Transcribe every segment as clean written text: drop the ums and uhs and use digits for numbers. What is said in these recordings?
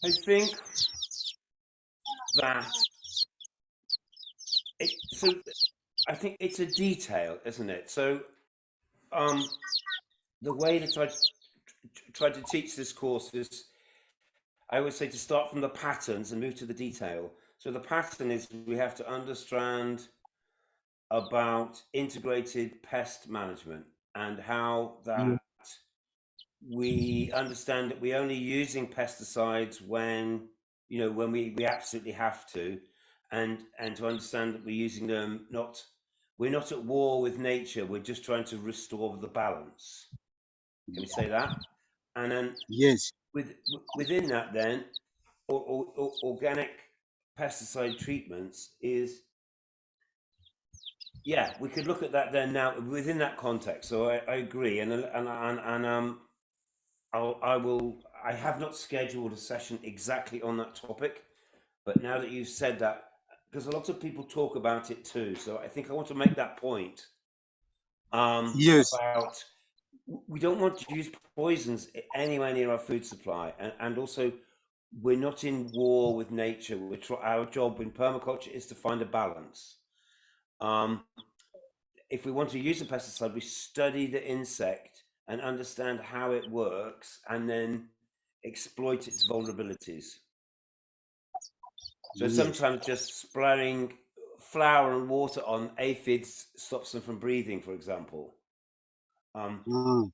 I think that so I think it's a detail, isn't it? So um, the way that I try to teach this course is I always say to start from the patterns and move to the detail. So the pattern is we have to understand about integrated pest management and how Yeah. that we understand that we're only using pesticides when when we absolutely have to, and to understand that we're using them not we're not at war with nature, we're just trying to restore the balance. Can we say that? And then Yes. within that then organic pesticide treatments is, yeah, we could look at that then now within that context. So I agree, and I have not scheduled a session exactly on that topic, but now that you've said that, because a lot of people talk about it too, so I think I want to make that point Yes. about we don't want to use poisons anywhere near our food supply, and also we're not in war with nature. Our job in permaculture is to find a balance. Um, if we want to use a pesticide, we study the insect and understand how it works, and then exploit its vulnerabilities. So Yes. sometimes just spraying flour and water on aphids stops them from breathing, for example. Um, Mm.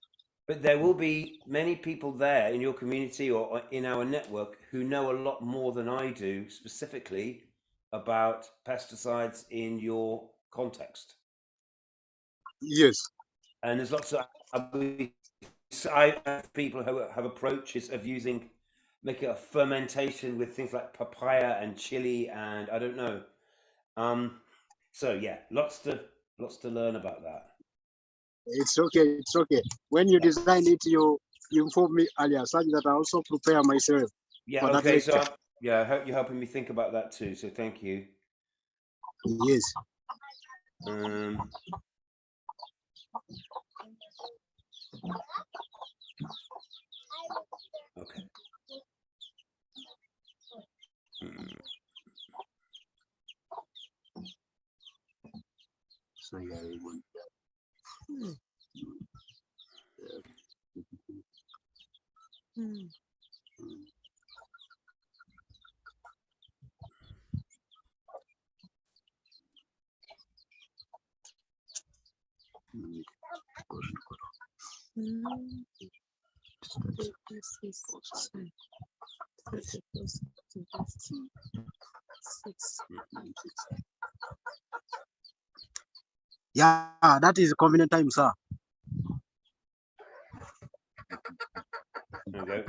but there will be many people there in your community or in our network who know a lot more than I do specifically about pesticides in your context. Yes. And there's lots of I have people who have approaches of using making a fermentation with things like papaya and chili and I don't know. So yeah, lots to learn about that. It's okay. It's okay. When you Yeah. design it, you inform me earlier, such that I also prepare myself Yeah. for that Okay. lecture. So yeah, I hope you're helping me think about that too. So thank you. Yes. Um, okay. Mm, So yeah, we want yeah, that is convenient time, sir. there we go.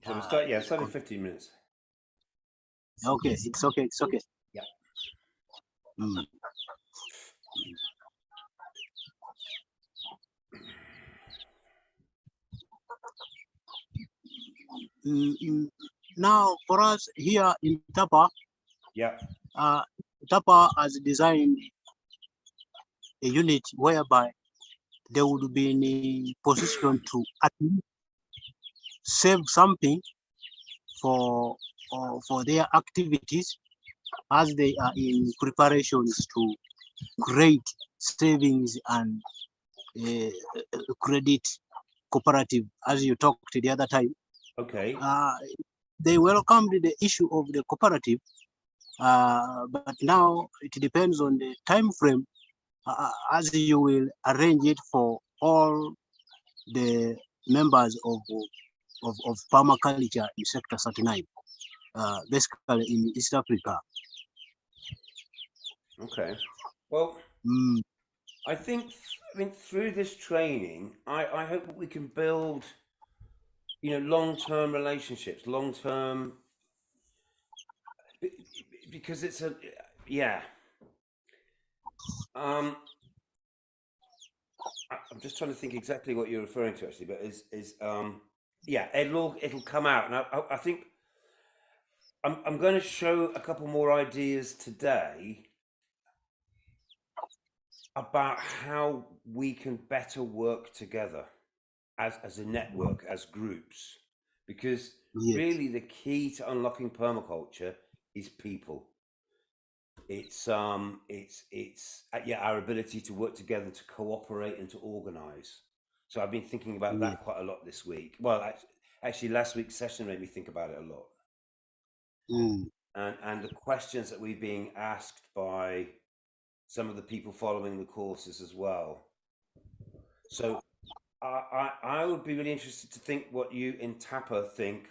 So we Yeah, start. Yeah, it's start in 15 minutes. okay. It's okay. It's okay. Yeah. Mm. Mm. Now, for us here in Tapa, Yeah. uh, Tapa has designed a unit whereby they would be in a position to at least save something for for their activities as they are in preparations to create savings and uh, credit cooperative, as you talked the other time. Okay. Uh, they welcomed the issue of the cooperative, but now it depends on the time frame as you will arrange it for all the members of permaculture in Sector 39, basically in East Africa. Okay. Well, Mm, I think I mean through this training, I hope that we can build long-term relationships, long-term because it's a yeah. Um, I'm just trying to think exactly what you're referring to actually, but is yeah, it'll come out, and I think I'm going to show a couple more ideas today about how we can better work together as a network, as groups, because Yes. really the key to unlocking permaculture is people. It's our ability to work together, to cooperate, and to organize. So I've been thinking about that quite a lot this week. Well, actually, last week's session made me think about it a lot. And the questions that we're being asked by some of the people following the courses as well. So I would be really interested to think what you in Tapa think.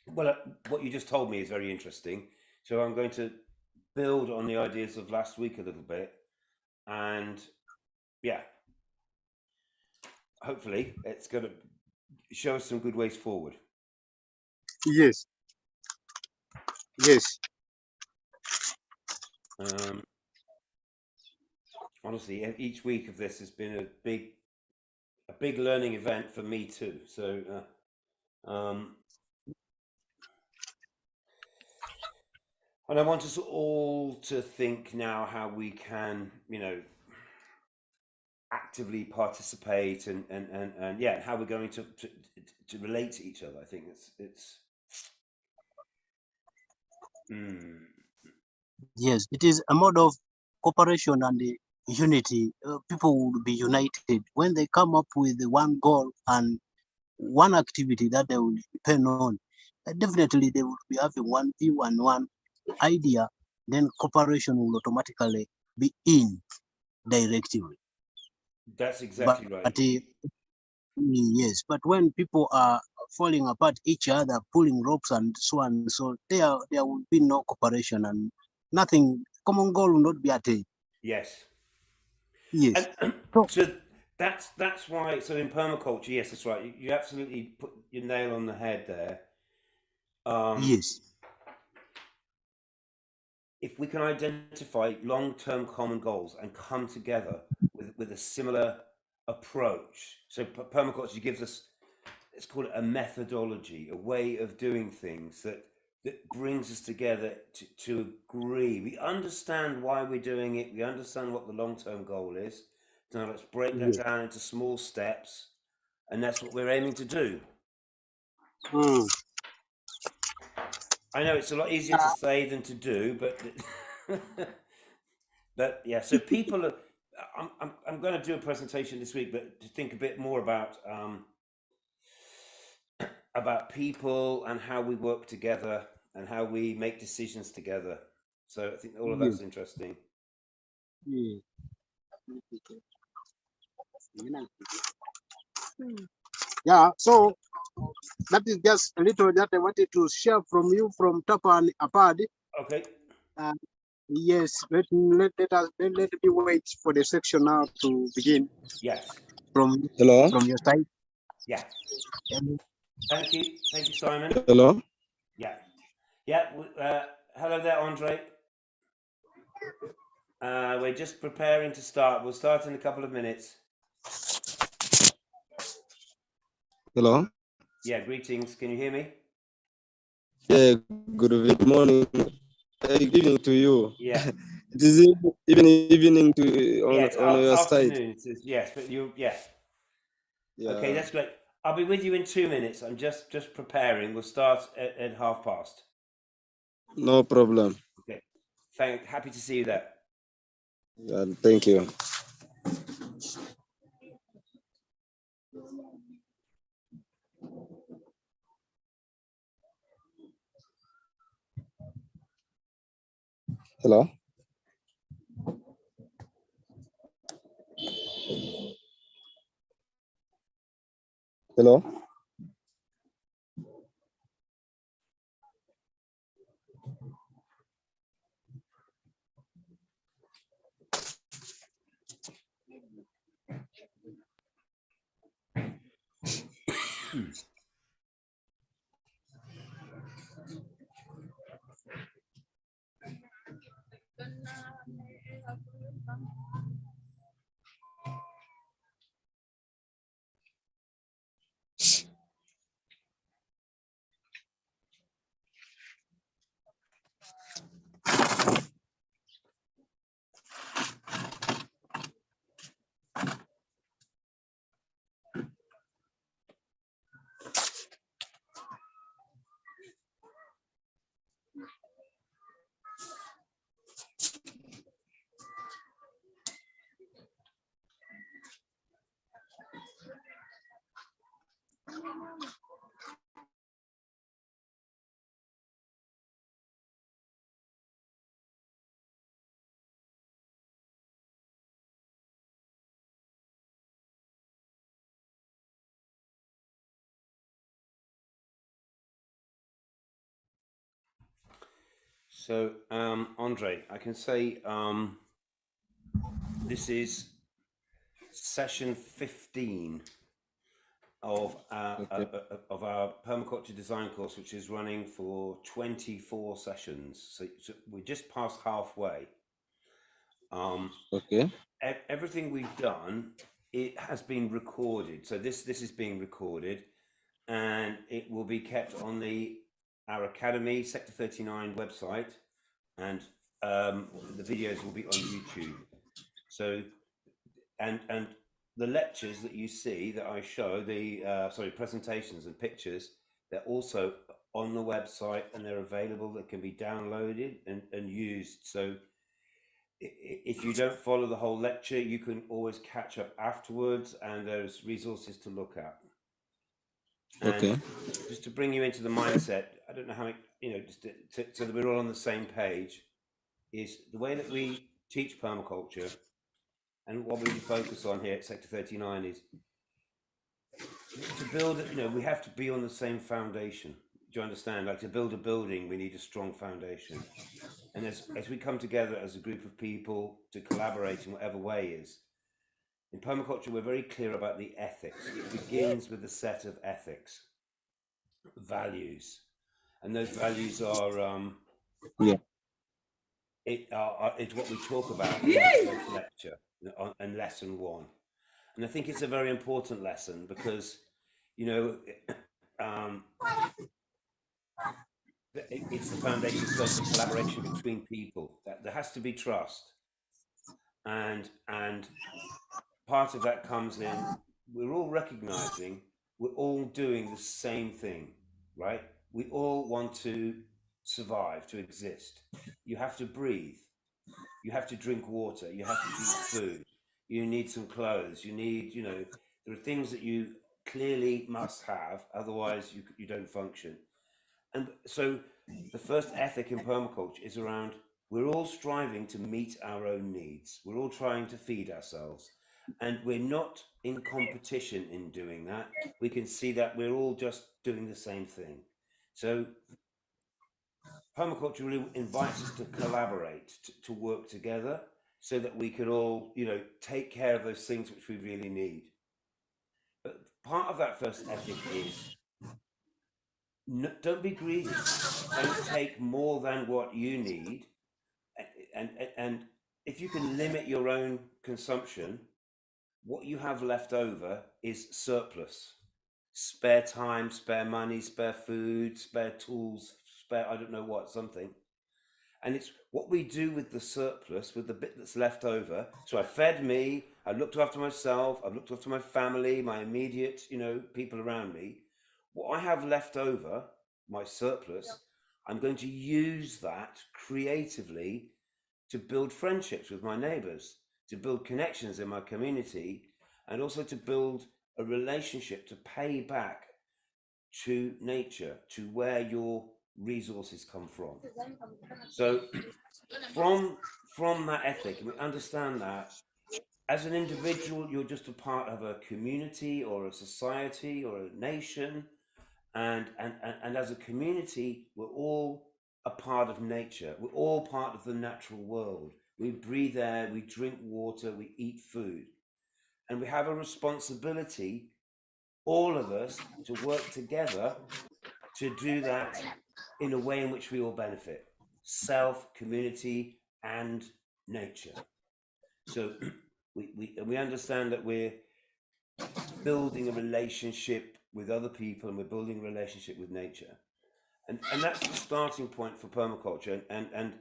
Well, what you just told me is very interesting. So I'm going to build on the ideas of last week a little bit, and yeah, hopefully it's going to show us some good ways forward. Yes. Yes. Honestly, each week of this has been a big learning event for me too. So and I want us all to think now how we can, actively participate and yeah, how we're going to relate to each other. I think it's Yes, it is a mode of cooperation and unity. People will be united when they come up with one goal and one activity that they will depend on. Definitely, they will be having one view and one idea. Then cooperation will automatically be in directly. That's exactly right. Yes, but when people are falling apart each other, pulling ropes and so on, so there will be no cooperation and nothing. Common goal will not be attained. Yes. Yes. And so that's why. So in permaculture, yes, that's right. You absolutely put your nail on the head there. Yes. If we can identify long-term common goals and come together with a similar approach, so permaculture gives us, let's call it a methodology, a way of doing things that brings us together to agree. We understand why we're doing it. We understand what the long-term goal is. Now let's break that down into small steps, and that's what we're aiming to do. I know it's a lot easier to say than to do, but but yeah. So people are. I'm going to do a presentation this week, but to think a bit more about people and how we work together and how we make decisions together. So I think all of that's interesting. Yeah, so that is just a little that I wanted to share from you from Tapa and Apad. Okay. Yes, let me wait for the section now to begin. Yes. From your side. Yeah. Thank you, Simon. Hello. Yeah. Hello there, Andre. We're just preparing to start. We'll start in a couple of minutes. Hello. Yeah, greetings. Can you hear me? Yeah, good morning. Good evening to you. Yeah. It is evening to on your afternoon. side. Yes, but yeah. Okay, that's great. I'll be with you in 2 minutes. I'm just preparing. We'll start at past. No problem. Okay. Happy to see you there. Yeah, thank you. Hello. Hello. So, Andre, I can say this is session 15 of our permaculture design course, which is running for 24 sessions. So we're just past halfway. Okay. Everything we've done, it has been recorded. So this is being recorded, and it will be kept on our Academy Sector 39 website, and the videos will be on YouTube. So, and the lectures that you see that I show, the presentations and pictures, they're also on the website, and they're available. That can be downloaded and used. So if you don't follow the whole lecture, you can always catch up afterwards, and there's resources to look at. And okay. just to bring you into the mindset, I don't know how, just so that we're all on the same page, is the way that we teach permaculture, and what we focus on here at Sector 39 is to build, we have to be on the same foundation. Do you understand? Like, to build a building, we need a strong foundation. And as we come together as a group of people to collaborate in whatever way is, in permaculture, we're very clear about the ethics. It begins with a set of ethics, values. And those values are, it's what we talk about in the first lecture and lesson 1. And I think it's a very important lesson because, it's the foundation stone for collaboration between people. That there has to be trust, and part of that comes in. We're all recognizing we're all doing the same thing, right? We all want to survive, to exist. You have to breathe. You have to drink water. You have to eat food. You need some clothes. You need, there are things that you clearly must have, otherwise you don't function. And so the first ethic in permaculture is around, we're all striving to meet our own needs. We're all trying to feed ourselves. And we're not in competition in doing that. We can see that we're all just doing the same thing. So permaculture really invites us to collaborate, to work together, so that we can all, take care of those things which we really need. But part of that first ethic is, don't be greedy. Don't take more than what you need. And if you can limit your own consumption, what you have left over is surplus. Spare time, spare money, spare food, spare tools, spare, I don't know what, something. And it's what we do with the surplus, with the bit that's left over. So I fed me, I looked after myself, I've looked after my family, my immediate, people around me. What I have left over, my surplus, I'm going to use that creatively to build friendships with my neighbors, to build connections in my community, and also to build a relationship to pay back to nature, to where your resources come from. So from that ethic, and we understand that as an individual, you're just a part of a community or a society or a nation. And as a community, we're all a part of nature. We're all part of the natural world. We breathe air, we drink water, we eat food. And we have a responsibility, all of us, to work together to do that in a way in which we all benefit. Self, community, and nature. So we understand that we're building a relationship with other people, and we're building a relationship with nature. And that's the starting point for permaculture. And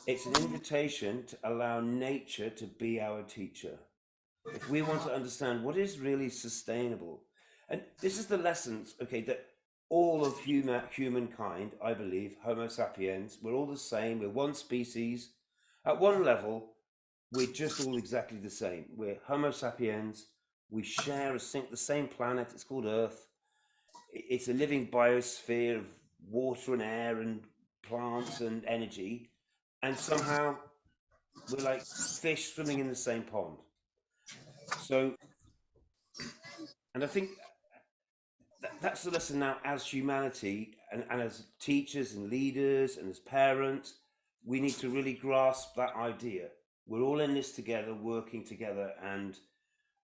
it's an invitation to allow nature to be our teacher. If we want to understand what is really sustainable, and this is the lessons, that all of humankind, I believe, Homo sapiens, we're all the same. We're one species. At one level, we're just all exactly the same. We're Homo sapiens. We share the same planet. It's called Earth. it's a living biosphere of water and air and plants and energy, and somehow we're like fish swimming in the same pond. So, and I think that's the lesson now as humanity and as teachers and leaders and as parents, we need to really grasp that idea. We're all in this together, working together, and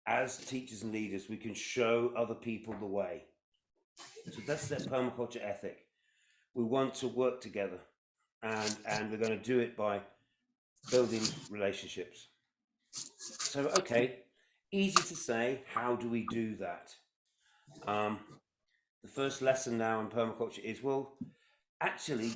as teachers and leaders, we can show other people the way. So that's that permaculture ethic. We want to work together, and we're going to do it by building relationships. So, okay, easy to say, how do we do that? The first lesson now in permaculture is, well, actually,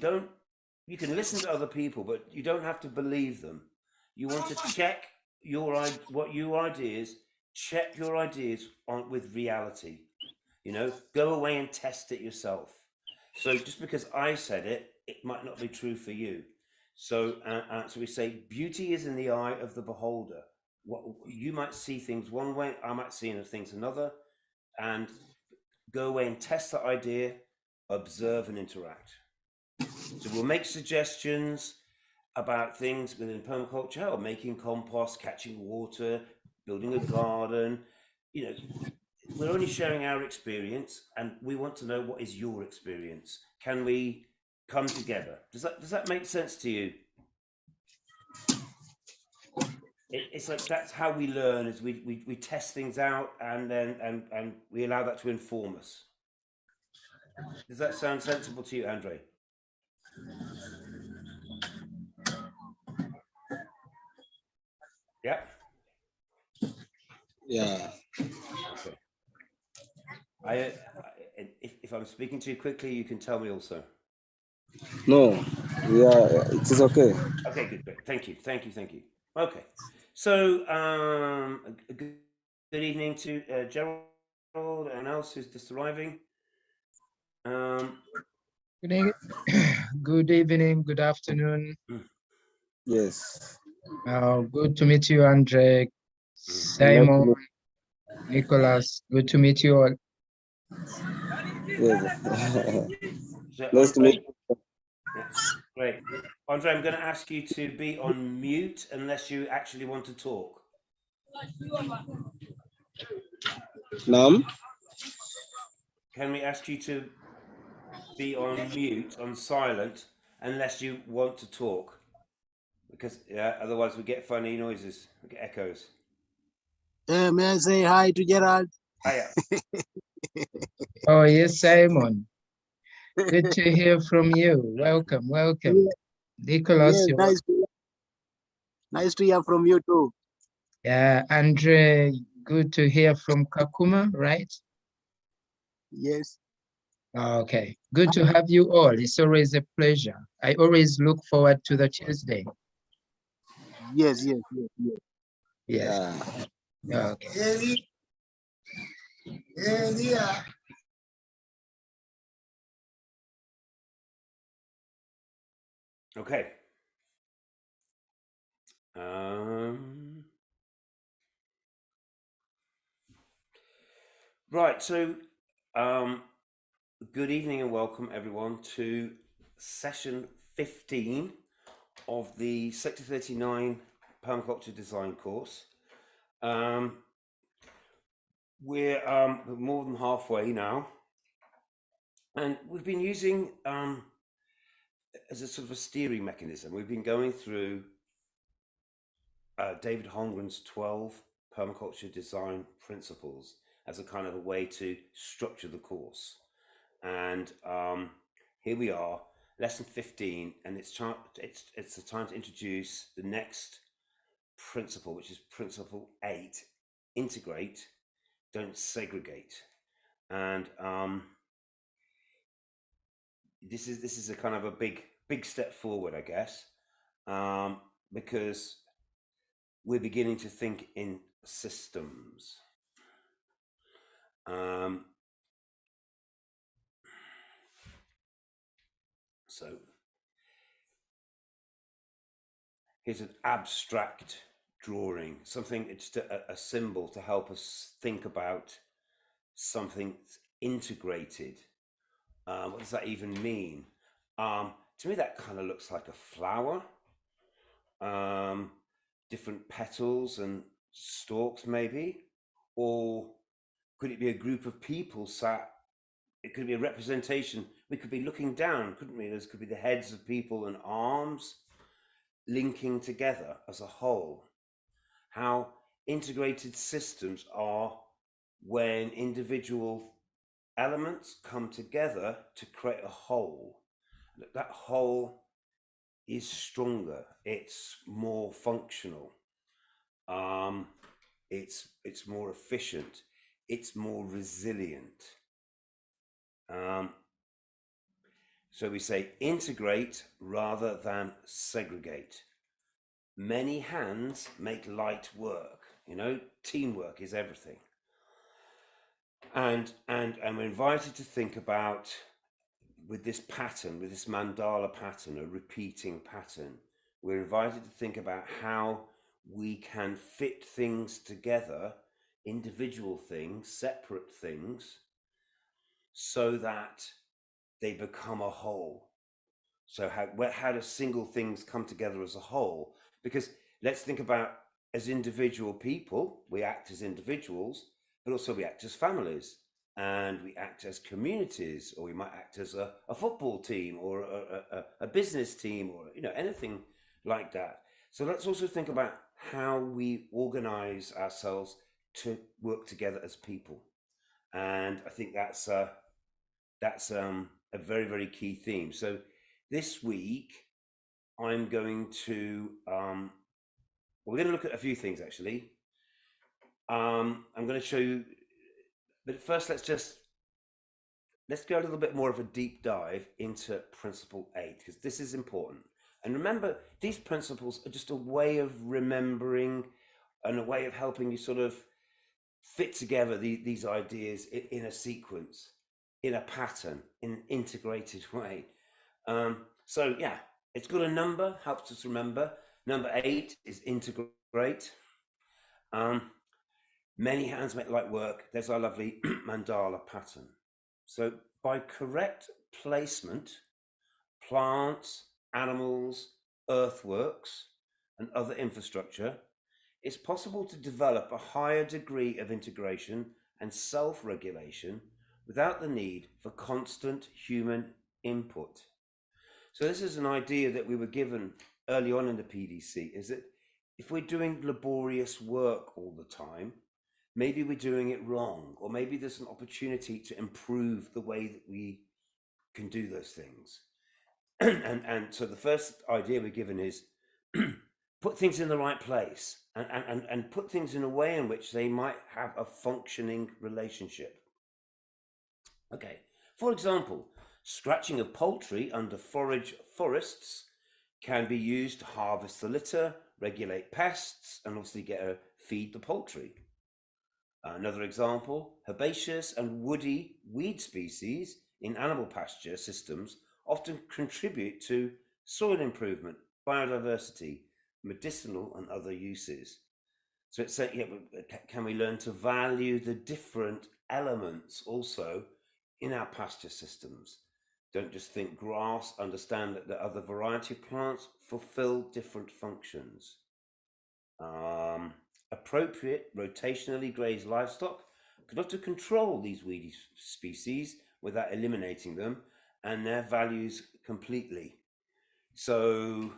you can listen to other people, but you don't have to believe them. You want to check your ideas, check your ideas on with reality. You know, go away and test it yourself. So just because I said it, it might not be true for you. So, so we say beauty is in the eye of the beholder. What you might see things one way, I might see things another, and go away and test that idea, observe and interact. So we'll make suggestions about things within permaculture, or making compost, catching water, building a garden. You know, we're only sharing our experience, and we want to know what is your experience. Can we come together? Does that make sense to you? It's like that's how we learn, is we test things out, and then and we allow that to inform us. Does that sound sensible to you, Andre? Yeah. Yeah. Okay. If I'm speaking too quickly, you can tell me also. No. Yeah, it is okay. Okay, good. Thank you. Okay. So, good evening to Gerald and else who's just arriving. Good evening, good afternoon. Yes. Good to meet you, Andre, Simon, Nicholas. Good to meet you all. Yes. So Nice to meet you. Yeah, great. Andre, I'm going to ask you to be on mute unless you actually want to talk. Nam? Can we ask you to be on mute, on silent, unless you want to talk? Because otherwise we get funny noises, we get echoes. May I say hi to Gerald? Hiya. Oh, yes, Simon. Good to hear from you. Welcome. Yeah. Nicholas. Yes, nice to hear from you too. Yeah, Andre, good to hear from Kakuma, right? Yes. Okay, good to have you all. It's always a pleasure. I always look forward to the Tuesday. Yes. Yes. Yeah. Okay. Okay. Right, so good evening and welcome everyone to session 15 of the Sector 39 Permaculture Design course. We're more than halfway now, and we've been using as a sort of a steering mechanism, we've been going through David Holmgren's 12 permaculture design principles as a kind of a way to structure the course. And here we are, lesson 15, and it's the time to introduce the next principle, which is principle 8: integrate, don't segregate. And this is a kind of a big step forward, I guess, because we're beginning to think in systems. So here's an abstract drawing, something, it's just a symbol to help us think about something integrated. What does that even mean? To me, that kind of looks like a flower. Different petals and stalks, maybe. Or could it be a group of people sat? It could be a representation. We could be looking down, couldn't we? Those could be the heads of people and arms linking together as a whole. How integrated systems are when individual elements come together to create a whole. That whole is stronger, it's more functional, it's more efficient, it's more resilient. So we say integrate rather than segregate. Many hands make light work. You know, teamwork is everything. And we're invited to think about, with this pattern, with this mandala pattern, a repeating pattern, we're invited to think about how we can fit things together, individual things, separate things, so that they become a whole. So how do single things come together as a whole? Because let's think about, as individual people, we act as individuals, but also we act as families, and we act as communities, or we might act as a football team, or a business team, or anything like that. So let's also think about how we organize ourselves to work together as people. And I think that's a very, very key theme. So this week I'm going to we're going to look at a few things, actually. I'm going to show you, but first let's go a little bit more of a deep dive into principle 8, because this is important. And remember, these principles are just a way of remembering and a way of helping you sort of fit together these ideas in a sequence, in a pattern, in an integrated way. So yeah, it's got a number, helps us remember. Number 8 is integrate. Many hands make light work. There's our lovely mandala pattern. So by correct placement, plants, animals, earthworks, and other infrastructure, it's possible to develop a higher degree of integration and self-regulation without the need for constant human input. So this is an idea that we were given early on in the PDC, is that if we're doing laborious work all the time, maybe we're doing it wrong, or maybe there's an opportunity to improve the way that we can do those things. And so the first idea we're given is put things in the right place, and put things in a way in which they might have a functioning relationship. Okay, for example, scratching of poultry under forage forests can be used to harvest the litter, regulate pests, and obviously feed the poultry. Another example, herbaceous and woody weed species in animal pasture systems often contribute to soil improvement, biodiversity, medicinal and other uses. So it's saying, yeah, can we learn to value the different elements also in our pasture systems? Don't just think grass, understand that the other variety of plants fulfill different functions. Appropriate rotationally grazed livestock could often control these weedy species without eliminating them and their values completely. So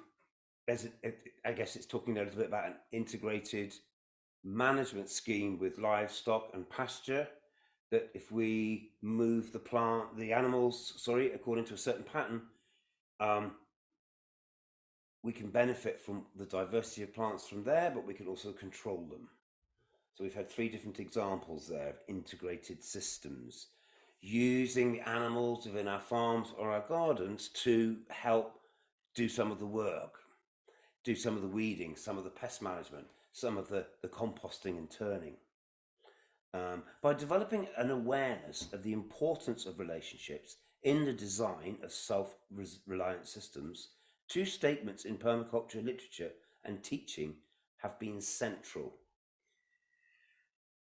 I guess it's talking a little bit about an integrated management scheme with livestock and pasture, that if we move the animals, according to a certain pattern, we can benefit from the diversity of plants from there, but we can also control them. So we've had 3 different examples there of integrated systems, using the animals within our farms or our gardens to help do some of the work, do some of the weeding, some of the pest management, some of the composting and turning. By developing an awareness of the importance of relationships in the design of self-reliant systems, 2 statements in permaculture literature and teaching have been central.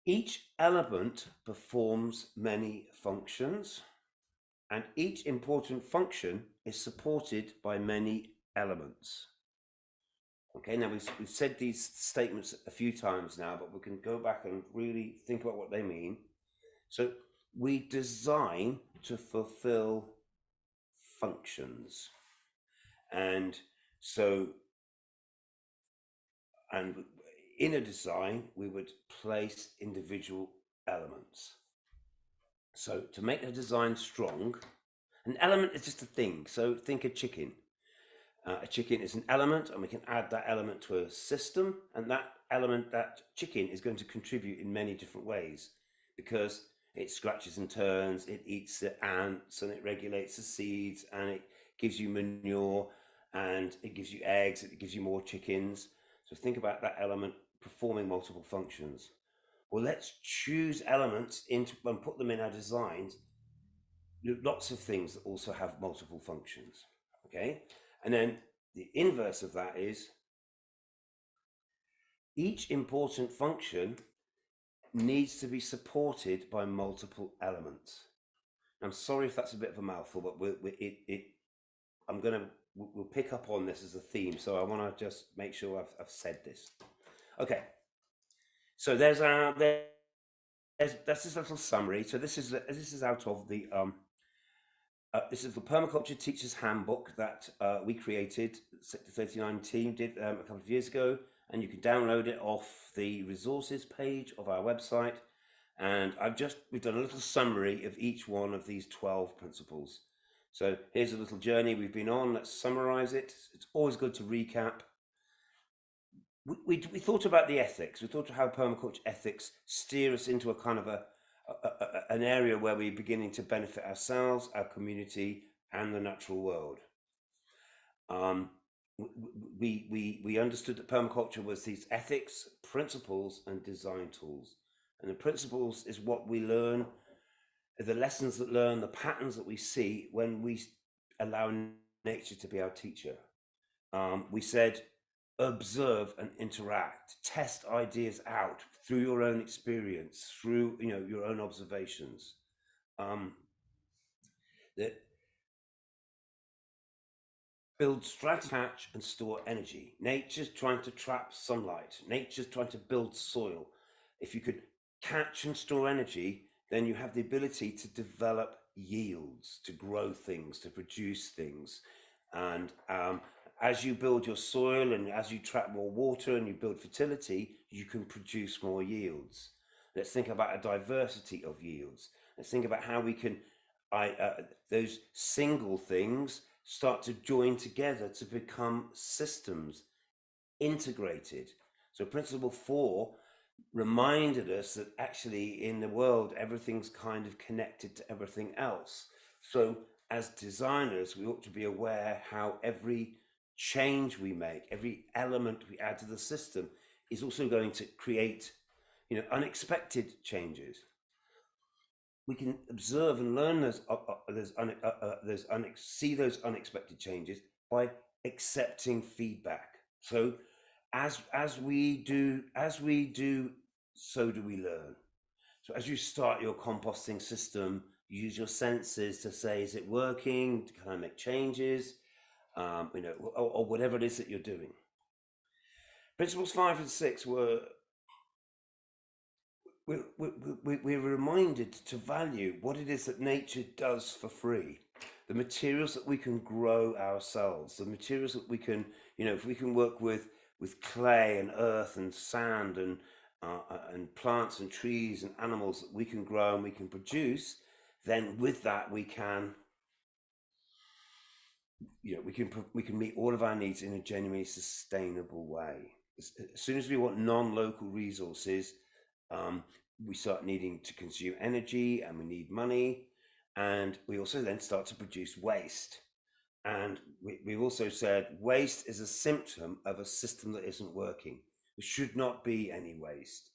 Each element performs many functions, and each important function is supported by many elements. Okay, now we've said these statements a few times now, but we can go back and really think about what they mean. So we design to fulfill functions. And so, and in a design, we would place individual elements. So to make the design strong, an element is just a thing. So think a chicken. A chicken is an element, and we can add that element to a system, and that element, that chicken, is going to contribute in many different ways, because it scratches and turns, it eats the ants, and it regulates the seeds, and it gives you manure, and it gives you eggs, it gives you more chickens. So think about that element performing multiple functions. Well, let's choose elements and put them in our designs. Lots of things that also have multiple functions. Okay, and then the inverse of that is each important function needs to be supported by multiple elements. I'm sorry if that's a bit of a mouthful, but we'll pick up on this as a theme. So I want to just make sure I've said this. Okay. So that's this little summary. So this is out of the this is the Permaculture Teacher's Handbook that we created, the 39 team did a couple of years ago, and you can download it off the resources page of our website. And we've done a little summary of each one of these 12 principles. So here's a little journey we've been on. Let's summarize it. It's always good to recap. We thought about the ethics. We thought of how permaculture ethics steer us into a kind of an area where we're beginning to benefit ourselves, our community, and the natural world. We understood that permaculture was these ethics, principles, and design tools. And the principles is what we learn, the lessons that learn, the patterns that we see when we allow nature to be our teacher. We said, observe and interact, test ideas out through your own experience, through your own observations. That build strategy, catch and store energy. Nature's trying to trap sunlight. Nature's trying to build soil. If you could catch and store energy, then you have the ability to develop yields, to grow things, to produce things. And as you build your soil and as you trap more water and you build fertility, you can produce more yields. Let's think about a diversity of yields. Let's think about how we can, those single things start to join together to become systems, integrated. So principle 4 reminded us that actually in the world, everything's kind of connected to everything else. So as designers, we ought to be aware how every change we make, every element we add to the system is also going to create, unexpected changes. We can observe and learn see those unexpected changes by accepting feedback. So as we do, so do we learn. So as you start your composting system, use your senses to say, is it working? Can I make changes? Or whatever it is that you're doing. Principles 5 and 6 we're reminded to value what it is that nature does for free. The materials that we can grow ourselves, the materials that we can, if we can work with clay and earth and sand and plants and trees and animals that we can grow and we can produce, then with that we can, we can meet all of our needs in a genuinely sustainable way. As soon as we want non-local resources, we start needing to consume energy and we need money, and we also then start to produce waste. And we've also said waste is a symptom of a system that isn't working. There should not be any waste.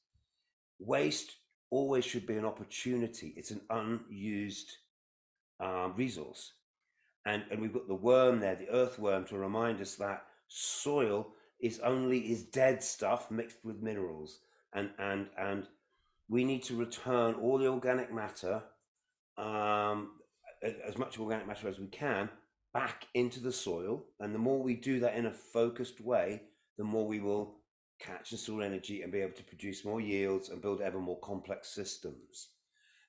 Waste always should be an opportunity. It's an unused resource. And we've got the worm there, the earthworm, to remind us that soil is dead stuff mixed with minerals. And we need to return all the organic matter, as much organic matter as we can, back into the soil. And the more we do that in a focused way, the more we will catch and store energy and be able to produce more yields and build ever more complex systems.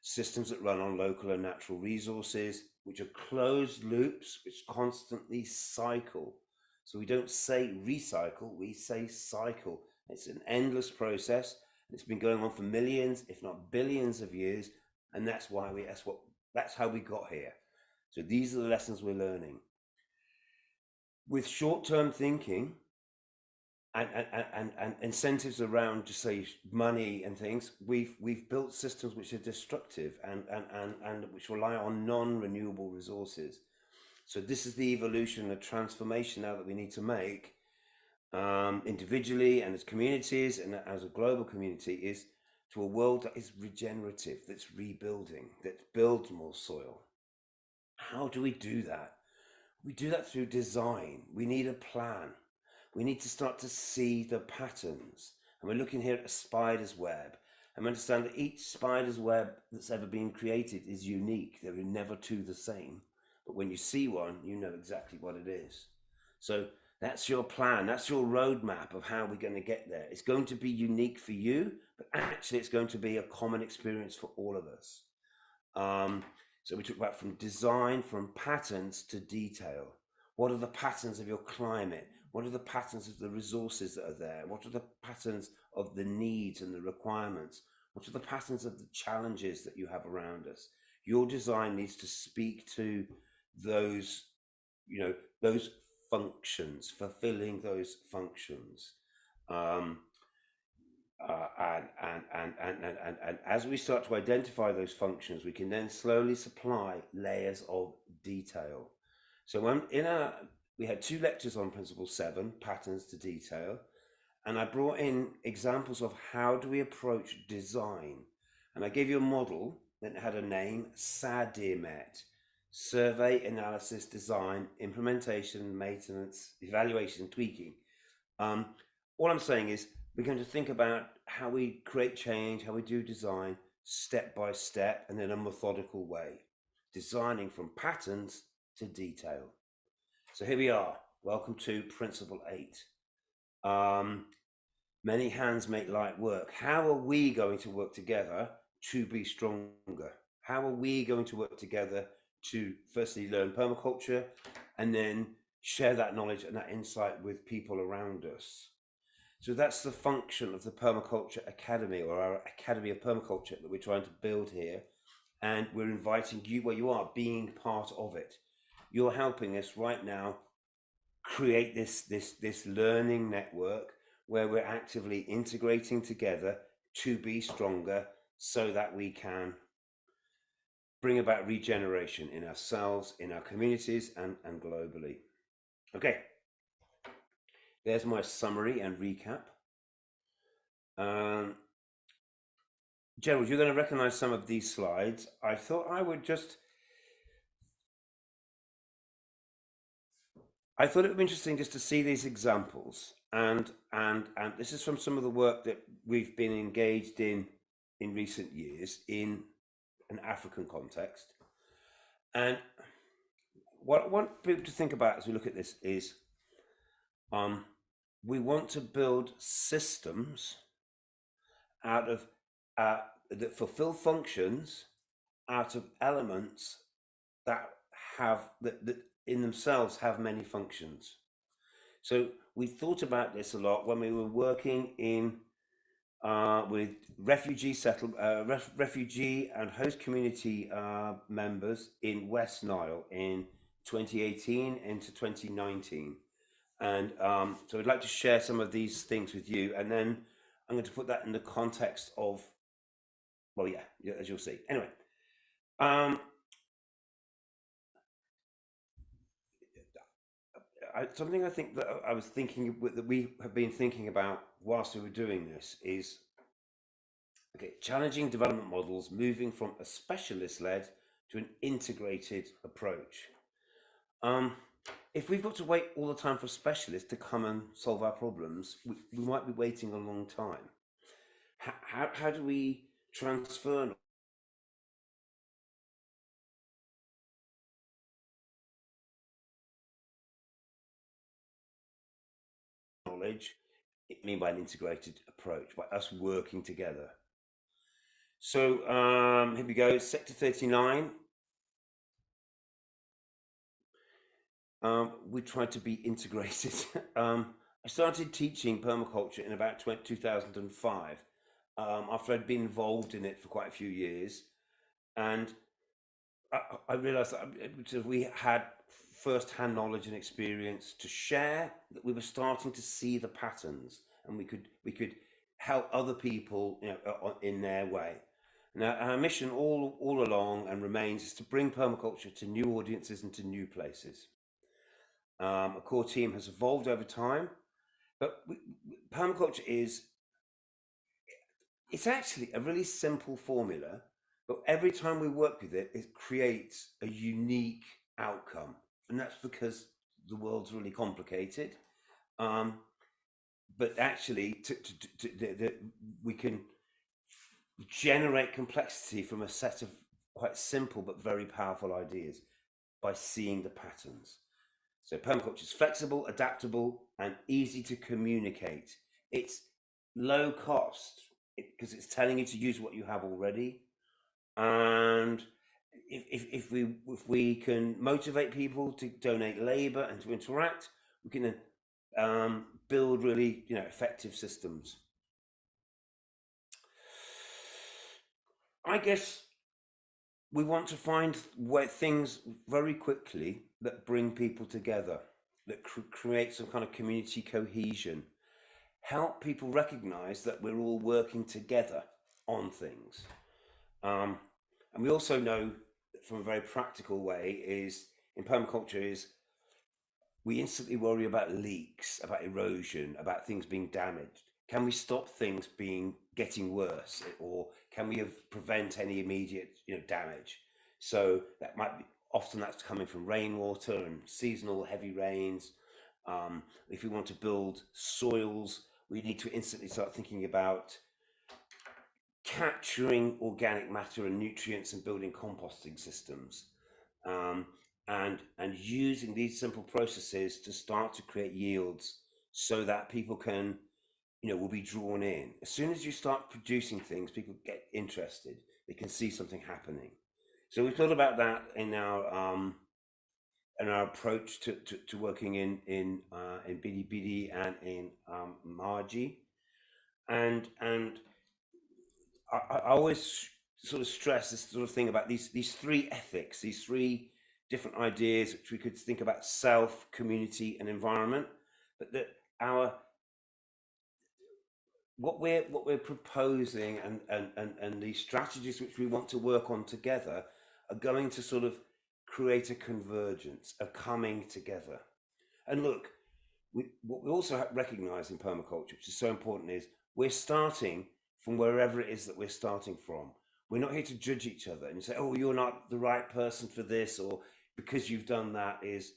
Systems that run on local and natural resources, which are closed loops, which constantly cycle. So we don't say recycle, we say cycle. It's an endless process. It's been going on for millions, if not billions of years. And that's how we got here. So these are the lessons we're learning. With short-term thinking and incentives around, just say, money and things, we've built systems which are destructive and which rely on non-renewable resources. So this is the evolution, the transformation now that we need to make, individually and as communities and as a global community, is to a world that is regenerative, that's rebuilding, that builds more soil. How do we do that? We do that through design. We need a plan. We need to start to see the patterns. And we're looking here at a spider's web. And we understand that each spider's web that's ever been created is unique. They're never two the same. But when you see one, you know exactly what it is. So that's your plan. That's your roadmap of how we're going to get there. It's going to be unique for you, but actually it's going to be a common experience for all of us. So we talk about from design, from patterns to detail. What are the patterns of your climate? What are the patterns of the resources that are there? What are the patterns of the needs and the requirements? What are the patterns of the challenges that you have around us? Your design needs to speak to those, those functions, fulfilling those functions. And as we start to identify those functions, we can then slowly supply layers of detail. So we had 2 lectures on Principle 7, Patterns to Detail, and I brought in examples of how do we approach design. And I gave you a model that had a name, SADIMET, Survey, Analysis, Design, Implementation, Maintenance, Evaluation, Tweaking. All I'm saying is we're going to think about how we create change, how we do design step by step and in a methodical way, designing from patterns to detail. So here we are. Welcome to Principle 8. Many hands make light work. How are we going to work together to be stronger? How are we going to work together to firstly learn permaculture and then share that knowledge and that insight with people around us? So that's the function of the Permaculture Academy, or our Academy of Permaculture, that we're trying to build here. And we're inviting you where you are, being part of it. You're helping us right now create this learning network where we're actively integrating together to be stronger so that we can bring about regeneration in ourselves, in our communities, and globally. Okay. There's my summary and recap. Gerald, you're going to recognize some of these slides. I thought it would be interesting just to see these examples, and this is from some of the work that we've been engaged in recent years in an African context. And what I want people to think about as we look at this is we want to build systems out of that fulfill functions out of elements that in themselves have many functions. So we thought about this a lot when we were working in with refugee and host community members in West Nile in 2018 into 2019. And so I'd like to share some of these things with you, and then I'm going to put that in the context of, well, yeah, as you'll see. Anyway, something I think that I was thinking that we have been thinking about whilst we were doing this is, okay, challenging development models, moving from a specialist-led to an integrated approach. If we've got to wait all the time for specialists to come and solve our problems, we might be waiting a long time. How do we transfer knowledge. I mean by an integrated approach, by us working together. So here we go, Sector 39. We tried to be integrated. I started teaching permaculture in about 2005, after I'd been involved in it for quite a few years. And I realized that we had first-hand knowledge and experience to share, that we were starting to see the patterns, and we could help other people, you know, in their way. Now, our mission all along and remains is to bring permaculture to new audiences and to new places. A core team has evolved over time, but permaculture it's actually a really simple formula, but every time we work with it, it creates a unique outcome. And that's because the world's really complicated. But actually, we can generate complexity from a set of quite simple but very powerful ideas by seeing the patterns. So permaculture is flexible, adaptable, and easy to communicate. It's low cost because it's telling you to use what you have already. And if we can motivate people to donate labor and to interact, we can build really, you know, effective systems. I guess we want to find things very quickly that bring people together, that create some kind of community cohesion, help people recognize that we're all working together on things. And we also know from a very practical way is in permaculture is we instantly worry about leaks, about erosion, about things being damaged. Can we stop things getting worse, or can we prevent any immediate, you know, damage? So that might be often that's coming from rainwater and seasonal heavy rains. If we want to build soils, we need to instantly start thinking about capturing organic matter and nutrients and building composting systems, and using these simple processes to start to create yields so that people can, you know, will be drawn in. As soon as you start producing things, people get interested. They can see something happening. So we thought about that in our approach to working in BDBD and in Margie, and I always sort of stress this sort of thing about these three ethics, these three different ideas which we could think about: self, community, and environment. But that what we're proposing and the strategies which we want to work on together are going to sort of create a convergence, a coming together. And look, what we also recognize in permaculture, which is so important, is we're starting from wherever it is that we're starting from. We're not here to judge each other and say, oh, you're not the right person for this, or because you've done that. Is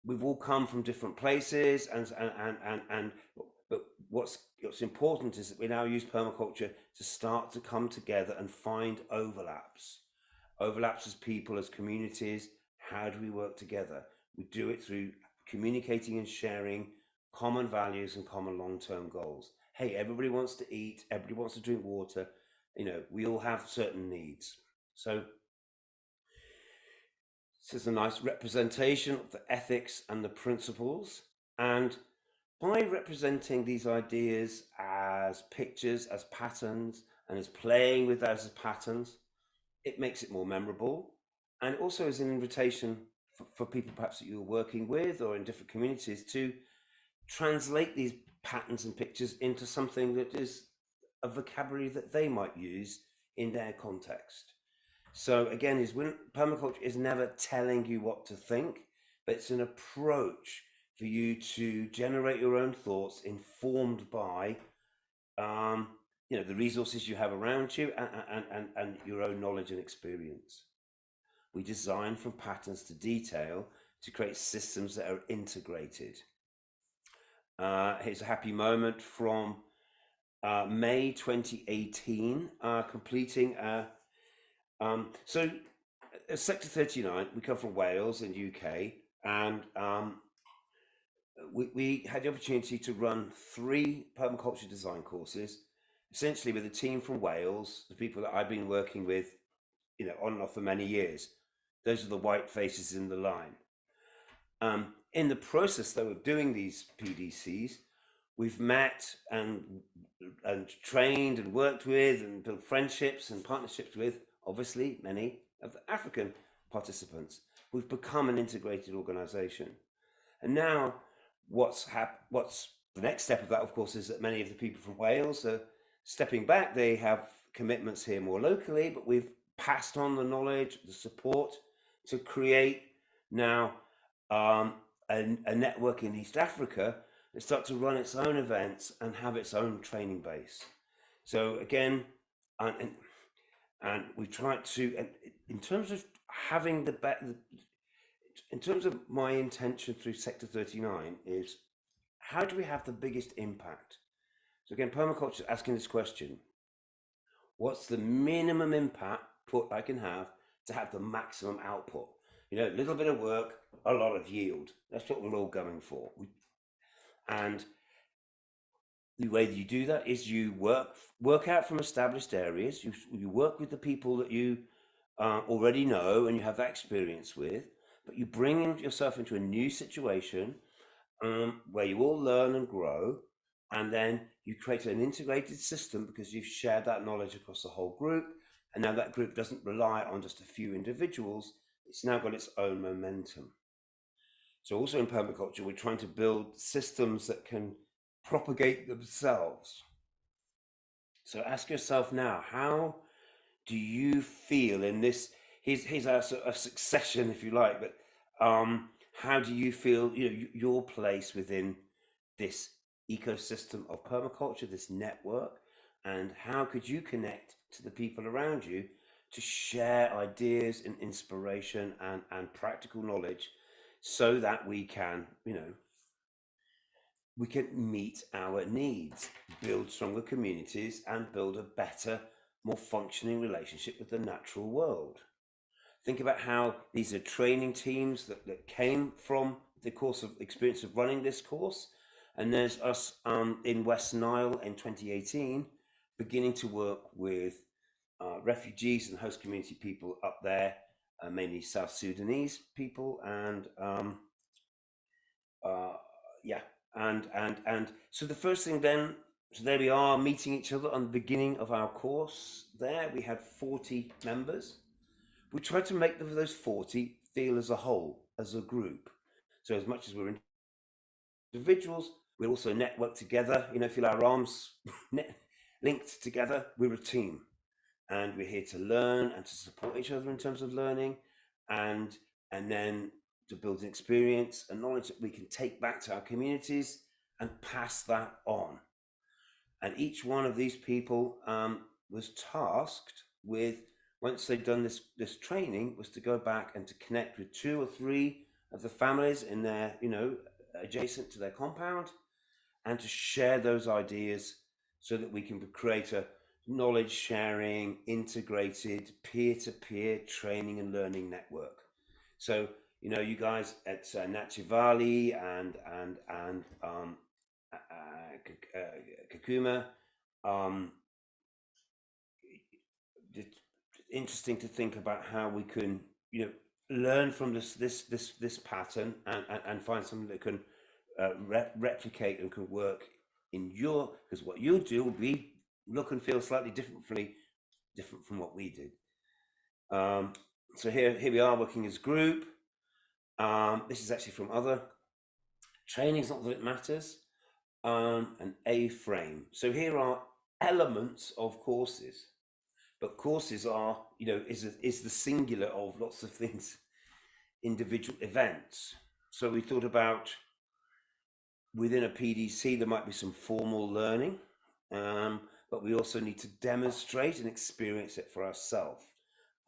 we've all come from different places, but what's important is that we now use permaculture to start to come together and find overlaps as people, as communities. How do we work together? We do it through communicating and sharing common values and common long-term goals. Hey, everybody wants to eat, everybody wants to drink water, you know, we all have certain needs. So this is a nice representation of the ethics and the principles. And by representing these ideas as pictures, as patterns, and as playing with those as patterns, it makes it more memorable. And it also is an invitation for people perhaps that you're working with or in different communities to translate these patterns and pictures into something that is a vocabulary that they might use in their context. So again, permaculture is never telling you what to think, but it's an approach for you to generate your own thoughts informed by you know, the resources you have around you and your own knowledge and experience. We design from patterns to detail to create systems that are integrated. Here's a happy moment from May 2018, completing so Sector 39, we come from Wales in UK, and we had the opportunity to run 3 permaculture design courses, essentially with a team from Wales, the people that I've been working with, you know, on and off for many years. Those are the white faces in the line. In the process, though, of doing these PDCs, we've met and trained and worked with and built friendships and partnerships with, obviously, many of the African participants. We've become an integrated organization. And now what's the next step of that, of course, is that many of the people from Wales are stepping back. They have commitments here more locally, but we've passed on the knowledge, the support to create now a network in East Africa that starts to run its own events and have its own training base. So again, and we've tried to, in terms of having in terms of my intention through Sector 39 is, how do we have the biggest impact? So again, permaculture is asking this question: what's the minimum impact I can have to have the maximum output? You know, a little bit of work, a lot of yield. That's what we're all going for. And the way that you do that is you work out from established areas. You work with the people that you already know and you have that experience with, but you bring yourself into a new situation where you all learn and grow, and then you create an integrated system because you've shared that knowledge across the whole group. And now that group doesn't rely on just a few individuals. It's now got its own momentum. So also in permaculture, we're trying to build systems that can propagate themselves. So ask yourself now, how do you feel in this? Here's a succession, if you like, but how do you feel, you know, your place within this ecosystem of permaculture, this network, and how could you connect to the people around you to share ideas and inspiration and practical knowledge so that we can, you know, we can meet our needs, build stronger communities, and build a better, more functioning relationship with the natural world. Think about how these are training teams that came from the course of experience of running this course. And there's us in West Nile in 2018, beginning to work with refugees and host community people up there, mainly South Sudanese people, and and so the first thing then, so there we are meeting each other on the beginning of our course. There we had 40 members. We tried to make those 40 feel as a whole, as a group. So as much as we're individuals, we also network together, you know, feel our arms linked together. We're a team, and we're here to learn and to support each other in terms of learning, and then to build an experience and knowledge that we can take back to our communities and pass that on. And each one of these people was tasked with, once they'd done this training, was to go back and to connect with 2 or 3 of the families in their, you know, adjacent to their compound, and to share those ideas so that we can create a knowledge sharing, integrated, peer-to-peer training and learning network. So, you know, you guys at Nachivali and Kakuma, it's interesting to think about how we can, you know, learn from this pattern and find something that can replicate and can work in your, because what you do will be look and feel slightly different from what we did. So here we are working as a group. This is actually from other trainings, not that it matters. An A-frame. So here are elements of courses, but courses are, you know, is the singular of lots of things, individual events. So we thought about, within a PDC, there might be some formal learning, but we also need to demonstrate and experience it for ourselves.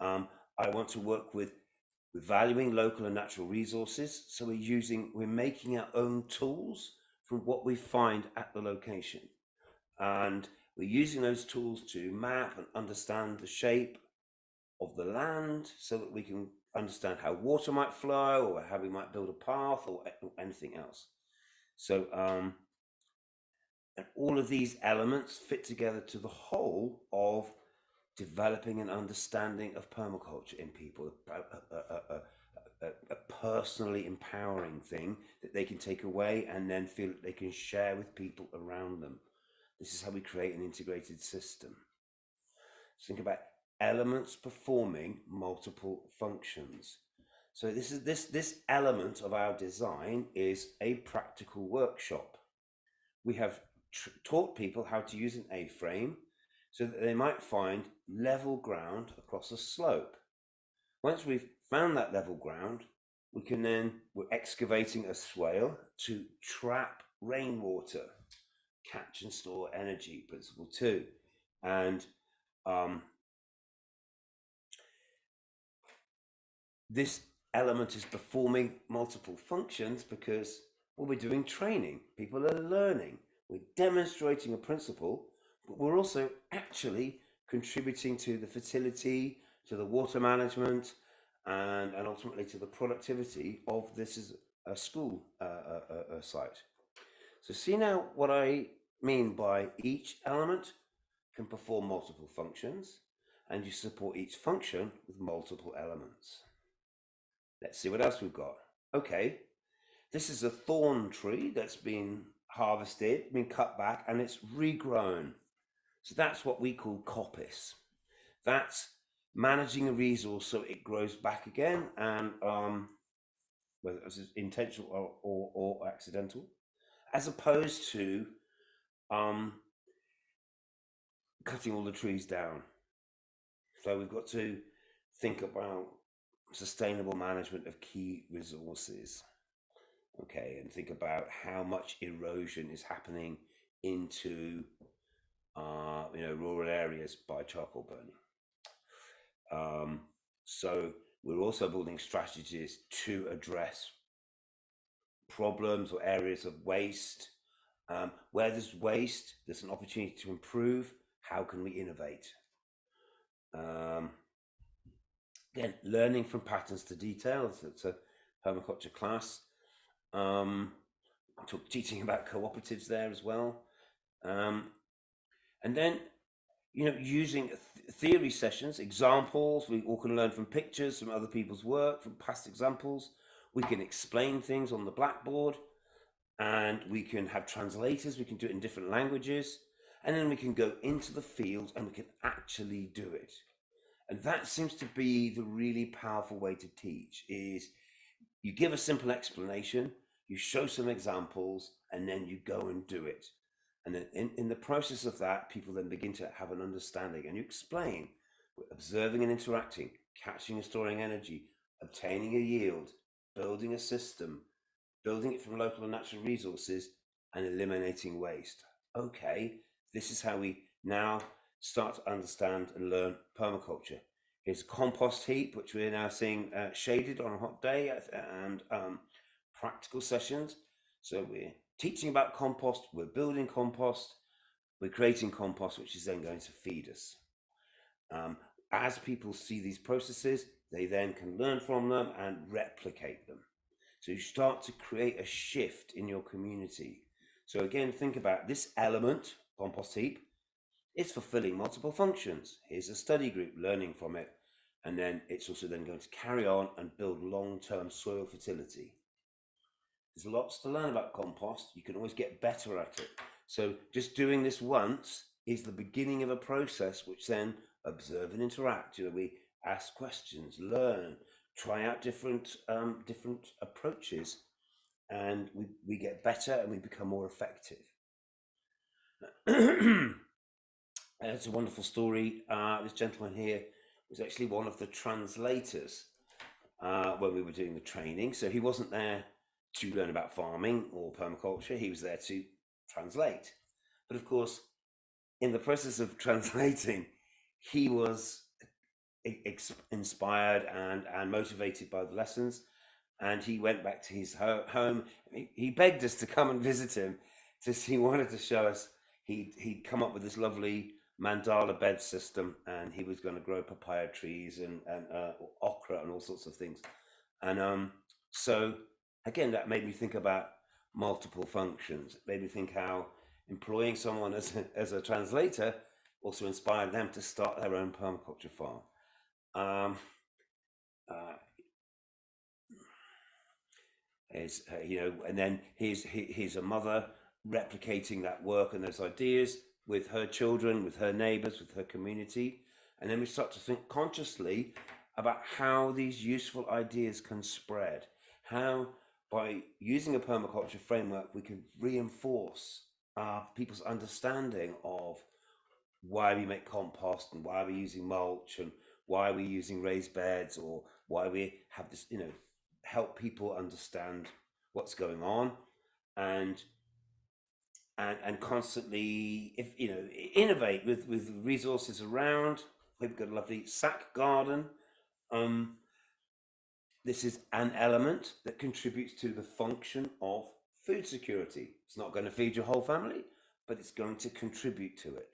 I want to work with valuing local and natural resources. So we're making our own tools from what we find at the location. And We're using those tools to map and understand the shape of the land so that we can understand how water might flow or how we might build a path or anything else. So, and all of these elements fit together to the whole of developing an understanding of permaculture in people, a personally empowering thing that they can take away and then feel that they can share with people around them. This is how we create an integrated system. So think about elements performing multiple functions. So this element of our design is a practical workshop. We have taught people how to use an A-frame so that they might find level ground across a slope. Once we've found that level ground, we're excavating a swale to trap rainwater, catch and store energy, principle 2. And this element is performing multiple functions because we're doing training. People are learning. We're demonstrating a principle, but we're also actually contributing to the fertility, to the water management, and ultimately to the productivity of this is a school site. So see now what I mean by each element can perform multiple functions, and you support each function with multiple elements. Let's see what else we've got. Okay, this is a thorn tree that's been harvested, been cut back, and it's regrown. So that's what we call coppice. That's managing a resource so it grows back again, and whether it's intentional or accidental, as opposed to cutting all the trees down. So we've got to think about sustainable management of key resources. Okay, and think about how much erosion is happening into rural areas by charcoal burning. So we're also building strategies to address problems or areas of waste. Where there's waste, there's an opportunity to improve. How can we innovate? Again, learning from patterns to details. It's a permaculture class. Teaching about cooperatives there as well. And then, using theory sessions, examples. We all can learn from pictures, from other people's work, from past examples. We can explain things on the blackboard, and we can have translators. We can do it in different languages, and then we can go into the field and we can actually do it. And that seems to be the really powerful way to teach, is you give a simple explanation, you show some examples, and then you go and do it. And then in the process of that, people then begin to have an understanding, and you explain, observing and interacting, catching and storing energy, obtaining a yield, building a system, building it from local and natural resources, and eliminating waste. Okay, this is how we now start to understand and learn permaculture. Here's a compost heap, which we're now seeing shaded on a hot day, and practical sessions. So we're teaching about compost, we're building compost, we're creating compost, which is then going to feed us. As people see these processes, they then can learn from them and replicate them. So you start to create a shift in your community. So again, think about this element, compost heap, it's fulfilling multiple functions. Here's a study group learning from it. And then it's also then going to carry on and build long-term soil fertility. There's lots to learn about compost. You can always get better at it. So just doing this once is the beginning of a process, which then observe and interact. We ask questions, learn, try out different approaches, and we get better and we become more effective. It's a wonderful story. This gentleman here was actually one of the translators when we were doing the training. So he wasn't there to learn about farming or permaculture. He was there to translate. But of course, in the process of translating, he was inspired and motivated by the lessons. And he went back to his home. He begged us to come and visit him, he wanted to show us he'd come up with this lovely mandala bed system, and he was going to grow papaya trees and okra and all sorts of things. And so again, that made me think about multiple functions. It made me think how employing someone as a translator also inspired them to start their own permaculture farm. And then here's a mother replicating that work and those ideas with her children, with her neighbors, with her community. And then we start to think consciously about how these useful ideas can spread, how by using a permaculture framework, we can reinforce people's understanding of why we make compost and why we're using mulch and why we're using raised beds, or why we have this, help people understand what's going on, and constantly, innovate with resources around. We've got a lovely sack garden. This is an element that contributes to the function of food security. It's not going to feed your whole family, but it's going to contribute to it.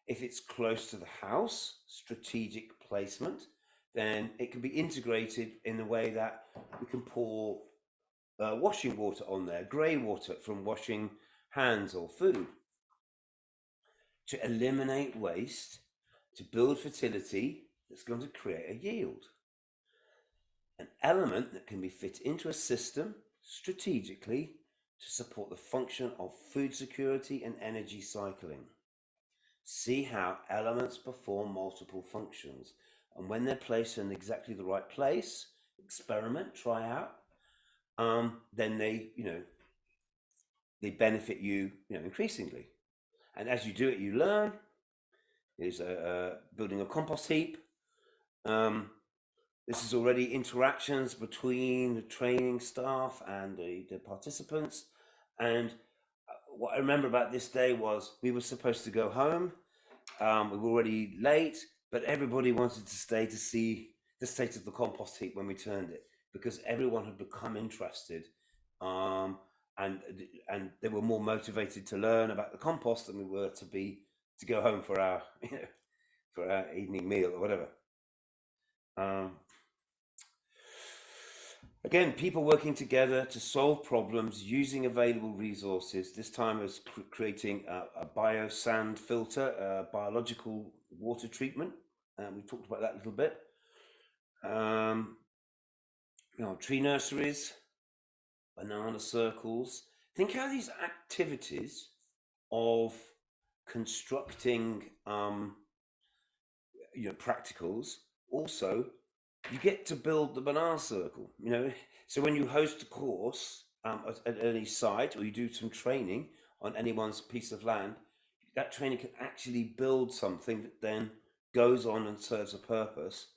If it's close to the house, strategic placement, then it can be integrated in a way that we can pour washing water on there, grey water from washing hands or food, to eliminate waste, to build fertility that's going to create a yield. An element that can be fit into a system strategically to support the function of food security and energy cycling. See how elements perform multiple functions, and when they're placed in exactly the right place, experiment, try out, then they benefit you, increasingly. And as you do it, you learn. There's building a compost heap. This is already interactions between the training staff and the participants. And what I remember about this day was we were supposed to go home. We were already late, but everybody wanted to stay to see the state of the compost heap when we turned it, because everyone had become interested, and they were more motivated to learn about the compost than we were to go home for our for our evening meal or whatever. Again, people working together to solve problems using available resources. This time was creating a biosand filter, biological water treatment. We talked about that a little bit. Tree nurseries, banana circles. Think how these activities of constructing, practicals, also you get to build the banana circle, so when you host a course at any site, or you do some training on anyone's piece of land, that training can actually build something that then goes on and serves a purpose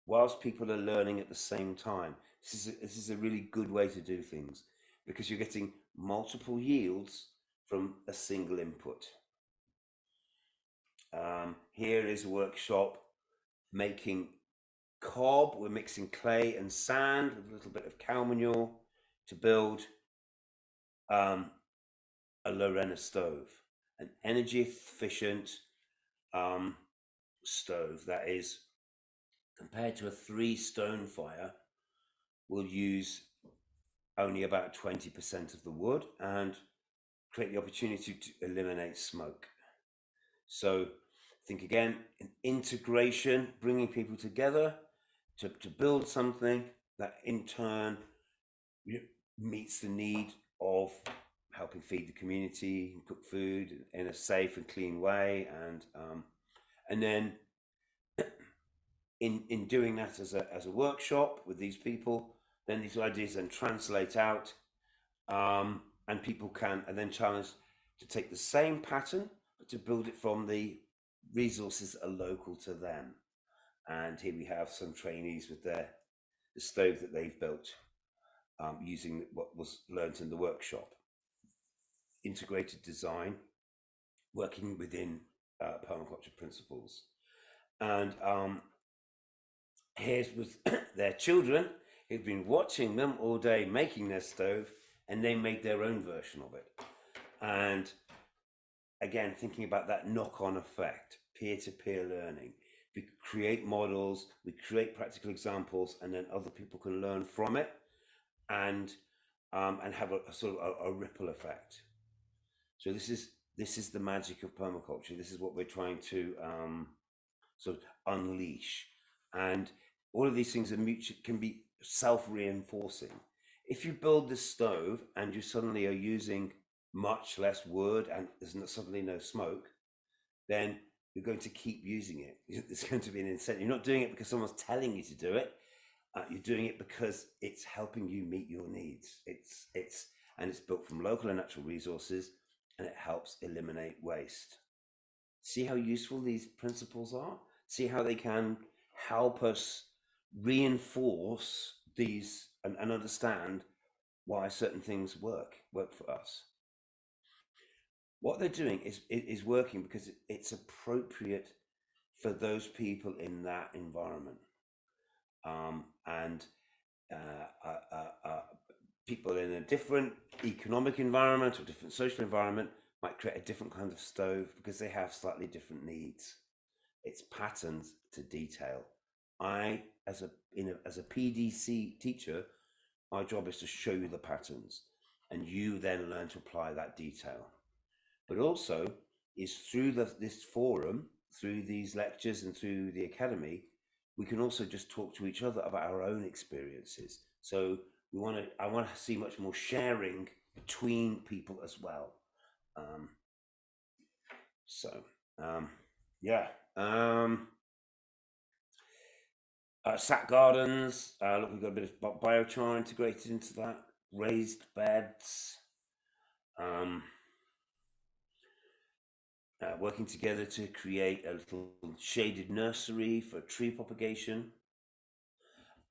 whilst people are learning at the same time. This is a really good way to do things, because you're getting multiple yields from a single input. Here is a workshop making cob. We're mixing clay and sand with a little bit of cow manure to build a Lorena stove, an energy efficient stove that is, compared to a 3-stone fire, will use only about 20% of the wood and create the opportunity to eliminate smoke. So think again, an integration, bringing people together to build something that in turn meets the need of helping feed the community, cook food in a safe and clean way, and then in doing that as a workshop with these people, then these ideas then translate out, and people can then challenge to take the same pattern but to build it from the resources that are local to them. And here we have some trainees with the stove that they've built, using what was learnt in the workshop. Integrated design, working within permaculture principles. And here's with their children who've been watching them all day making their stove, and they made their own version of it. And again, thinking about that knock-on effect, peer-to-peer learning. We create models, we create practical examples, and then other people can learn from it, and have a sort of a ripple effect. So this is the magic of permaculture. This is what we're trying to sort of unleash, and all of these things are can be self-reinforcing. If you build this stove and you suddenly are using much less wood and there's suddenly no smoke, then you're going to keep using it. It's going to be an incentive. You're not doing it because someone's telling you to do it. You're doing it because it's helping you meet your needs. And it's built from local and natural resources, and it helps eliminate waste. See how useful these principles are? See how they can help us reinforce these and understand why certain things work for us. What they're doing is working because it's appropriate for those people in that environment. People in a different economic environment or different social environment might create a different kind of stove because they have slightly different needs. It's patterns to detail. As a PDC teacher, my job is to show you the patterns, and you then learn to apply that detail. But also is through this forum, through these lectures and through the academy, we can also just talk to each other about our own experiences. So I want to see much more sharing between people as well. Sat gardens. Look, we've got a bit of biochar integrated into that. Raised beds. Working together to create a little shaded nursery for tree propagation.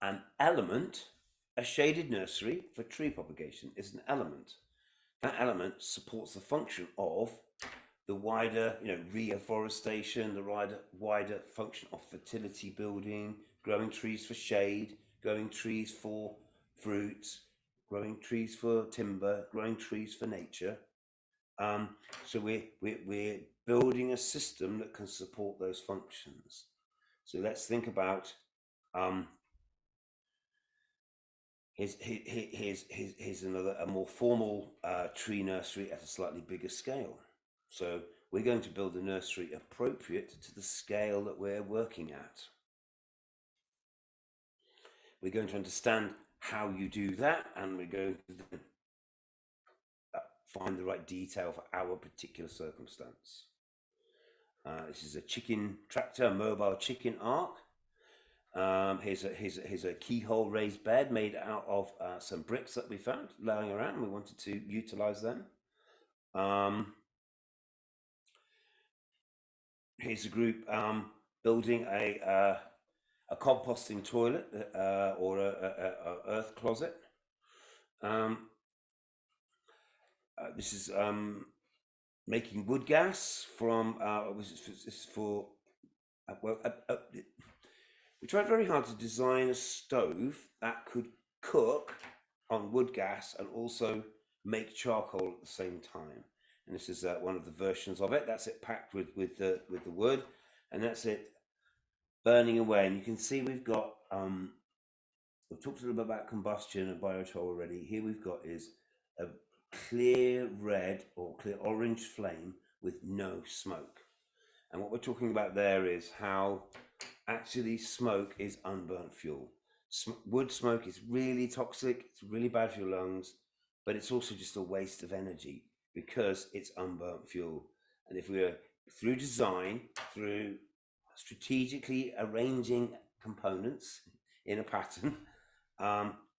A shaded nursery for tree propagation is an element. That element supports the function of the wider, reforestation, the wider function of fertility building, growing trees for shade, growing trees for fruits, growing trees for timber, growing trees for nature. So we're building a system that can support those functions. So let's think about here's a more formal tree nursery at a slightly bigger scale. So we're going to build a nursery appropriate to the scale that we're working at. We're going to understand how you do that, and we're going to find the right detail for our particular circumstance. This is a chicken tractor, mobile chicken ark. Here's a keyhole raised bed made out of some bricks that we found lying around, and we wanted to utilize them. Here's a group building a composting toilet or a earth closet. This is making wood gas from. We tried very hard to design a stove that could cook on wood gas and also make charcoal at the same time. And this is one of the versions of it. That's it packed with the wood, and that's it burning away. And you can see we've got we've talked a little bit about combustion and biochar already. Here we've got is a clear red or clear orange flame with no smoke. And what we're talking about there is how actually smoke is unburnt fuel. Wood smoke is really toxic, it's really bad for your lungs, but it's also just a waste of energy because it's unburnt fuel. And if we're through design, through strategically arranging components in a pattern,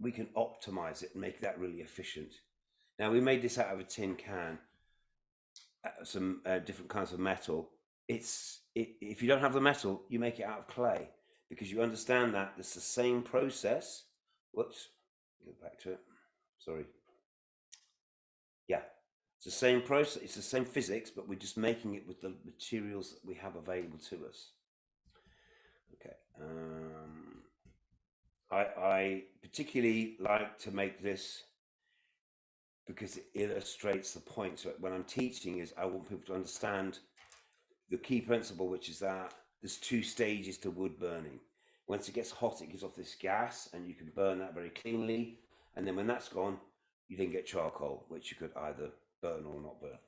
we can optimize it and make that really efficient. Now, we made this out of a tin can, some different kinds of metal. If you don't have the metal, you make it out of clay, because you understand that it's the same process. Whoops, go back to it. Sorry. Yeah, it's the same process, it's the same physics, but we're just making it with the materials that we have available to us. Okay. I particularly like to make this because it illustrates the point. So when I'm teaching is I want people to understand the key principle, which is that there's 2 stages to wood burning. Once it gets hot, it gives off this gas, and you can burn that very cleanly. And then when that's gone, you then get charcoal, which you could either burn or not burn.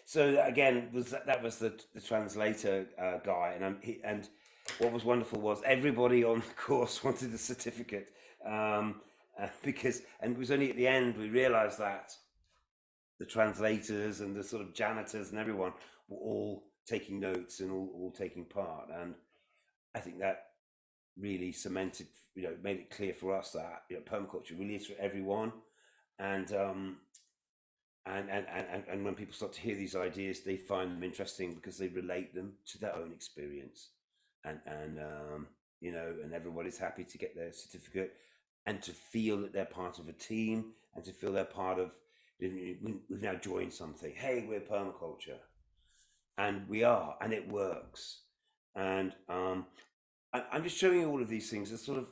So again, that was the translator guy, and what was wonderful was everybody on the course wanted a certificate, because, and it was only at the end we realised that the translators and the sort of janitors and everyone were all taking notes and all taking part, and I think that really cemented, made it clear for us that permaculture really is for everyone, and when people start to hear these ideas, they find them interesting because they relate them to their own experience, and everybody's happy to get their certificate and to feel that they're part of a team and to feel they're part of. We've now joined something. Hey, we're permaculture, and we are, and it works. And I'm just showing you all of these things as sort of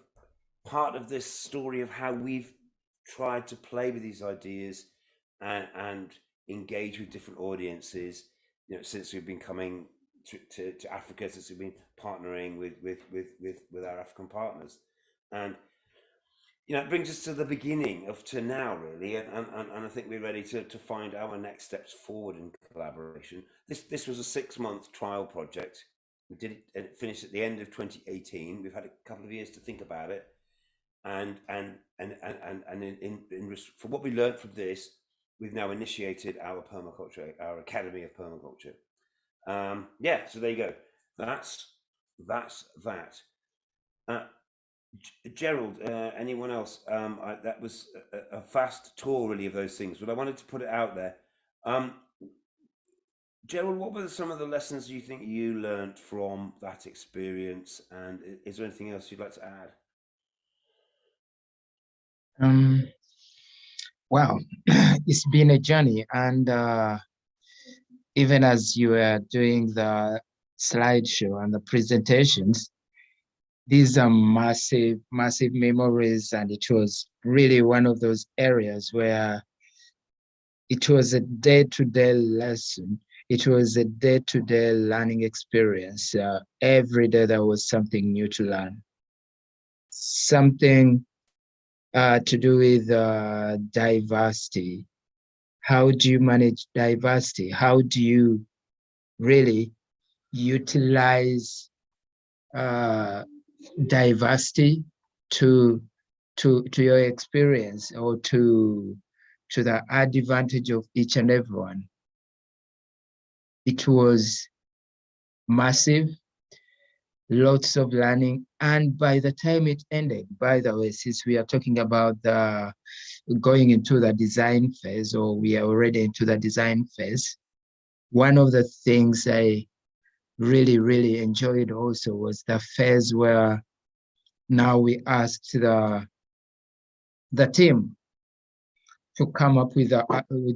part of this story of how we've tried to play with these ideas and engage with different audiences, since we've been coming to Africa, since we've been partnering with our African partners, and it brings us to the beginning to now, really, and I think we're ready to find our next steps forward in collaboration. This was a 6-month trial project. We did it, and it finished at the end of 2018. We've had a couple of years to think about it, and for what we learned from this, we've now initiated our Academy of Permaculture. So there you go. That's that. Gerald, anyone else? That was a fast tour, really, of those things, but I wanted to put it out there. Gerald, what were some of the lessons you think you learned from that experience, and is there anything else you'd like to add? Wow, it's been a journey, and even as you were doing the slideshow and the presentations, these are massive memories, and it was really one of those areas where it was a day-to-day lesson. It was a day-to-day learning experience. Every day there was something new to learn. Something to do with diversity. How do you manage diversity? How do you really utilize diversity to your experience, or to the advantage of each and everyone? It was massive, lots of learning, and by the time it ended, by the way, since we are talking about going into the design phase, or we are already into the design phase, one of the things I really enjoyed also was the phase where now we asked the team to come up with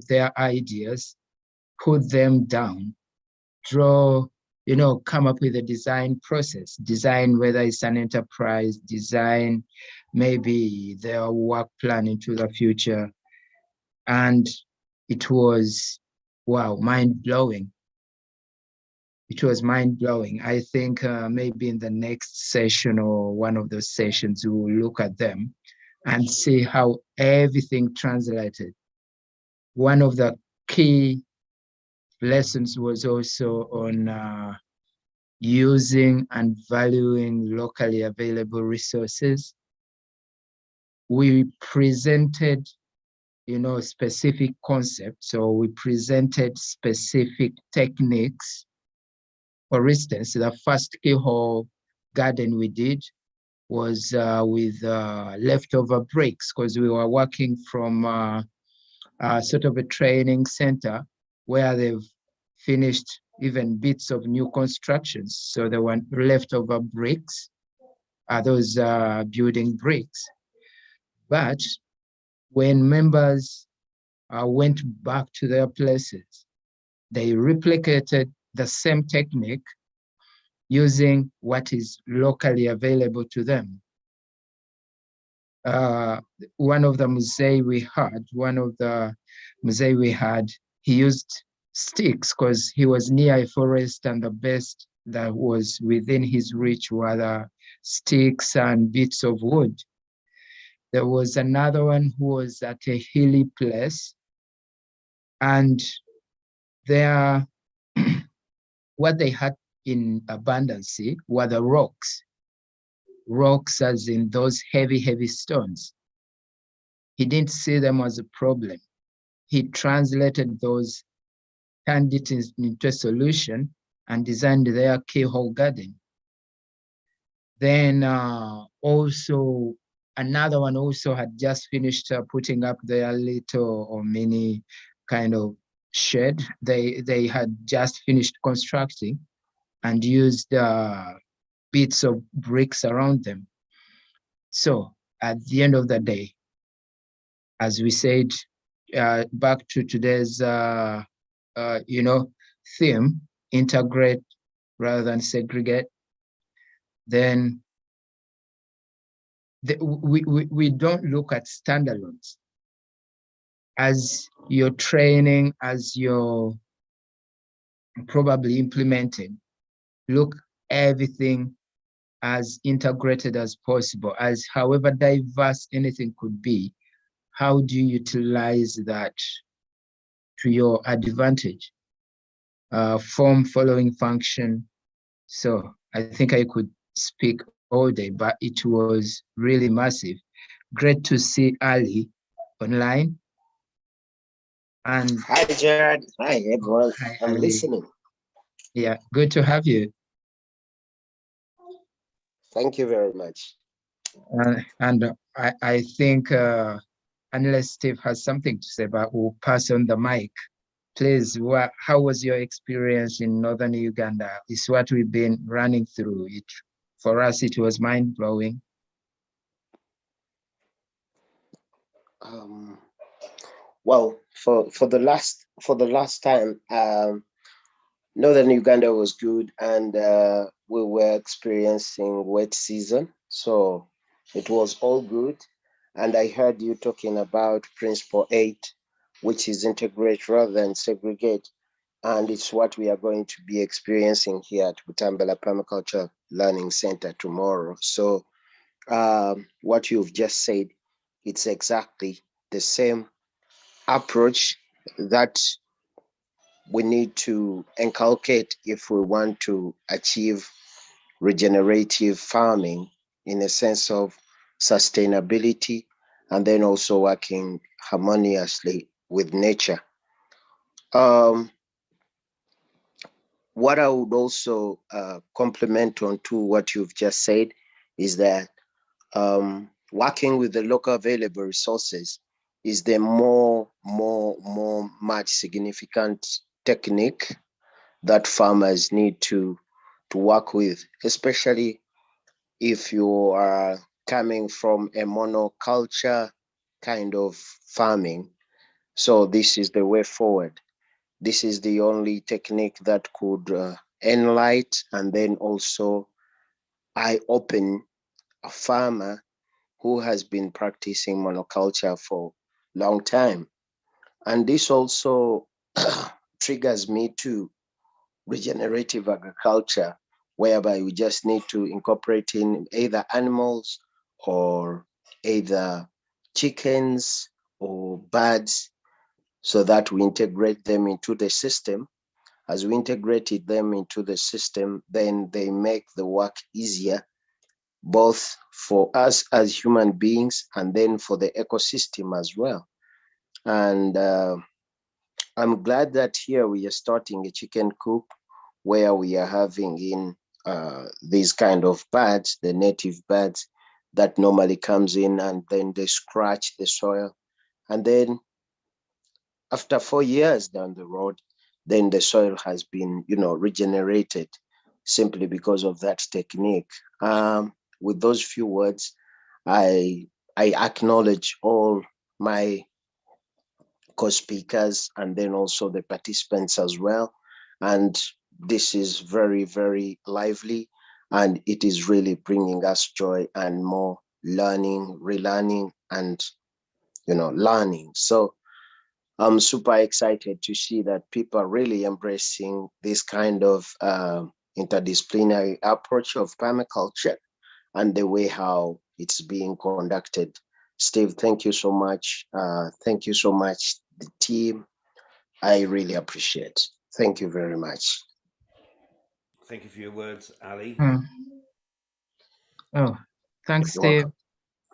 their ideas, put them down, draw, come up with a design process, design whether it's an enterprise, design maybe their work plan into the future. And it was, wow, mind-blowing. It was mind-blowing. I think maybe in the next session or one of those sessions, we will look at them and see how everything translated. One of the key lessons was also on using and valuing locally available resources. We presented, specific concepts, so we presented specific techniques. For instance, the first keyhole garden we did was with leftover bricks, because we were working from sort of a training center where they've finished even bits of new constructions. So there were leftover bricks, those building bricks. But when members went back to their places, they replicated the same technique using what is locally available to them. one of the Musei we had, he used sticks because he was near a forest, and the best that was within his reach were the sticks and bits of wood. There was another one who was at a hilly place, and there, what they had in abundance were the rocks as in those heavy stones. He didn't see them as a problem. He translated those, turned it into a solution, and designed their keyhole garden. Then also another one also had just finished putting up their little or mini kind of shed. They had just finished constructing and used bits of bricks around them. So at the end of the day, as we said, back to today's theme, integrate rather than segregate, then we don't look at standalones. As you're training, as you're probably implementing, look everything as integrated as possible, as however diverse anything could be. How do you utilize that to your advantage? Form following function. So I think I could speak all day, but it was really massive. Great to see Ali online. And hi, Gerard. Hi, everyone. hi, I'm Ali. listening. Yeah, good to have you. Thank you very much. And I think unless Steve has something to say, but we'll pass on the mic. Please, how was your experience in Northern Uganda? It's what we've been running through. For us, it was mind-blowing. Well, for the last time, Northern Uganda was good, and we were experiencing wet season, so it was all good. And I heard you talking about Principle 8, which is integrate rather than segregate. And it's what we are going to be experiencing here at Butambala Permaculture Learning Center tomorrow. So what you've just said, it's exactly the same approach that we need to inculcate if we want to achieve regenerative farming in a sense of sustainability, and then also working harmoniously with nature. What I would also complement on to what you've just said is that working with the local available resources is the much significant technique that farmers need to work with, especially if you are coming from a monoculture kind of farming. So this is the way forward. This is the only technique that could enlighten and then also eye-open a farmer who has been practicing monoculture for a long time. And this also triggers me to regenerative agriculture, whereby we just need to incorporate in either animals or either chickens or birds, so that we integrate them into the system. As we integrated them into the system, then they make the work easier, both for us as human beings and then for the ecosystem as well. And I'm glad that here we are starting a chicken coop where we are having in these kind of birds, the native birds that normally comes in and then they scratch the soil. And then after 4 years down the road, then the soil has been, regenerated simply because of that technique. With those few words, I acknowledge all my co-speakers and then also the participants as well. And this is very, very lively, and it is really bringing us joy and more learning, relearning, and learning. So I'm super excited to see that people are really embracing this kind of interdisciplinary approach of permaculture and the way how it's being conducted. Steve, thank you so much. Thank you so much, the team. I really appreciate. Thank you very much. Thank you for your words, Ali. Oh, thanks, You're Steve. welcome.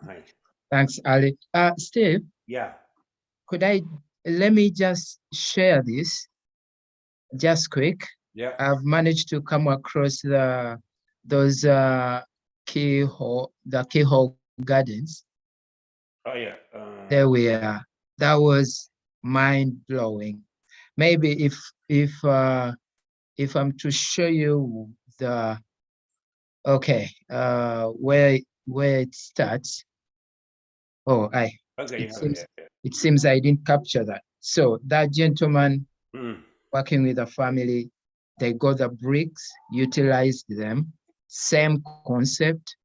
Hi. Thanks, Ali. Steve, Yeah. let me just share this just quick. Yeah. I've managed to come across those keyhole gardens. Oh yeah. There we are. That was mind blowing. Maybe if I'm to show you where it starts. Oh, Okay. it seems I didn't capture that. So that gentleman Mm. working with a family, they got the bricks, utilized them, same concept.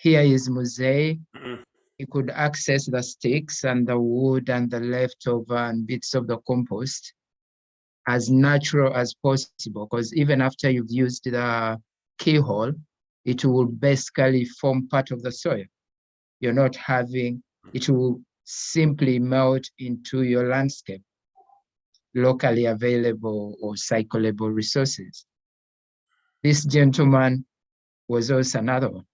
Here is mosaic. Mm. You could access the sticks and the wood and the leftover and bits of the compost as natural as possible, because even after you've used the keyhole, it will basically form part of the soil. You're not having, it will simply melt into your landscape, locally available or cyclable resources. This gentleman was also another one.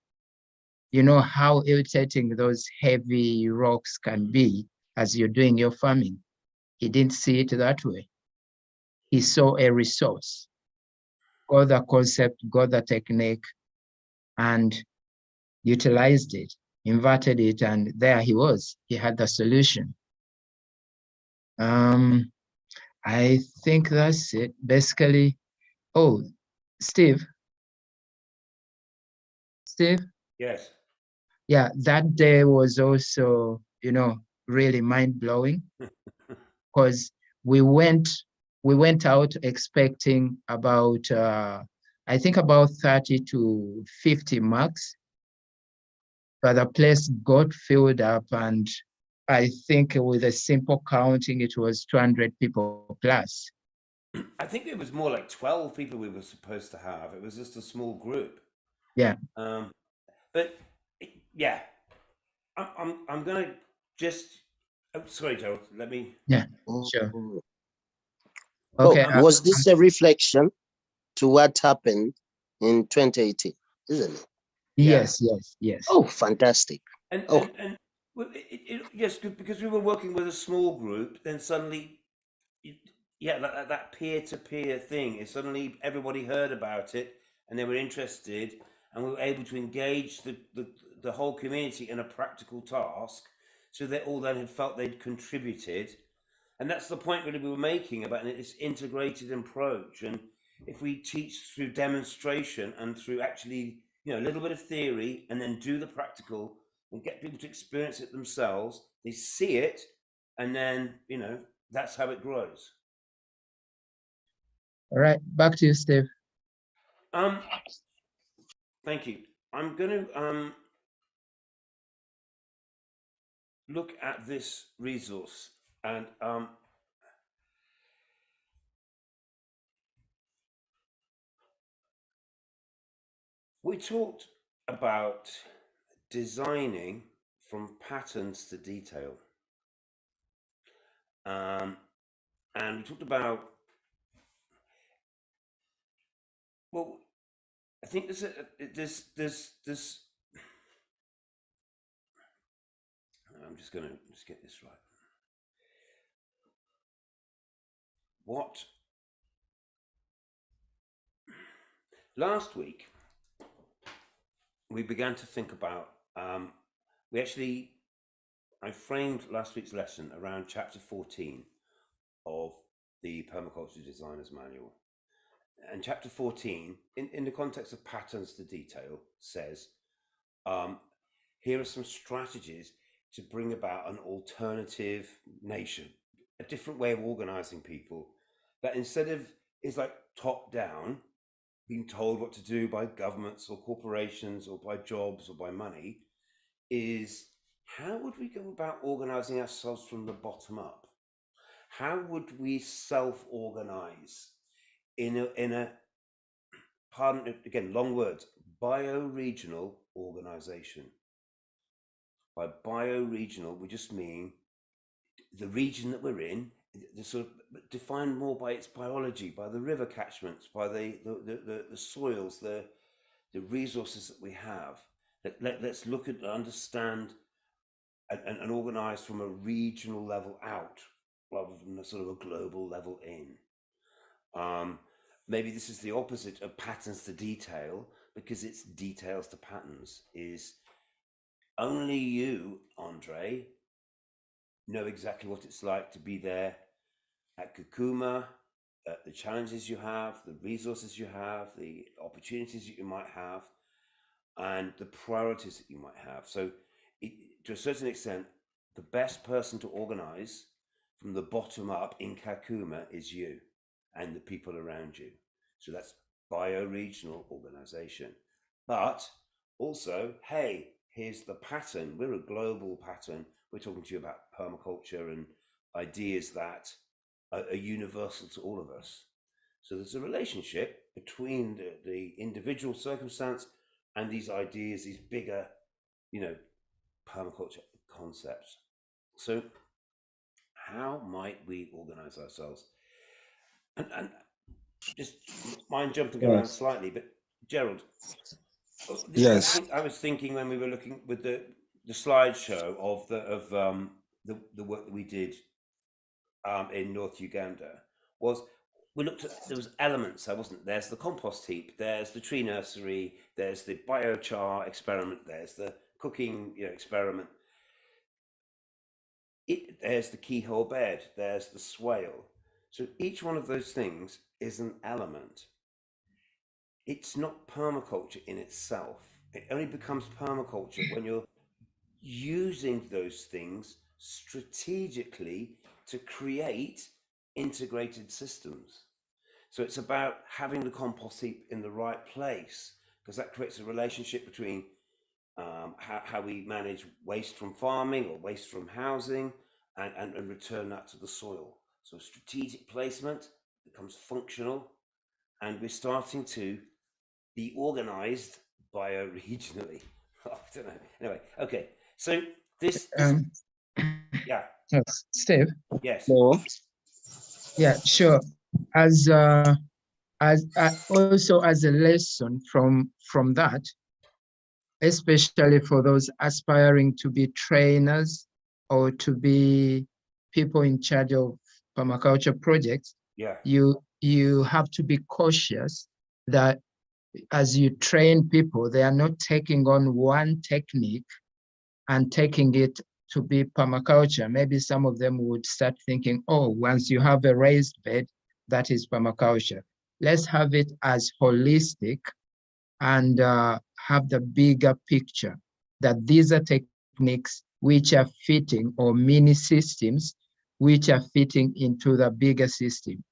You know how irritating those heavy rocks can be as you're doing your farming. He didn't see it that way. He saw a resource, got the concept, got the technique, and utilized it, inverted it, and there he was. He had the solution. I think that's it. Basically, oh, Steve. Yes. Yeah, that day was also, really mind-blowing, because we went out expecting about I think about 30 to 50 marks, but the place got filled up, and I think with a simple counting, it was 200 people plus. I think it was more like 12 people we were supposed to have. It was just a small group. Yeah. But yeah, I'm gonna just. Oh, sorry, Joe. Let me. Yeah. Sure. Mm. Okay. So was this a reflection to what happened in 2018, isn't it? Yes. Oh, fantastic. And yes, because we were working with a small group, then suddenly, yeah, that peer-to-peer thing is suddenly everybody heard about it and they were interested, and we were able to engage the whole community in a practical task, so they all then had felt they'd contributed. And that's the point really we were making about this integrated approach. And if we teach through demonstration and through actually, a little bit of theory and then do the practical and get people to experience it themselves, they see it, and then, that's how it grows. All right, back to you, Steve. Thank you. I'm going to look at this resource, and we talked about designing from patterns to detail. And we talked about, well, I think there's I'm just going to get this right. Last week, we began to think about, I framed last week's lesson around chapter 14 of the Permaculture Designer's Manual. And chapter 14, in the context of patterns to detail, says, here are some strategies to bring about an alternative nation, a different way of organizing people, that instead of is like top down, being told what to do by governments or corporations or by jobs or by money, is how would we go about organizing ourselves from the bottom up? How would we self-organize in a pardon again, long words, bioregional organization? By bioregional, we just mean the region that we're in, the sort of defined more by its biology, by the river catchments, by the soils, the resources that we have. Let's look at, understand, and organize from a regional level out, rather than a sort of a global level in. Maybe this is the opposite of patterns to detail, because it's details to patterns. Is only you, Andre, know exactly what it's like to be there at Kakuma, the challenges you have, the resources you have, the opportunities that you might have, and the priorities that you might have. So to a certain extent, the best person to organize from the bottom up in Kakuma is you and the people around you. So that's bioregional organization. But also, hey, here's the pattern. We're a global pattern. We're talking to you about permaculture and ideas that are universal to all of us. So there's a relationship between the individual circumstance and these ideas, these bigger, permaculture concepts. So how might we organize ourselves? And just mind jumping around slightly, but Gerald, Yes. I was thinking when we were looking with the slideshow of the work that we did in North Uganda, was we looked at, there was elements there, wasn't there? There's the compost heap, there's the tree nursery, there's the biochar experiment, there's the cooking experiment, there's the keyhole bed, there's the swale. So each one of those things is an element. It's not permaculture in itself. It only becomes permaculture when you're using those things strategically to create integrated systems. So it's about having the compost heap in the right place, because that creates a relationship between how we manage waste from farming or waste from housing and return that to the soil. So strategic placement becomes functional, and we're starting to be organized bioregionally. I don't know. Anyway, okay. So this yeah. Yes, Steve. Yes. No. Yeah, sure. As also as a lesson from that, especially for those aspiring to be trainers or to be people in charge of permaculture projects, Yeah. you have to be cautious that as you train people, they are not taking on one technique and taking it to be permaculture. Maybe some of them would start thinking, oh, once you have a raised bed, that is permaculture. Let's have it as holistic and have the bigger picture that these are techniques which are fitting, or mini systems which are fitting into the bigger system.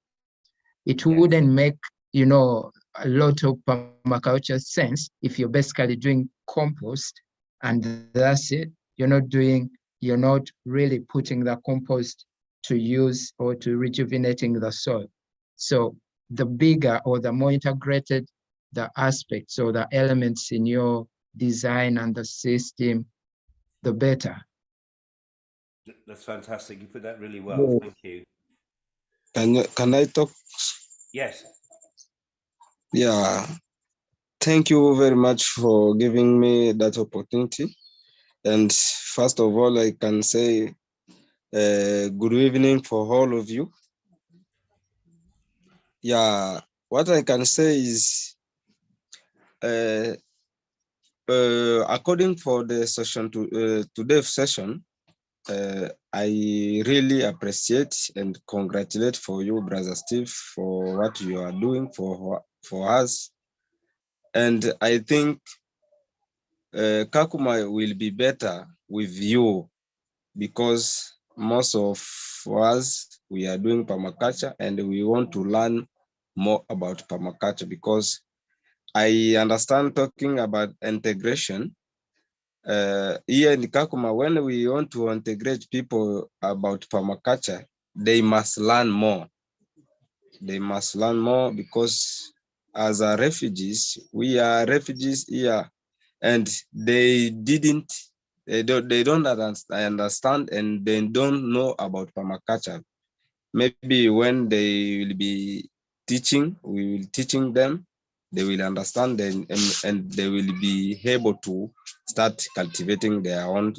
It wouldn't make, a lot of permaculture sense if you're basically doing compost and that's it. You're not really putting the compost to use or to rejuvenating the soil. So the bigger or the more integrated the aspects or the elements in your design and the system, the better. That's fantastic. You put that really well. Thank you. Can I talk? Yes. Yeah. Thank you very much for giving me that opportunity. And first of all, I can say good evening for all of you. Yeah, what I can say is, according for the session today's session, I really appreciate and congratulate for you, Brother Steve, for what you are doing for us. And I think Kakuma will be better with you, because most of us, we are doing permaculture and we want to learn more about permaculture, because I understand talking about integration, Here in Kakuma, when we want to integrate people about permaculture, they must learn more. They must learn more because as a refugees, we are refugees here, and they don't understand and they don't know about permaculture. Maybe when they will be teaching, we will teaching them, they will understand and they will be able to start cultivating their own.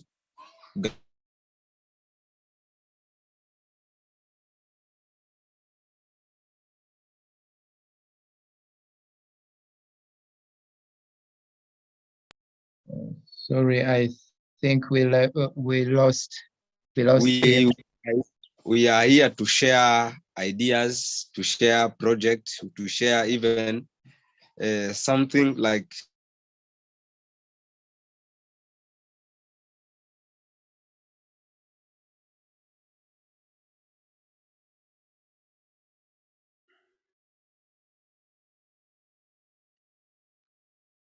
Sorry, I think we lost him. We are here to share ideas, to share projects, to share even something like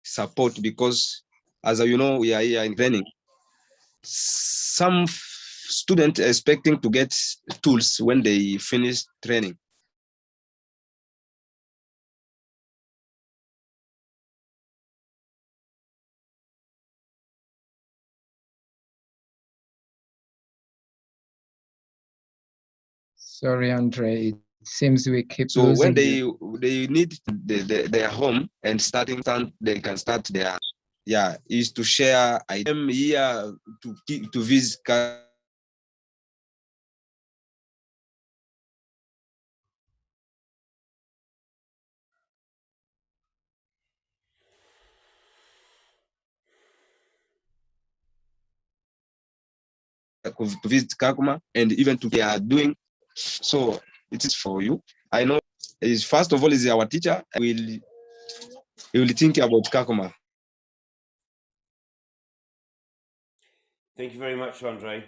support, because as you know, we are here in training. Some students expecting to get tools when they finish training. Sorry, Andre. It seems we keep So losing when they need their home and they can start their is to share. I am here to visit Kakuma, and even to they are doing. So it is for you. I know is first of all is our teacher. He will think about Kakuma. Thank you very much, Andre.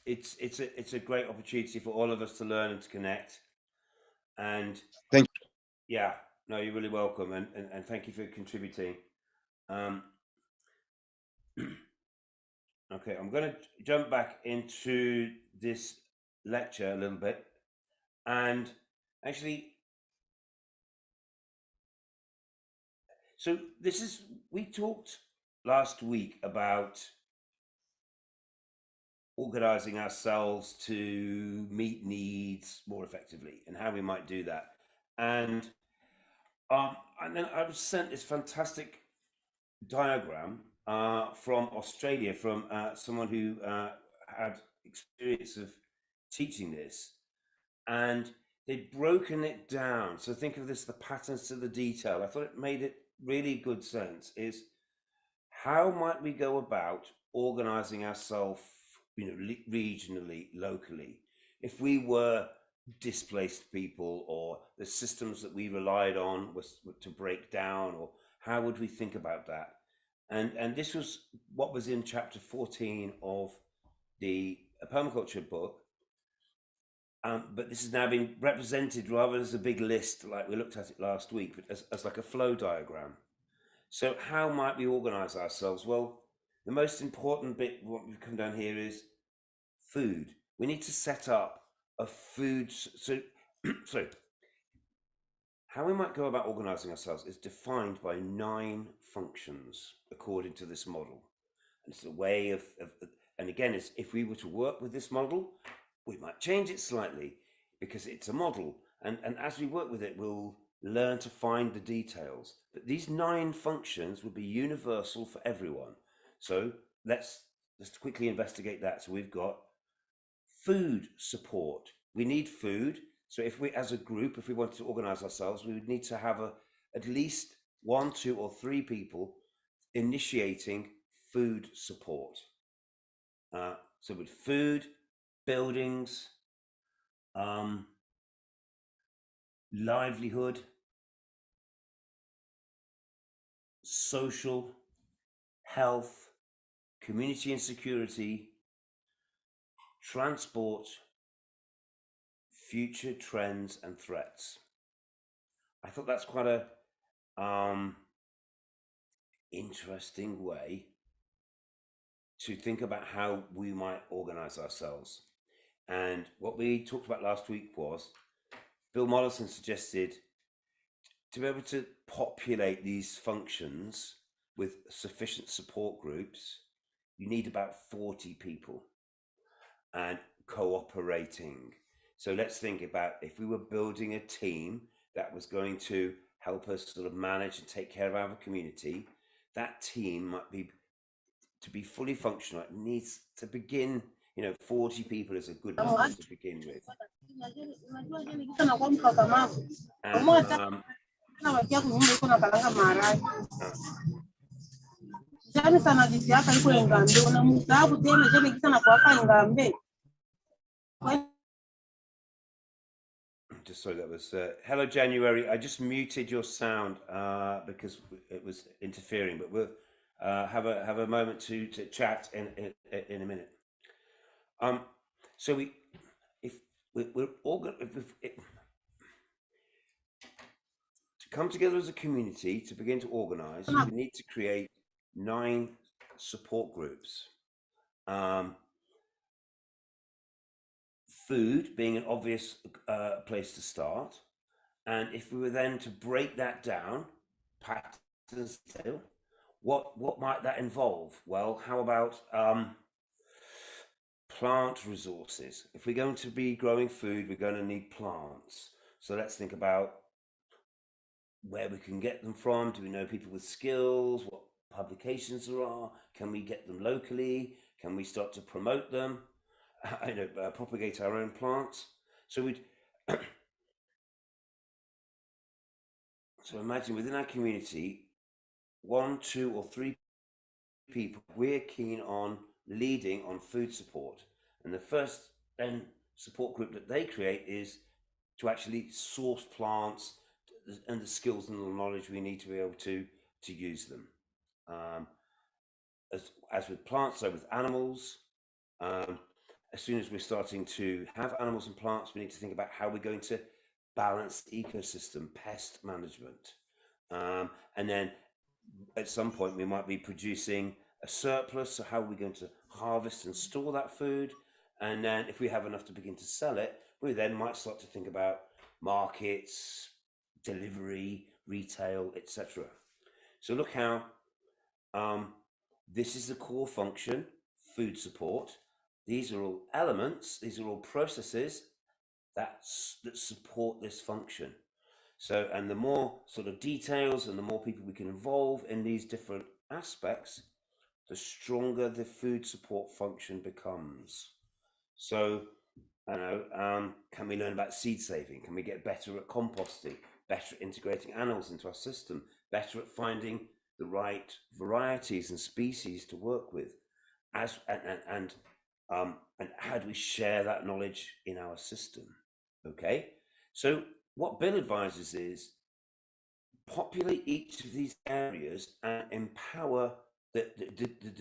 It's a great opportunity for all of us to learn and to connect. And Thank you. Yeah, no, you're really welcome, and thank you for contributing. Okay, I'm going to jump back into this lecture a little bit, and actually, so we talked last week about organizing ourselves to meet needs more effectively and how we might do that. And then I was sent this fantastic diagram from Australia from someone who had experience of teaching this, and they'd broken it down. So think of this: the patterns to the detail. I thought it made it really good sense. Is how might we go about organizing ourselves, regionally, locally, if we were displaced people, or the systems that we relied on was to break down, or how would we think about that? And this was what was in chapter 14 of the permaculture book. But this is now being represented rather as a big list, like we looked at it last week, but as like a flow diagram. So how might we organize ourselves? Well, the most important bit, what we've come down here, is food. We need to set up a food. So how we might go about organizing ourselves is defined by 9 functions according to this model. And it's a way of and again, it's, if we were to work with this model, we might change it slightly because it's a model. And as we work with it, we'll learn to find the details. But these 9 functions would be universal for everyone. So let's quickly investigate that. So we've got food support. We need food. So if we, as a group, if we wanted to organize ourselves, we would need to have at least 1, 2, or 3 people initiating food support. So with food, buildings, livelihood, social, health, community and security, transport, future trends and threats. I thought that's quite a interesting way to think about how we might organize ourselves. And what we talked about last week was Bill Mollison suggested to be able to populate these functions with sufficient support groups, you need about 40 people and cooperating. So let's think about if we were building a team that was going to help us sort of manage and take care of our community, that team might be, to be fully functional, it needs to begin, 40 people is a good number to begin with. Just sorry, that was hello January. I just muted your sound because it was interfering, but we'll have a moment to chat in a minute. So we're all going to come together as a community to begin to organize. We need to create 9 support groups. Food being an obvious place to start, and if we were then to break that down, patterns, what might that involve? Well, how about plant resources? If we're going to be growing food, we're going to need plants. So let's think about where we can get them from. Do we know people with skills? What publications there are? Can we get them locally? Can we start to promote them? Propagate our own plants. So so imagine within our community, 1, 2, or 3 people we're keen on leading on food support, and the first then support group that they create is to actually source plants and the skills and the knowledge we need to be able to use them. As with plants, so with animals, as soon as we're starting to have animals and plants, we need to think about how we're going to balance the ecosystem, pest management. And then at some point we might be producing a surplus, so how are we going to harvest and store that food? And then if we have enough to begin to sell it, we then might start to think about markets, delivery, retail, etc. So look how this is the core function, food support. These are all elements, these are all processes that support this function. So, and the more sort of details and the more people we can involve in these different aspects, the stronger the food support function becomes. So, can we learn about seed saving? Can we get better at composting, better at integrating animals into our system, better at finding the right varieties and species to work with? And how do we share that knowledge in our system? Okay, so what Bill advises is populate each of these areas and empower the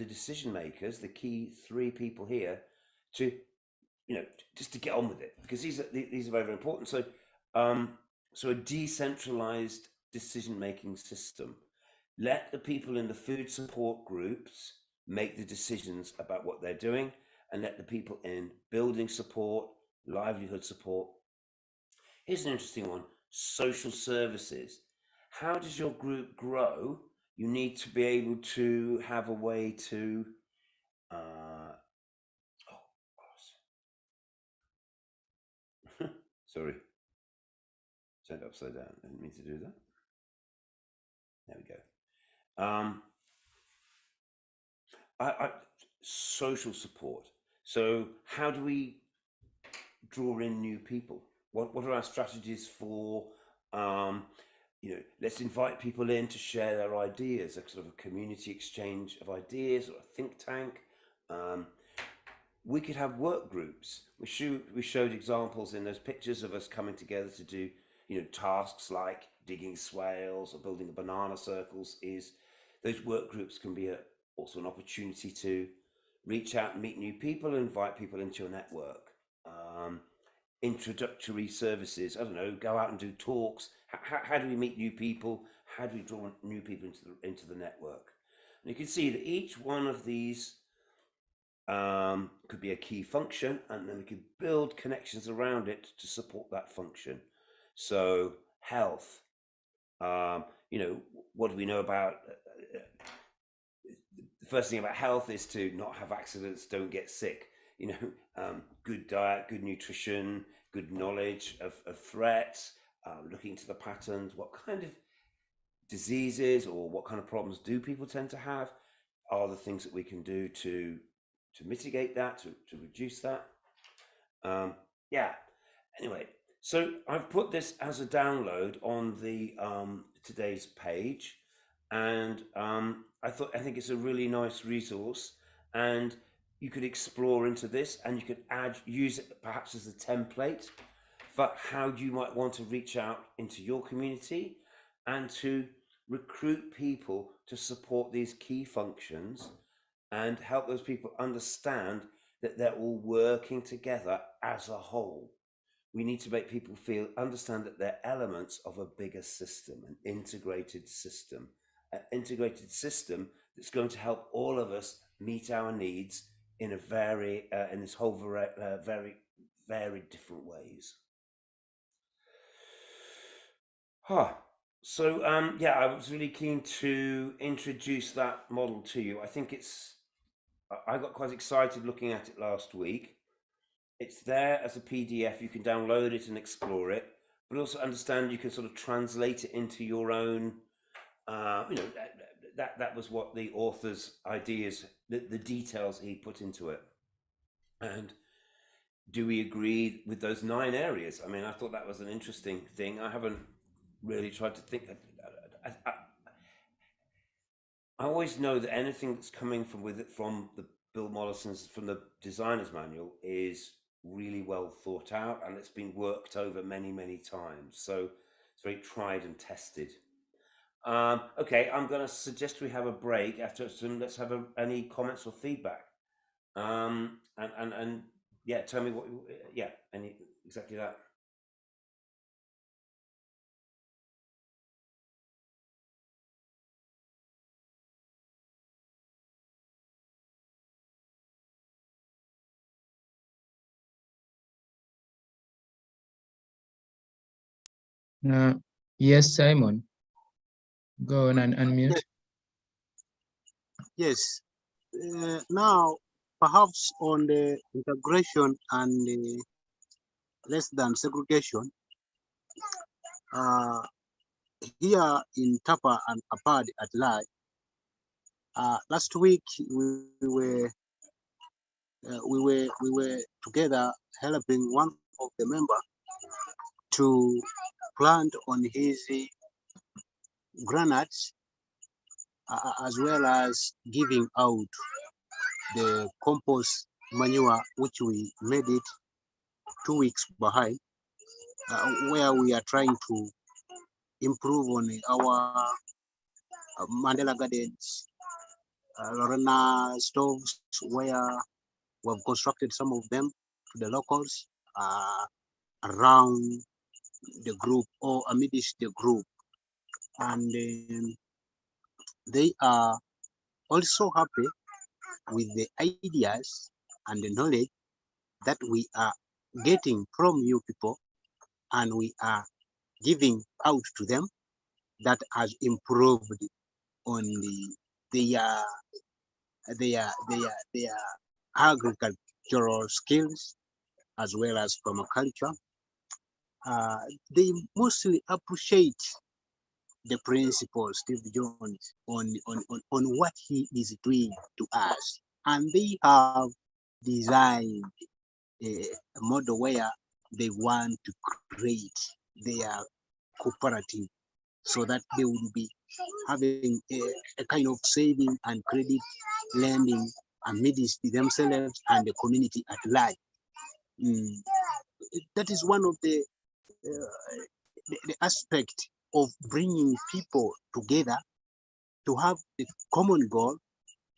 decision makers, the key 3 people here, to just to get on with it, because these are very, very important. So so a decentralized decision making system. Let the people in the food support groups make the decisions about what they're doing, and let the people in building support, livelihood support. Here's an interesting one: social services. How does your group grow? You need to be able to have a way to sorry, turned upside down. I didn't mean to do that. There we go. Social support. So how do we draw in new people? What are our strategies for let's invite people in to share their ideas, a sort of a community exchange of ideas, or a think tank. We could have work groups. We showed examples in those pictures of us coming together to do tasks like digging swales or building the banana circles. Those work groups can be also an opportunity to reach out and meet new people and invite people into your network. introductory services. I don't know, go out and do talks. How do we meet new people? How do we draw new people into the network? And you can see that each one of these could be a key function, and then we could build connections around it to support that function. So health, you know, what do we know about? The first thing about health is to not have accidents, don't get sick. You know, good diet, good nutrition, good knowledge of threats, looking into the patterns, what kind of diseases or what kind of problems do people tend to have, are the things that we can do to mitigate that, to reduce that. Yeah, anyway, so I've put this as a download on the today's page, and I think it's a really nice resource, and you could explore into this, and you could use it perhaps as a template for how you might want to reach out into your community and to recruit people to support these key functions and help those people understand that they're all working together as a whole. We need to make people understand that they're elements of a bigger system, an integrated system that's going to help all of us meet our needs in in this whole very different ways. So yeah, I was really keen to introduce that model to you. I think I got quite excited looking at it last week. It's there as a PDF. You can download it and explore it, but also understand you can sort of translate it into your own. You know, that was what the author's ideas, the details he put into it. And do we agree with those 9 areas? I mean, I thought that was an interesting thing. I haven't really tried to think. I always know that anything that's coming from the Bill Mollison's, from the designer's manual, is really well thought out, and it's been worked over many times. So it's very tried and tested. Okay, I'm going to suggest we have a break after. So let's have any comments or feedback. And yeah, tell me what. Yeah, exactly that. Yes, Simon. Go on and unmute. Yes. Now, perhaps on the integration and the less than segregation, here in Tapa and Apad at large, last week we were together helping one of the member to plant on his granates, as well as giving out the compost manure, which we made it 2 weeks behind, where we are trying to improve on our Mandela Gardens, Lorena stoves, where we've constructed some of them to the locals around the group or amidst the group. And they are also happy with the ideas and the knowledge that we are getting from you people, and we are giving out to them, that has improved on their agricultural skills as well as permaculture. They mostly appreciate the principal Steve Jones on what he is doing to us, and they have designed a model where they want to create their cooperative, so that they will be having a kind of saving and credit lending amidst themselves and the community at large. That is one of the aspect of bringing people together to have the common goal,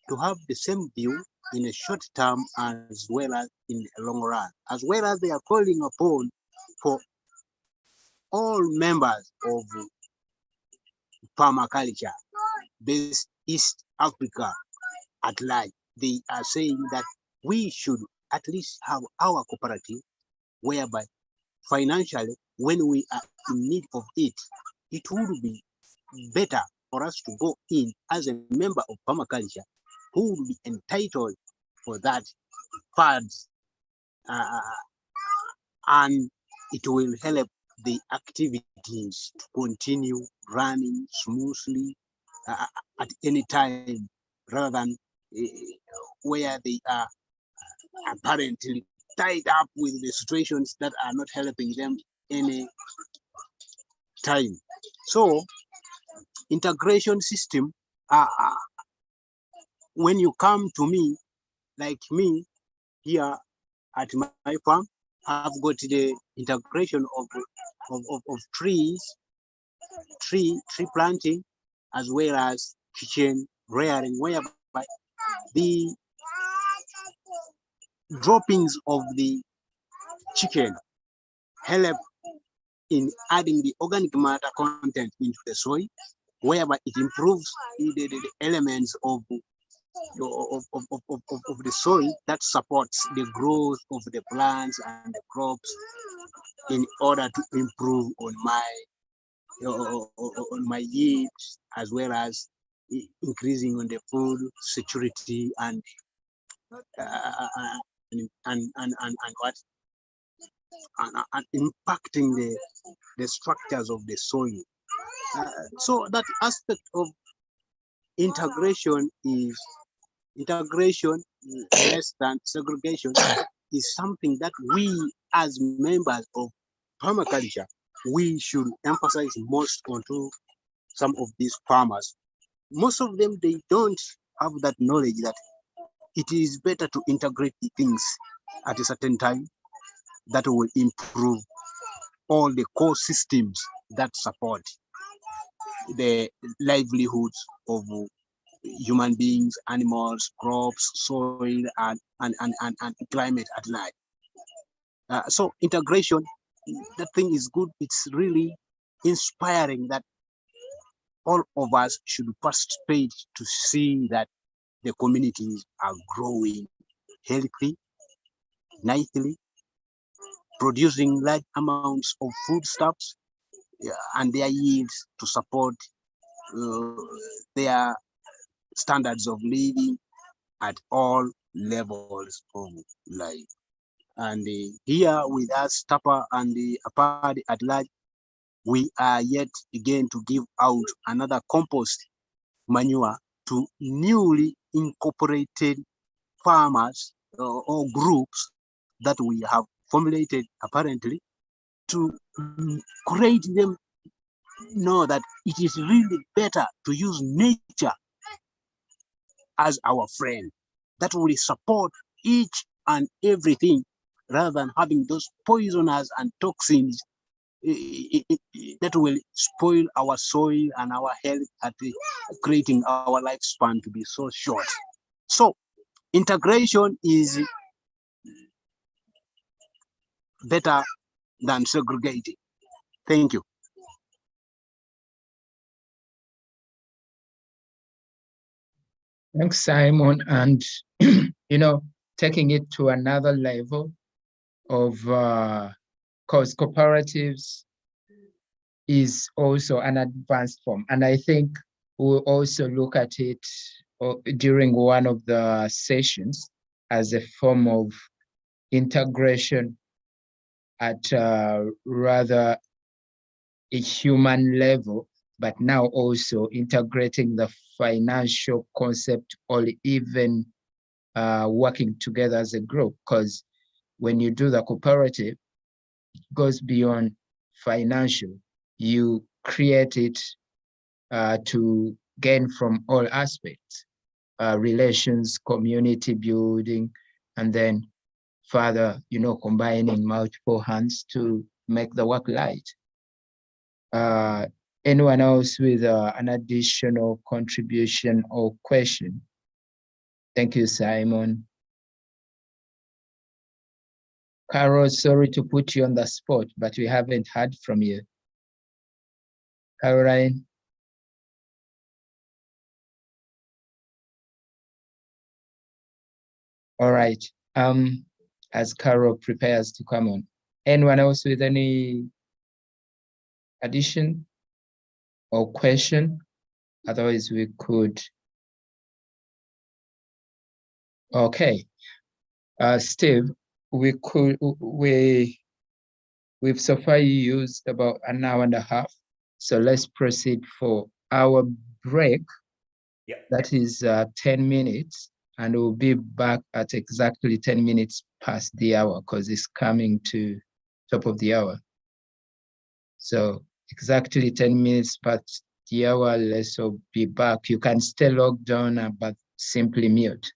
to have the same view, in a short term as well as in a long run, as well as they are calling upon for all members of permaculture based East Africa at large. They are saying that we should at least have our cooperative whereby financially, when we are in need of it, it would be better for us to go in as a member of permaculture who would be entitled for that funds, and it will help the activities to continue running smoothly at any time, rather than where they are apparently tied up with the situations that are not helping them any time. So integration system, when you come to me, like me here at my farm, I've got the integration of trees, tree planting, as well as chicken rearing, whereby the droppings of the chicken help in adding the organic matter content into the soil, whereby it improves the elements of the soil that supports the growth of the plants and the crops, in order to improve on my yields, as well as increasing on the food security and what, and impacting the structures of the soil. So that aspect of integration less than segregation is something that we as members of permaculture, we should emphasize most onto some of these farmers. Most of them, they don't have that knowledge that it is better to integrate the things at a certain time that will improve all the core systems that support the livelihoods of human beings, animals, crops, soil, and climate at large. So integration, that thing is good. It's really inspiring that all of us should participate to see that the communities are growing healthy, nicely, producing large amounts of foodstuffs, and their yields to support their standards of living at all levels of life. And here with us, Tapa and the Apadi at large, we are yet again to give out another compost manure to newly incorporated farmers or groups that we have formulated apparently, to create them know that it is really better to use nature as our friend that will support each and everything, rather than having those poisoners and toxins that will spoil our soil and our health, at creating our lifespan to be so short. So integration is better than segregating. Thank you. Thanks, Simon. And, taking it to another level of, because cooperatives is also an advanced form. And I think we'll also look at it during one of the sessions as a form of integration at rather a human level, but now also integrating the financial concept, or even working together as a group. Because when you do the cooperative, it goes beyond financial. You create it to gain from all aspects, relations, community building, and then further, combining multiple hands to make the work light. Anyone else with an additional contribution or question? Thank you, Simon. Carol, sorry to put you on the spot, but we haven't heard from you. Caroline? All right. As Carol prepares to come on, anyone else with any addition or question? Otherwise, we could. Okay. Steve, we've so far used about an hour and a half. So let's proceed for our break. Yeah. That is 10 minutes. And we'll be back at exactly 10 minutes past the hour because it's coming to top of the hour. So exactly 10 minutes past the hour, let's all be back. You can stay logged on, but simply mute.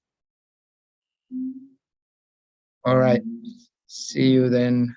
All right, see you then.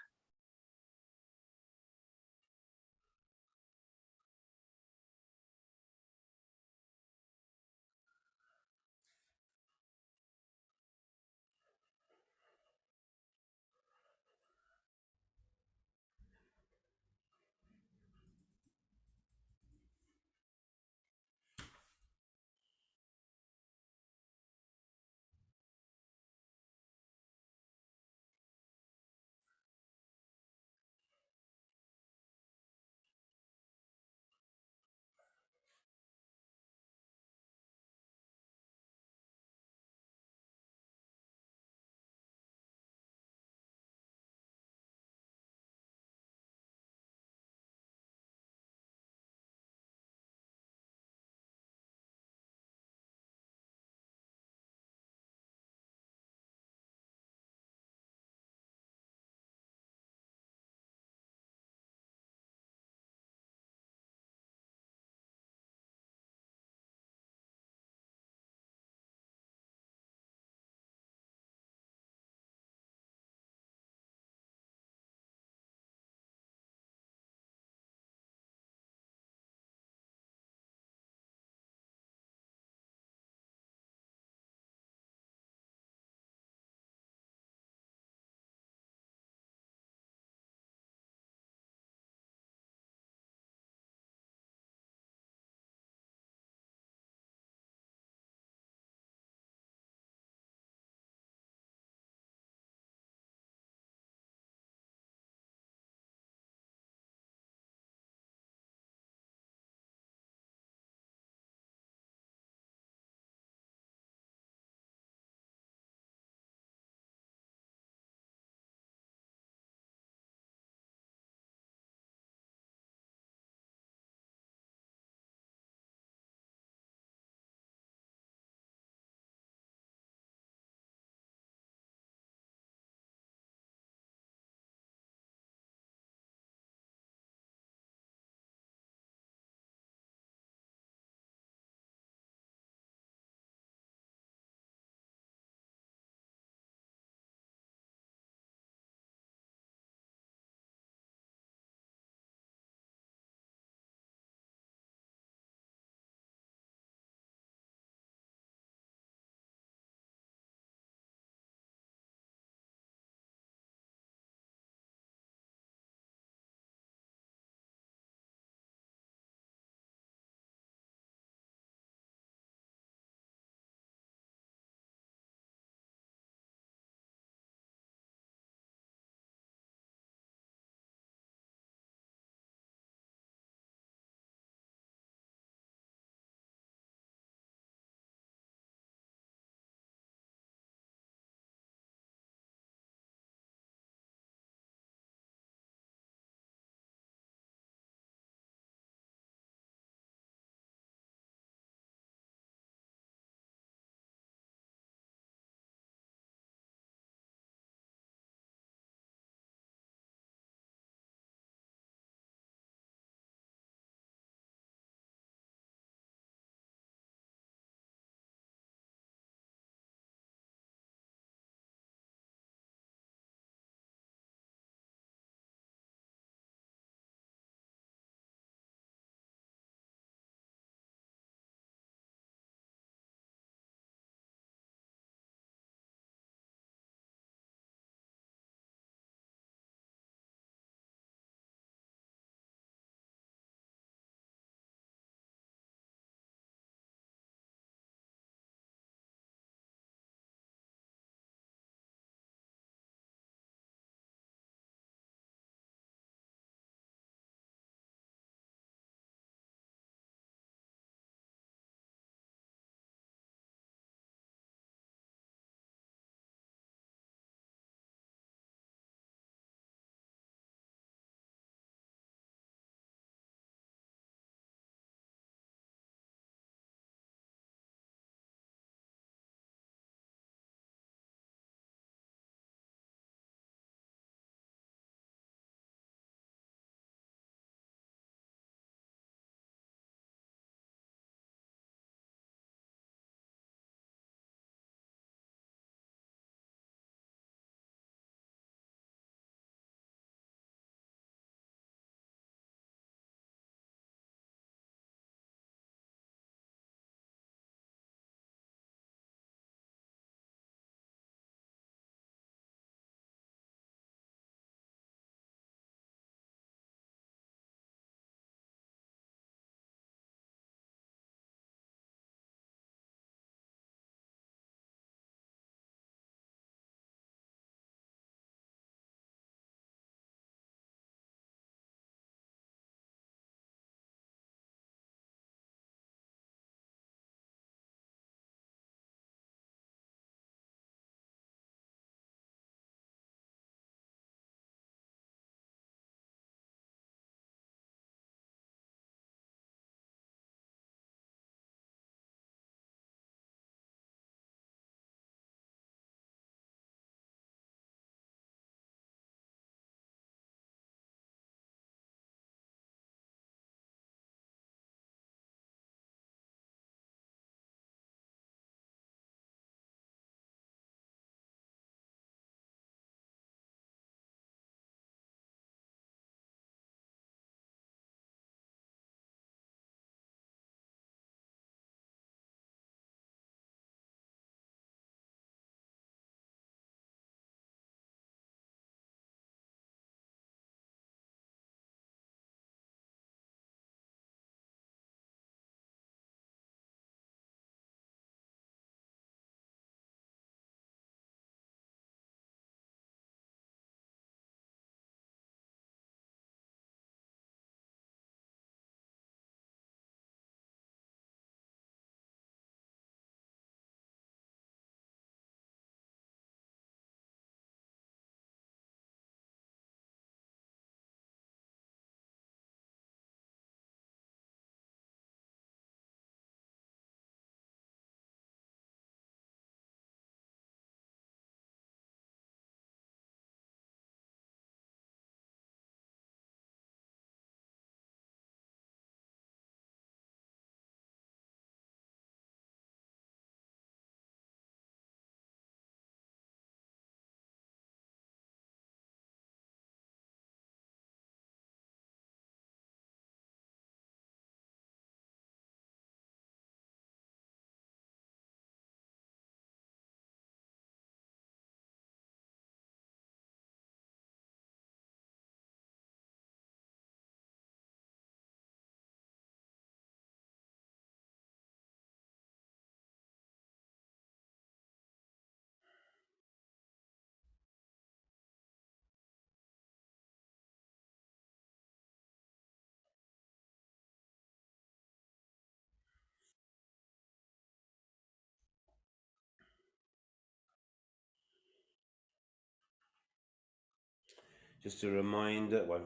Just a reminder, well,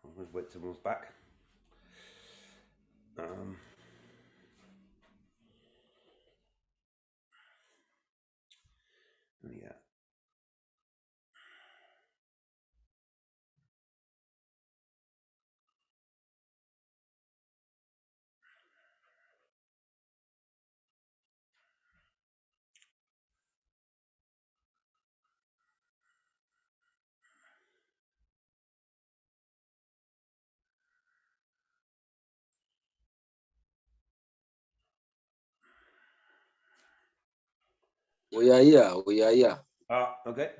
I'll wait till everyone's back. Yeah. We are here. We are here. Ah, okay.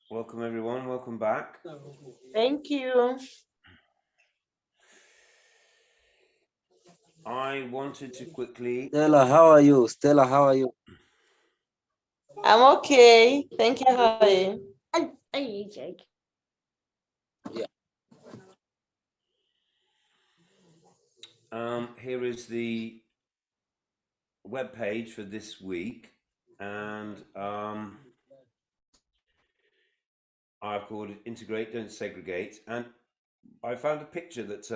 Welcome everyone. Welcome back. Thank you. I wanted to quickly. Stella, how are you? Stella, how are you? I'm okay. Thank you. How are you? Here is the web page for this week, and I've called it Integrate, Don't Segregate. And I found a picture that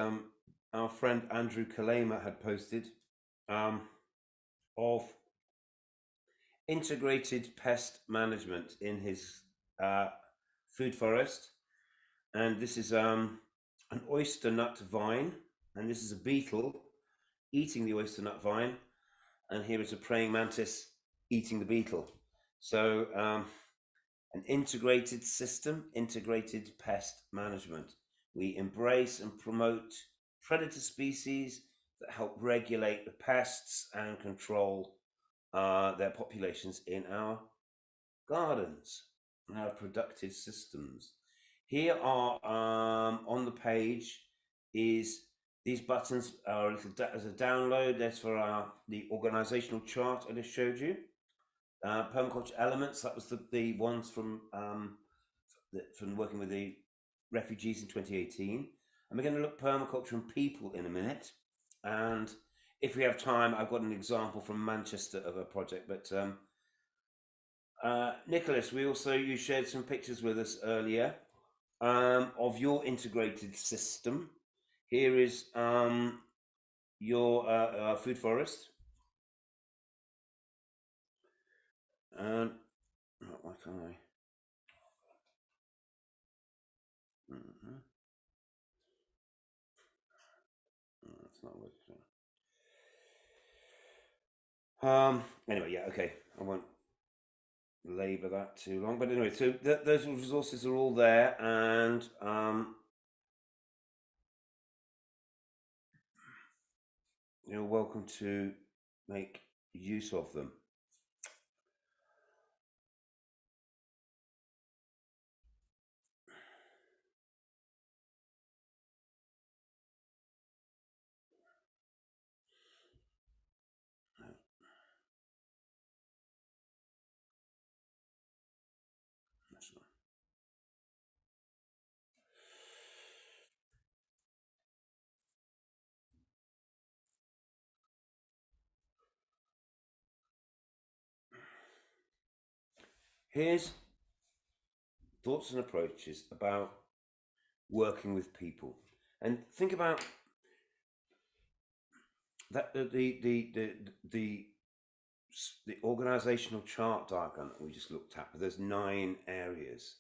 our friend Andrew Kalema had posted of integrated pest management in his food forest. And this is an oyster nut vine, and this is a beetle eating the oyster nut vine, and here is a praying mantis eating the beetle. So an integrated system, integrated pest management. We embrace and promote predator species that help regulate the pests and control their populations in our gardens, our productive systems. Here are on the page is these buttons are a little as a download. That's for the organizational chart I just showed you. Permaculture elements, that was the ones from working with the refugees in 2018. And we're going to look permaculture and people in a minute. And if we have time, I've got an example from Manchester of a project. But Nicholas, you shared some pictures with us earlier of your integrated system. Here is your food forest. And why can't I? That's not working. Anyway, yeah, okay. I won't labor that too long. But anyway, so those resources are all there, and you're welcome to make use of them. Here's thoughts and approaches about working with people, and think about that the organizational chart diagram that we just looked at. But there's 9 areas.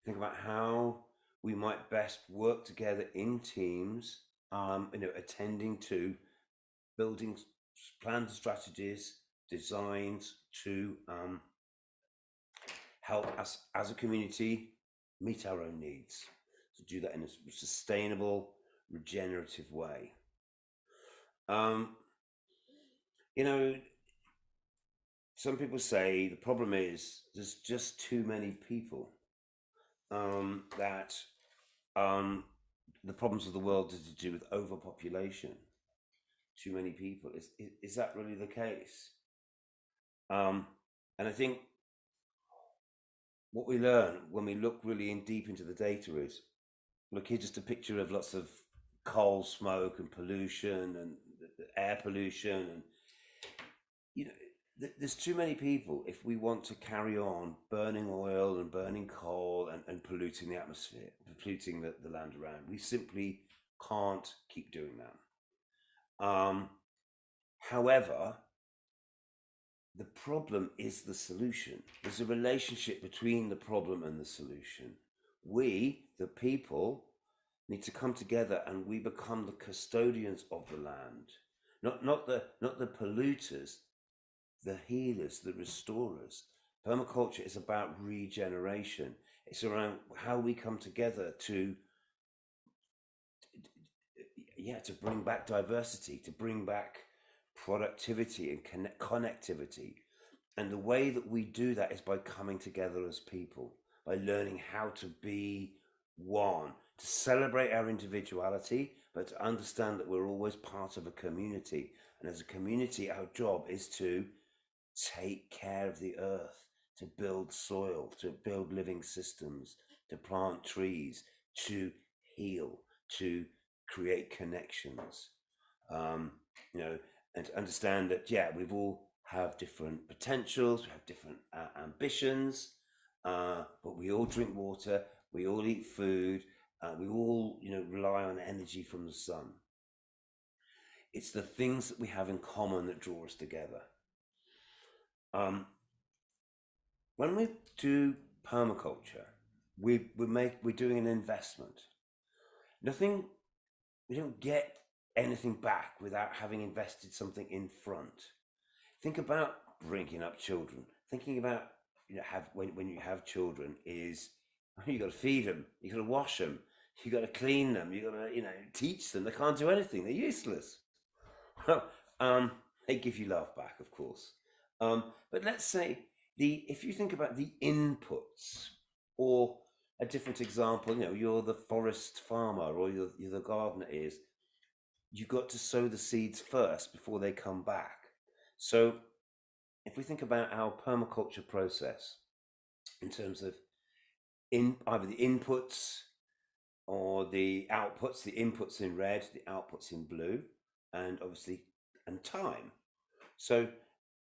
Think about how we might best work together in teams. Attending to building plans, strategies, designs to help us as a community meet our own needs, to do that in a sustainable, regenerative way. Some people say the problem is there's just too many people, that the problems of the world is to do with overpopulation. Too many people. Is that really the case? And I think what we learn when we look really in deep into the data is, look, here's just a picture of lots of coal smoke and pollution and air pollution, and there's too many people. If we want to carry on burning oil and burning coal and polluting the atmosphere, polluting the land around, we simply can't keep doing that. However, the problem is the solution. There's a relationship between the problem and the solution. We, the people, need to come together and we become the custodians of the land, not the polluters, the healers, the restorers. Permaculture is about regeneration. It's around how we come together to bring back diversity, to bring back productivity and connectivity. And the way that we do that is by coming together as people, by learning how to be one, to celebrate our individuality, but to understand that we're always part of a community. And as a community, our job is to take care of the earth, to build soil, to build living systems, to plant trees, to heal, to create connections, and to understand that, we've all have different potentials, we have different ambitions, but we all drink water, we all eat food, we all, rely on energy from the sun. It's the things that we have in common that draw us together. When we do permaculture, we're doing an investment. We don't get anything back without having invested something in front. Think about bringing up children. Thinking about when you have children is you got to feed them, you got to wash them, you got to clean them, you got to teach them. They can't do anything. They're useless. They give you love back, of course. But let's say if you think about the inputs, or a different example, you're the forest farmer or you're the gardener you've got to sow the seeds first before they come back. So if we think about our permaculture process in terms of either the inputs or the outputs, the inputs in red, the outputs in blue, and obviously, and time. So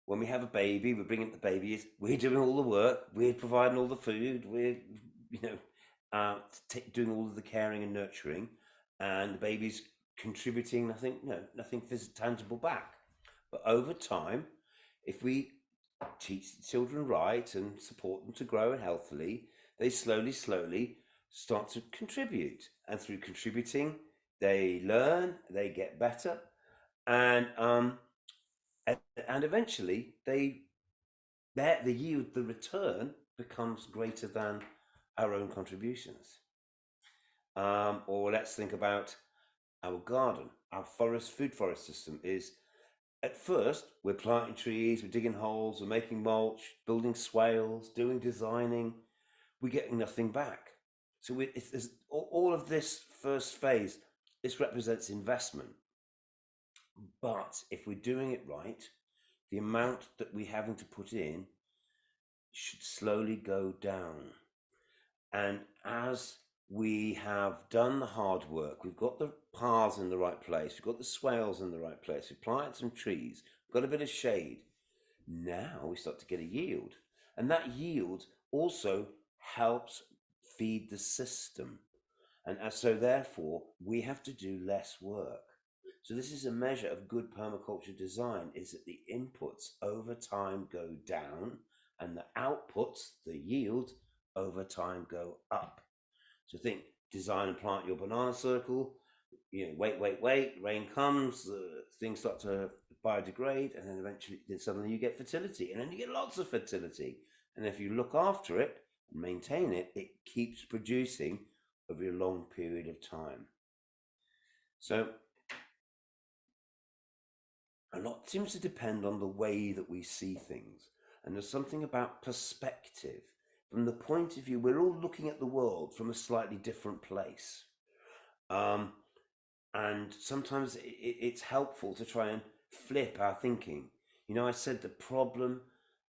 when we have a baby, we're bringing up the baby, we're doing all the work, we're providing all the food, we're, doing all of the caring and nurturing, and the baby's contributing nothing tangible back. But over time, if we teach children right and support them to grow and healthily, they slowly start to contribute, and through contributing, they learn, they get better, and eventually the yield, the return becomes greater than our own contributions. Or let's think about our garden. Our food forest system is, at first, we're planting trees, we're digging holes, we're making mulch, building swales, designing, we're getting nothing back. So it's all of this first phase, this represents investment. But if we're doing it right, the amount that we're having to put in should slowly go down. And as we have done the hard work, we've got the paths in the right place, we've got the swales in the right place, we've planted some trees, we've got a bit of shade. Now we start to get a yield. And that yield also helps feed the system. And so therefore, we have to do less work. So this is a measure of good permaculture design, is that the inputs over time go down and the outputs, the yield, over time go up. So think, design and plant your banana circle, wait, rain comes, things start to biodegrade, and then eventually, suddenly you get fertility, and then you get lots of fertility. And if you look after it and maintain it, it keeps producing over a long period of time. So a lot seems to depend on the way that we see things. And there's something about perspective. From the point of view, we're all looking at the world from a slightly different place. And sometimes it's helpful to try and flip our thinking. I said the problem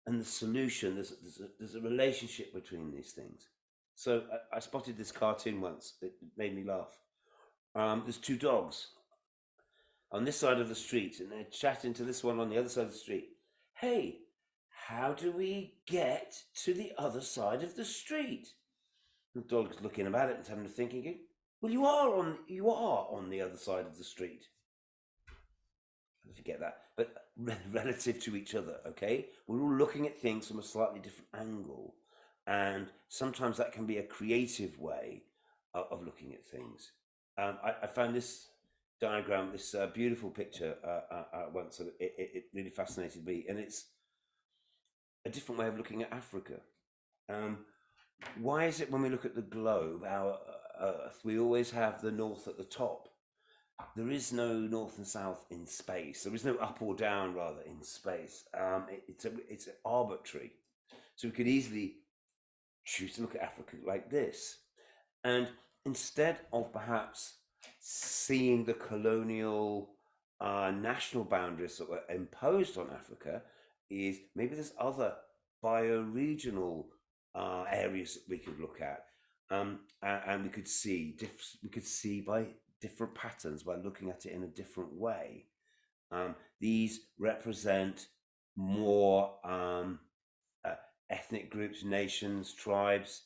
and the solution, there's a relationship between these things. So I spotted this cartoon once, it made me laugh. There's two dogs on this side of the street, and they're chatting to this one on the other side of the street. Hey, how do we get to the other side of the street? The dog's looking about it and having a thinking, well, you are on the other side of the street. I forget that, but relative to each other, okay? We're all looking at things from a slightly different angle, and sometimes that can be a creative way of looking at things. I found this diagram, this beautiful picture once, and it really fascinated me, and it's a different way of looking at Africa. Why is it when we look at the globe, our Earth, we always have the north at the top? There is no north and south in space. There is no up or down, rather, in space. It's arbitrary. So we could easily choose to look at Africa like this. And instead of perhaps seeing the colonial national boundaries that were imposed on Africa, is maybe there's other bioregional areas that we could look at, and we could see by different patterns by looking at it in a different way. These represent more ethnic groups, nations, tribes,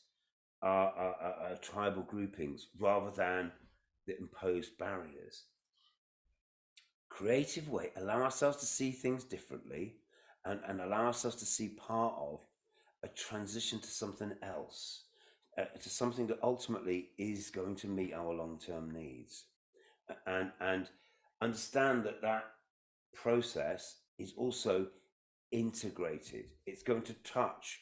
tribal groupings, rather than the imposed barriers. Creative way, allow ourselves to see things differently, and allow ourselves to see part of a transition to something else, to something that ultimately is going to meet our long-term needs, and understand that process is also integrated. It's going to touch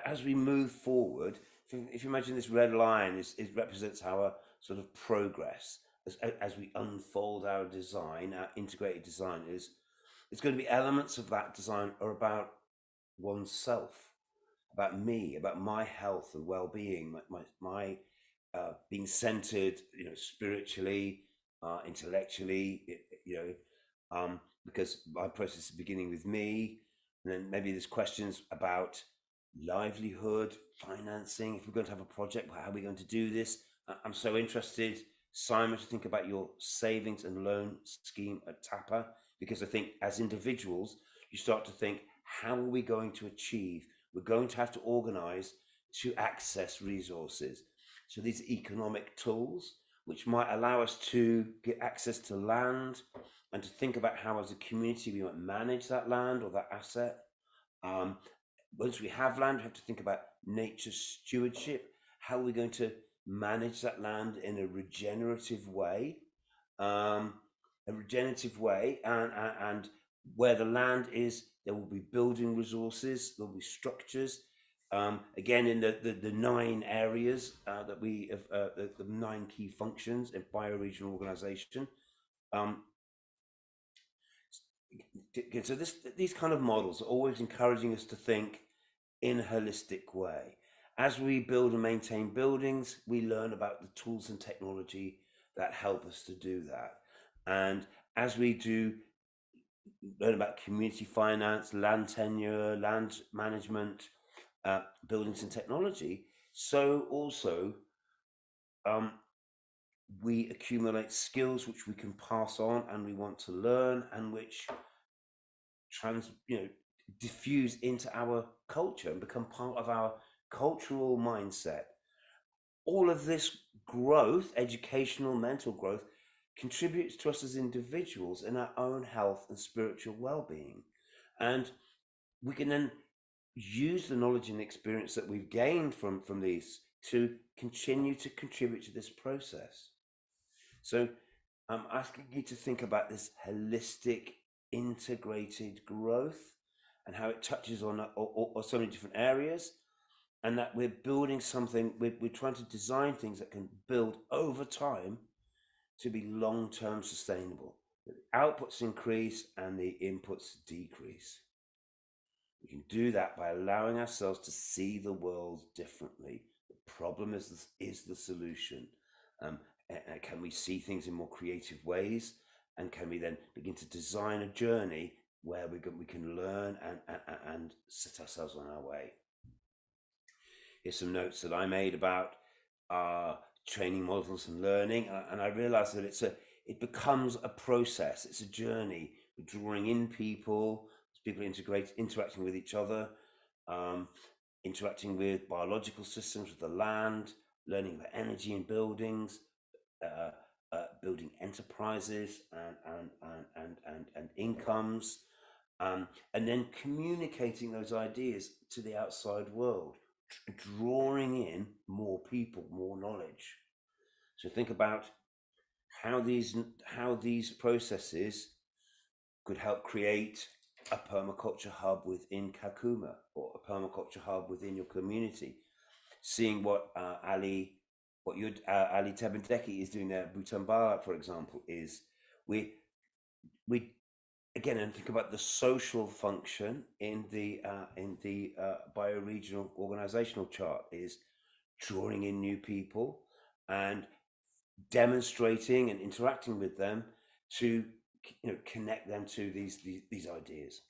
as we move forward. If you imagine this red line, it represents our sort of progress as we unfold our design, our integrated design. It's going to be elements of that design are about oneself, about me, about my health and well-being, my being centered, spiritually, intellectually, because my process is beginning with me, and then maybe there's questions about livelihood, financing. If we're going to have a project, how are we going to do this? I'm so interested, Simon, to think about your savings and loan scheme at TAPA, because I think as individuals, you start to think, how are we going to achieve? We're going to have to organize to access resources. So these economic tools, which might allow us to get access to land and to think about how as a community we might manage that land or that asset. Once we have land, we have to think about nature stewardship. How are we going to manage that land in a regenerative way? And where the land is, there will be building resources, there will be structures. Again, in the 9 areas that we have, the 9 key functions in bioregional organization. So these kind of models are always encouraging us to think in a holistic way. As we build and maintain buildings, we learn about the tools and technology that help us to do that. And as we do learn about community finance, land tenure, land management, buildings and technology, so also we accumulate skills which we can pass on and we want to learn, and which diffuse into our culture and become part of our cultural mindset. All of this growth, educational, mental growth, contributes to us as individuals in our own health and spiritual well-being. And we can then use the knowledge and experience that we've gained from these to continue to contribute to this process. So I'm asking you to think about this holistic, integrated growth and how it touches on so many different areas, and that we're building something, we're trying to design things that can build over time to be long-term sustainable. The outputs increase and the inputs decrease. We can do that by allowing ourselves to see the world differently. The problem is the solution. Can we see things in more creative ways? And can we then begin to design a journey where we can learn and set ourselves on our way? Here's some notes that I made about training models and learning, and I realized that it becomes a process. It's a journey. We're drawing in people, People interacting with each other, interacting with biological systems, with the land, learning about energy in buildings, building enterprises and incomes, and then communicating those ideas to the outside world, drawing in more people, more knowledge. So think about how these processes could help create a permaculture hub within Kakuma, or a permaculture hub within your community. Seeing what Ali Tabendeki is doing there at Butambala, for example, is we again, and think about the social function in the bioregional organizational chart, is drawing in new people and demonstrating and interacting with them to connect them to these ideas.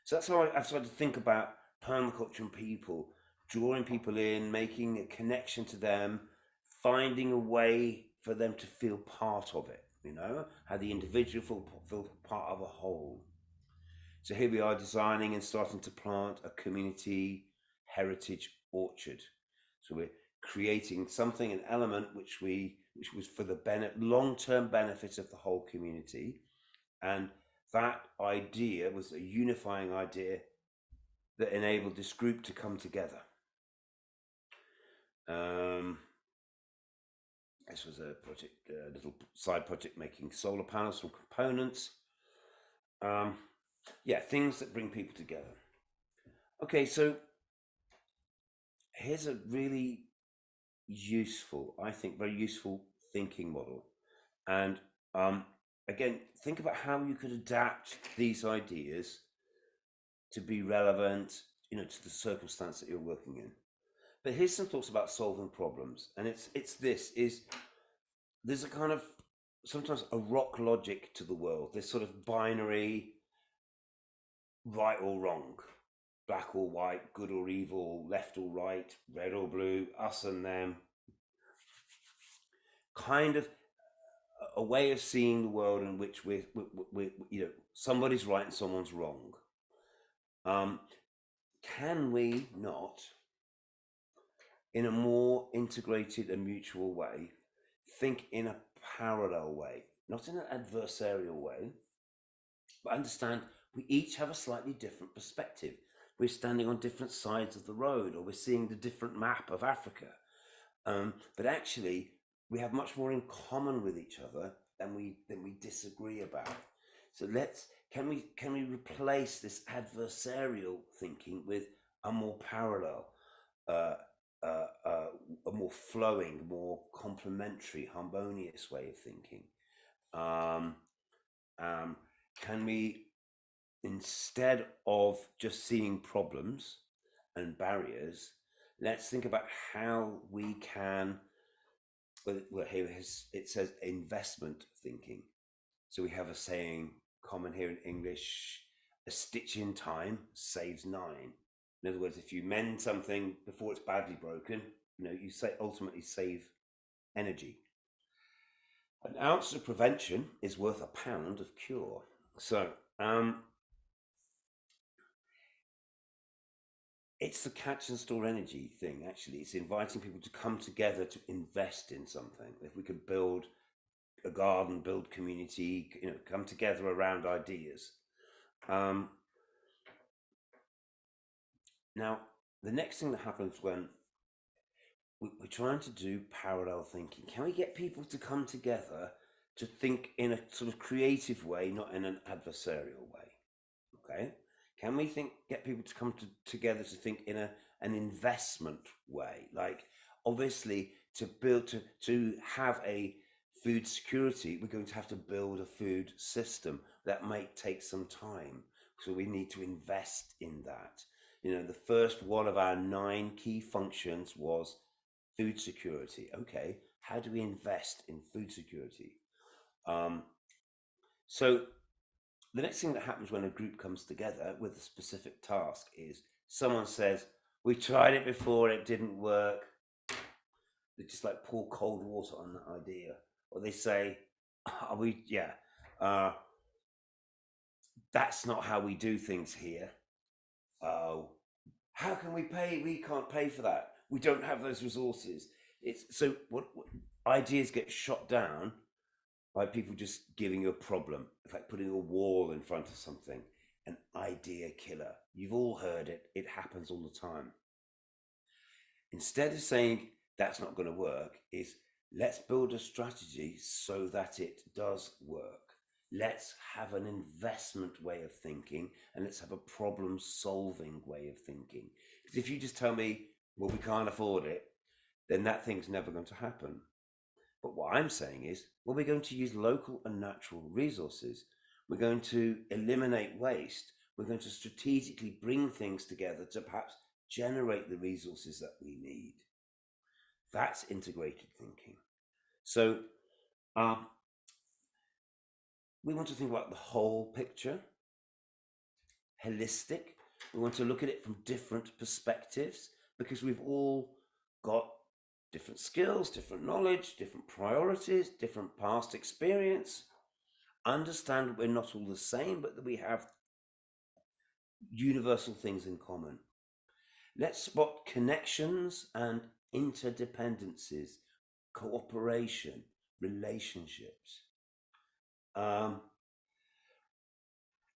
So that's how I've started to think about permaculture and people, drawing people in, making a connection to them, finding a way for them to feel part of it, how the individual feel part of a whole. So here we are designing and starting to plant a community heritage orchard. So we're creating something, an element which was for the long-term benefit of the whole community. And that idea was a unifying idea that enabled this group to come together. This was a project, a little side project, making solar panels from components. Yeah, things that bring people together. Okay, so here's a really useful, I think, very useful thinking model. And again, think about how you could adapt these ideas to be relevant, to the circumstance that you're working in. But here's some thoughts about solving problems. And there's a kind of, sometimes a rock logic to the world, this sort of binary, right or wrong, black or white, good or evil, left or right, red or blue, us and them. Kind of a way of seeing the world in which we're somebody's right and someone's wrong. Can we not, in a more integrated and mutual way, think in a parallel way, not in an adversarial way, but understand we each have a slightly different perspective. We're standing on different sides of the road, or we're seeing the different map of Africa. But actually, we have much more in common with each other than we disagree about. So can we replace this adversarial thinking with a more parallel, a more flowing, more complementary, harmonious way of thinking? Can we, instead of just seeing problems and barriers, let's think about how we can, well, here it says investment thinking. So we have a saying common here in English, a stitch in time saves 9. In other words, if you mend something before it's badly broken, you ultimately save energy. An ounce of prevention is worth a pound of cure. So it's the catch and store energy thing, actually. It's inviting people to come together to invest in something. If we could build a garden, build community, come together around ideas. Now, the next thing that happens when we're trying to do parallel thinking, can we get people to come together to think in a sort of creative way, not in an adversarial way? Okay. Can we get people to come together to think in an investment way? Like, obviously, to have a food security, we're going to have to build a food system that might take some time. So we need to invest in that. The first one of our 9 key functions was food security. Okay, how do we invest in food security? So the next thing that happens when a group comes together with a specific task is someone says, we tried it before, it didn't work. They just pour cold water on that idea. Or they say, that's not how we do things here. Oh, how can we pay? We can't pay for that. We don't have those resources. It's so what ideas get shot down by people just giving you a problem. It's like putting a wall in front of something. An idea killer. You've all heard it. It happens all the time. Instead of saying that's not going to work, is let's build a strategy so that it does work. Let's have an investment way of thinking, and let's have a problem solving way of thinking. Because if you just tell me, well, we can't afford it, then that thing's never going to happen. But what I'm saying is, well, we're going to use local and natural resources. We're going to eliminate waste. We're going to strategically bring things together to perhaps generate the resources that we need. That's integrated thinking. So we want to think about the whole picture, holistic. We want to look at it from different perspectives because we've all got different skills, different knowledge, different priorities, different past experience. Understand we're not all the same, but that we have universal things in common. Let's spot connections and interdependencies, cooperation, relationships.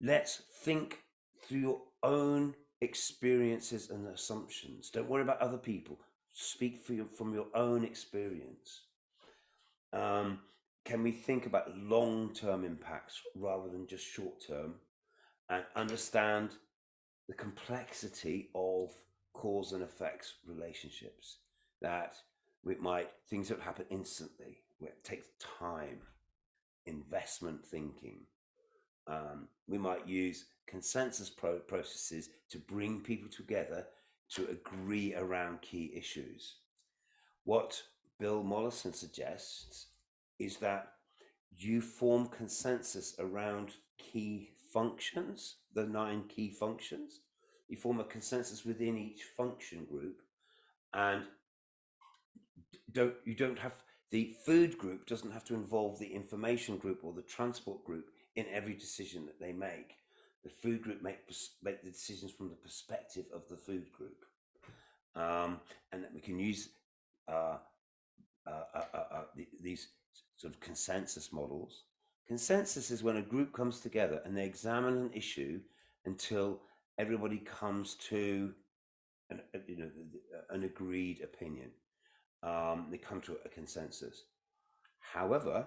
Let's think through your own experiences and assumptions. Don't worry about other people. Speak from your own experience. Can we think about long-term impacts rather than just short-term, and understand the complexity of cause and effects relationships? That things don't happen instantly. It takes time, investment thinking. We might use consensus processes to bring people together to agree around key issues. What Bill Mollison suggests is that you form consensus around key functions, the 9 key functions. You form a consensus within each function group, and you don't have the food group doesn't have to involve the information group or the transport group in every decision that they make. The food group make the decisions from the perspective of the food group, and that we can use these sort of consensus models. Consensus is when a group comes together and they examine an issue until everybody comes to an agreed opinion. They come to a consensus. However,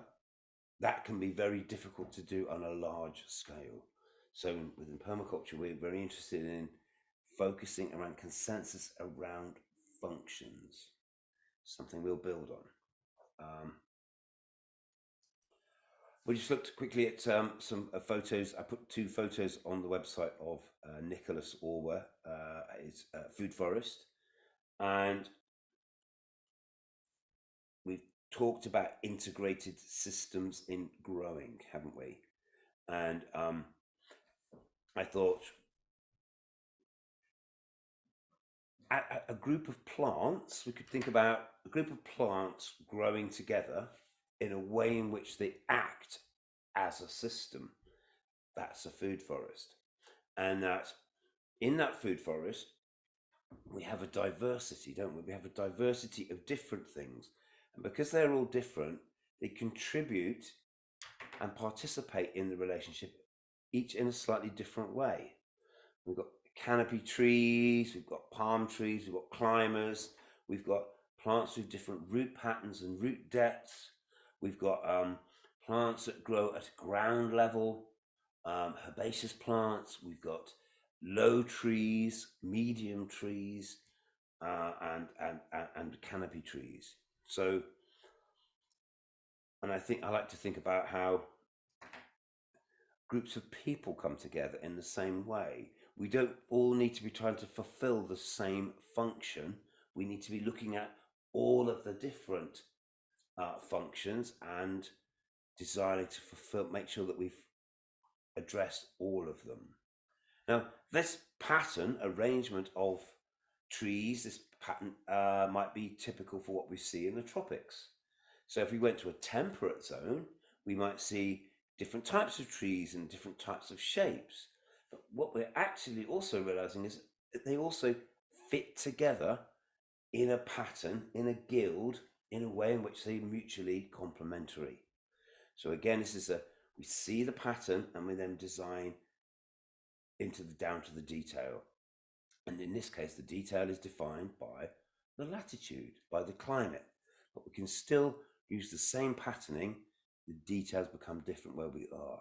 that can be very difficult to do on a large scale. So within permaculture, we're very interested in focusing around consensus around functions, something we'll build on. We just looked quickly at some photos. I put 2 photos on the website of Nicholas Orwer, his food forest, and we've talked about integrated systems in growing, haven't we? And I thought a group of plants, we could think about a group of plants growing together in a way in which they act as a system. That's a food forest. And that in that food forest, we have a diversity, don't we? We have a diversity of different things. And because they're all different, they contribute and participate in the relationship, each in a slightly different way. We've got canopy trees, we've got palm trees, we've got climbers, we've got plants with different root patterns and root depths. We've got plants that grow at ground level, herbaceous plants. We've got low trees, medium trees, and canopy trees. So, and I like to think about how groups of people come together in the same way. We don't all need to be trying to fulfill the same function. We need to be looking at all of the different functions and designing to make sure that we've addressed all of them. Now, this pattern arrangement of trees, this pattern might be typical for what we see in the tropics. So if we went to a temperate zone, we might see different types of trees and different types of shapes. But what we're actually also realizing is that they also fit together in a pattern, in a guild, in a way in which they're mutually complementary. So again, we see the pattern and we then design down to the detail. And in this case, the detail is defined by the latitude, by the climate. But we can still use the same patterning. The details become different where we are.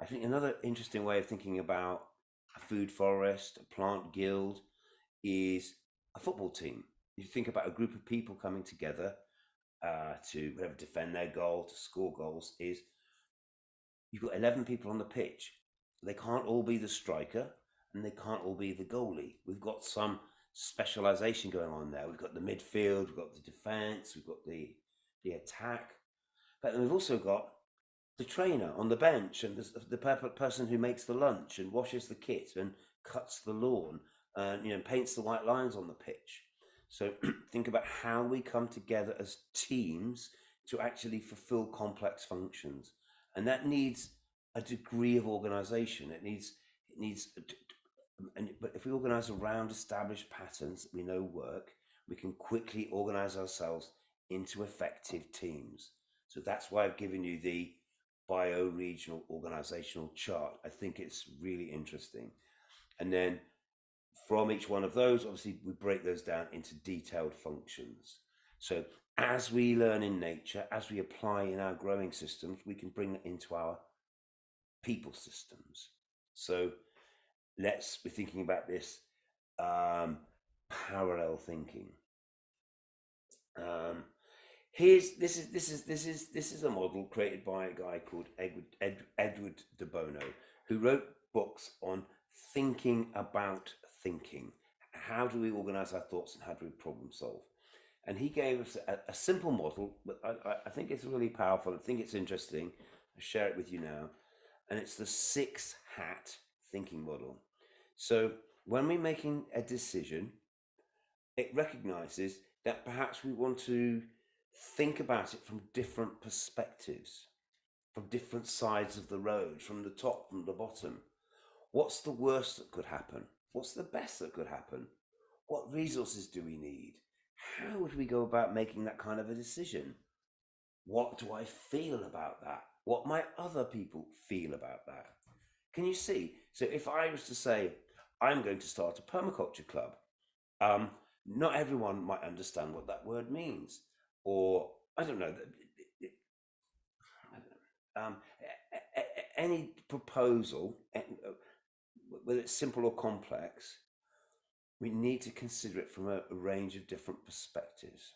I think another interesting way of thinking about a food forest, a plant guild, is a football team. You think about a group of people coming together to whatever, defend their goal, to score goals, is you've got 11 people on the pitch. They can't all be the striker and they can't all be the goalie. We've got some specialization going on there. We've got the midfield, we've got the defense, we've got the attack. But then we've also got the trainer on the bench and the person who makes the lunch and washes the kit and cuts the lawn and paints the white lines on the pitch. So think about how we come together as teams to actually fulfill complex functions, and that needs a degree of organization. But if we organize around established patterns that we know work, we can quickly organize ourselves into effective teams. So that's why I've given you the bioregional organizational chart. I think it's really interesting. And then from each one of those, obviously, we break those down into detailed functions. So as we learn in nature, as we apply in our growing systems, we can bring that into our people systems. So we're thinking about this parallel thinking. This is a model created by a guy called Edward de Bono, who wrote books on thinking about thinking. How do we organize our thoughts and how do we problem solve? And he gave us a simple model, but I think it's really powerful. I think it's interesting. I'll share it with you now. And it's the 6 hat thinking model. So when we're making a decision, it recognizes that perhaps we want to think about it from different perspectives, from different sides of the road, from the top, from the bottom. What's the worst that could happen? What's the best that could happen? What resources do we need? How would we go about making that kind of a decision? What do I feel about that? What might other people feel about that? Can you see? So if I was to say, I'm going to start a permaculture club, not everyone might understand what that word means. Or, I don't know, any proposal, whether it's simple or complex, we need to consider it from a range of different perspectives.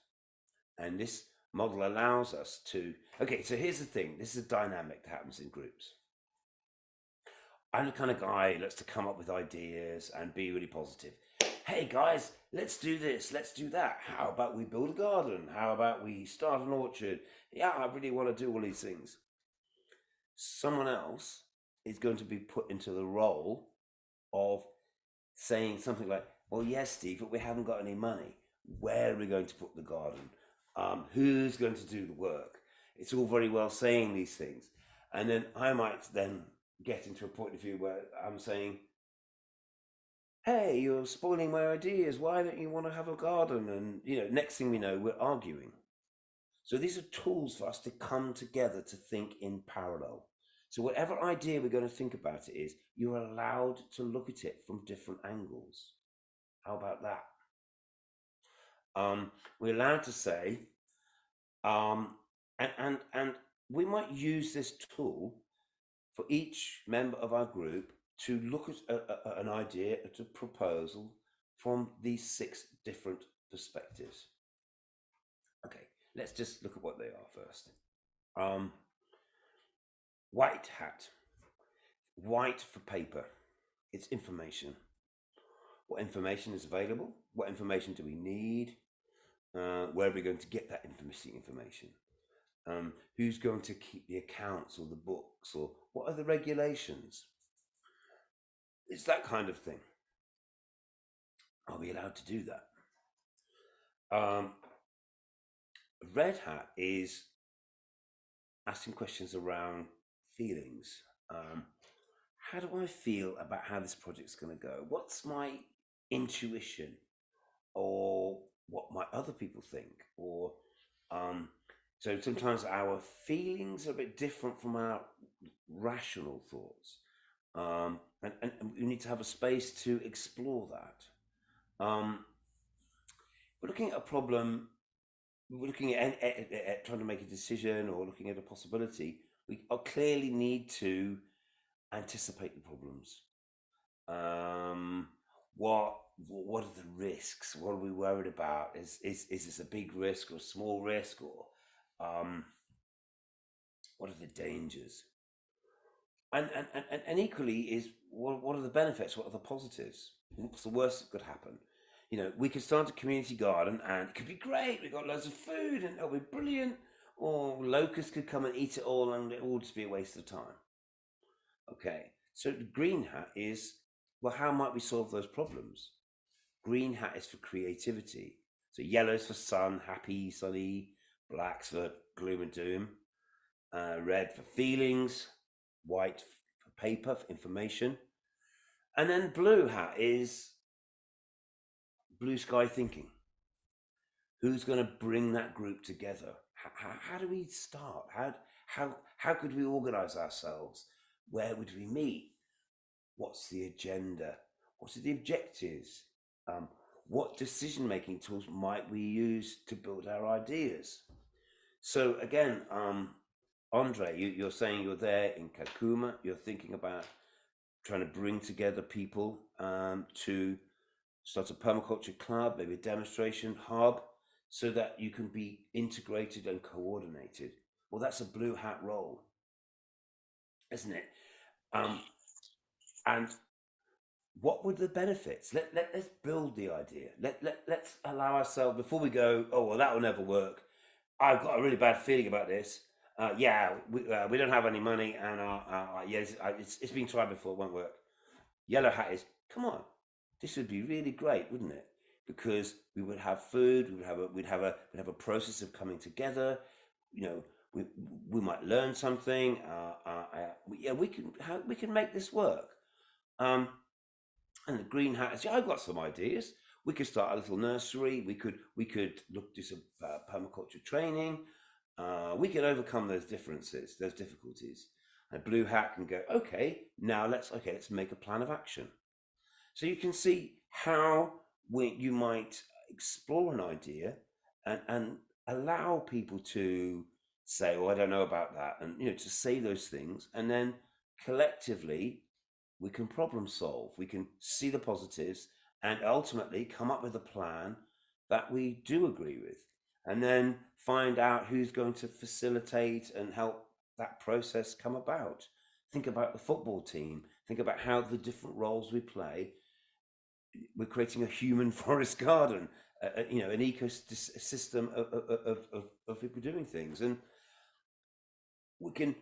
And this model allows us to, okay, so here's the thing. This is a dynamic that happens in groups. I'm the kind of guy who likes to come up with ideas and be really positive. Hey guys, let's do this, let's do that. How about we build a garden? How about we start an orchard? Yeah, I really want to do all these things. Someone else is going to be put into the role of saying something like, well, yes, Steve, but we haven't got any money. Where are we going to put the garden? Who's going to do the work? It's all very well saying these things. And then I might then get into a point of view where I'm saying, hey, you're spoiling my ideas. Why don't you want to have a garden? And, next thing we know, we're arguing. So these are tools for us to come together to think in parallel. So whatever idea we're going to think about it is, you're allowed to look at it from different angles. How about that? We're allowed to say, and we might use this tool for each member of our group to look at an idea, at a proposal from these 6 different perspectives. Okay, let's just look at what they are first. White hat. White for paper. It's information. What information is available? What information do we need? Where are we going to get that missing information? Who's going to keep the accounts or the books, or what are the regulations? It's that kind of thing. Are we allowed to do that? Red hat is asking questions around feelings. How do I feel about how this project's going to go? What's my intuition, or what might other people think? Or so sometimes our feelings are a bit different from our rational thoughts, and we need to have a space to explore that. We're looking at a problem. We're looking at trying to make a decision or looking at a possibility. We clearly need to anticipate the problems. What are the risks? What are we worried about? Is this a big risk or a small risk, or what are the dangers? And equally is what are the benefits? What are the positives? What's the worst that could happen? You know, we could start a community garden and it could be great. We've got loads of food and it'll be brilliant. Or locusts could come and eat it all and it will just be a waste of time. Okay, so the green hat is, well, how might we solve those problems? Green hat is for creativity. So yellow's for sun, happy, sunny. Black's for gloom and doom. Red for feelings. White for paper, for information. And then blue hat is blue sky thinking. Who's going to bring that group together? How do we start? How could we organize ourselves? Where would we meet? What's the agenda? What are the objectives? What decision-making tools might we use to build our ideas? So again, Andre, you're saying you're there in Kakuma. You're thinking about trying to bring together people to start a permaculture club, maybe a demonstration hub, so that you can be integrated and coordinated. Well, that's a blue hat role, isn't it? And what would the benefits? Let's build the idea. Let's allow ourselves, before we go, oh, well, that will never work. I've got a really bad feeling about this. We don't have any money, and it's been tried before, it won't work. Yellow hat is, come on, this would be really great, wouldn't it? Because we would have food, we'd have a process of coming together. You know, we might learn something. We can make this work. And the green hat is, I've got some ideas. We could start a little nursery. We could do some permaculture training. We can overcome those differences, those difficulties. And blue hat can go, okay, now let's make a plan of action. So you can see how you might explore an idea and allow people to say, oh, I don't know about that, and to say those things, and then collectively we can problem solve. We can see the positives and ultimately come up with a plan that we do agree with, and then find out who's going to facilitate and help that process come about. Think about the football team. Think about how the different roles we play. We're creating a human forest garden, an ecosystem of people doing things. And we can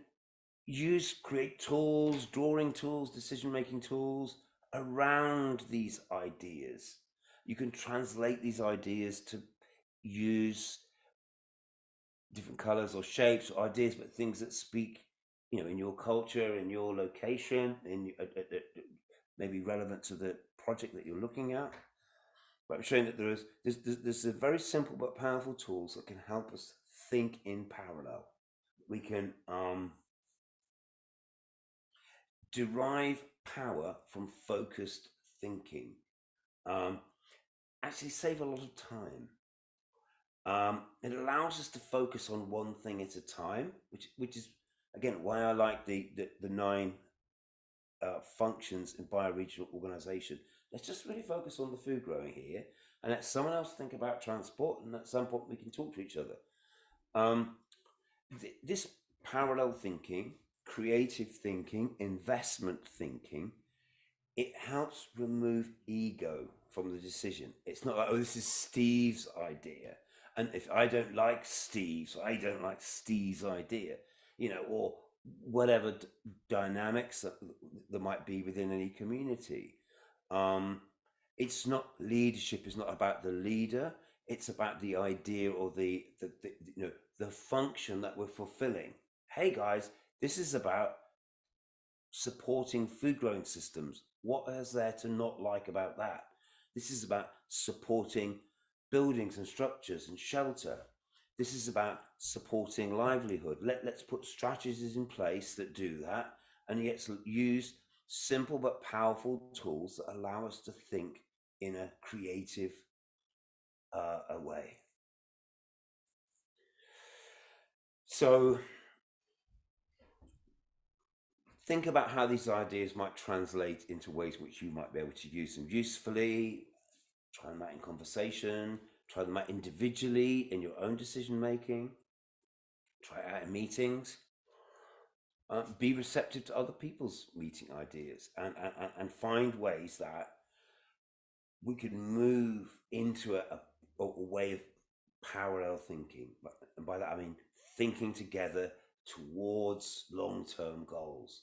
create tools, drawing tools, decision-making tools around these ideas. You can translate these ideas to use different colors or shapes or ideas, but things that speak, in your culture, in your location, maybe relevant to the project that you're looking at. But I'm showing that there's a very simple but powerful tools that can help us think in parallel. We can derive power from focused thinking. Actually save a lot of time. It allows us to focus on one thing at a time, which is, again, why I like the 9 functions in bioregional organization. Let's just really focus on the food growing here, and let someone else think about transport, and at some point we can talk to each other. This parallel thinking, creative thinking, investment thinking, it helps remove ego from the decision. It's not like, oh, this is Steve's idea, and if I don't like Steve's, I don't like Steve's idea, or whatever dynamics that there might be within any community. It's not, leadership is not about the leader. It's about the idea or the function that we're fulfilling. Hey guys, This is about supporting food growing systems. What is there to not like about that? This is about supporting buildings and structures and shelter. This is about supporting livelihood. Let's put strategies in place that do that, and yet use simple but powerful tools that allow us to think in a creative way. So think about how these ideas might translate into ways in which you might be able to use them usefully. Try them out in conversation, try them out individually in your own decision making, try it out in meetings. Be receptive to other people's meeting ideas, and find ways that we can move into a way of parallel thinking. And by that I mean thinking together towards long-term goals: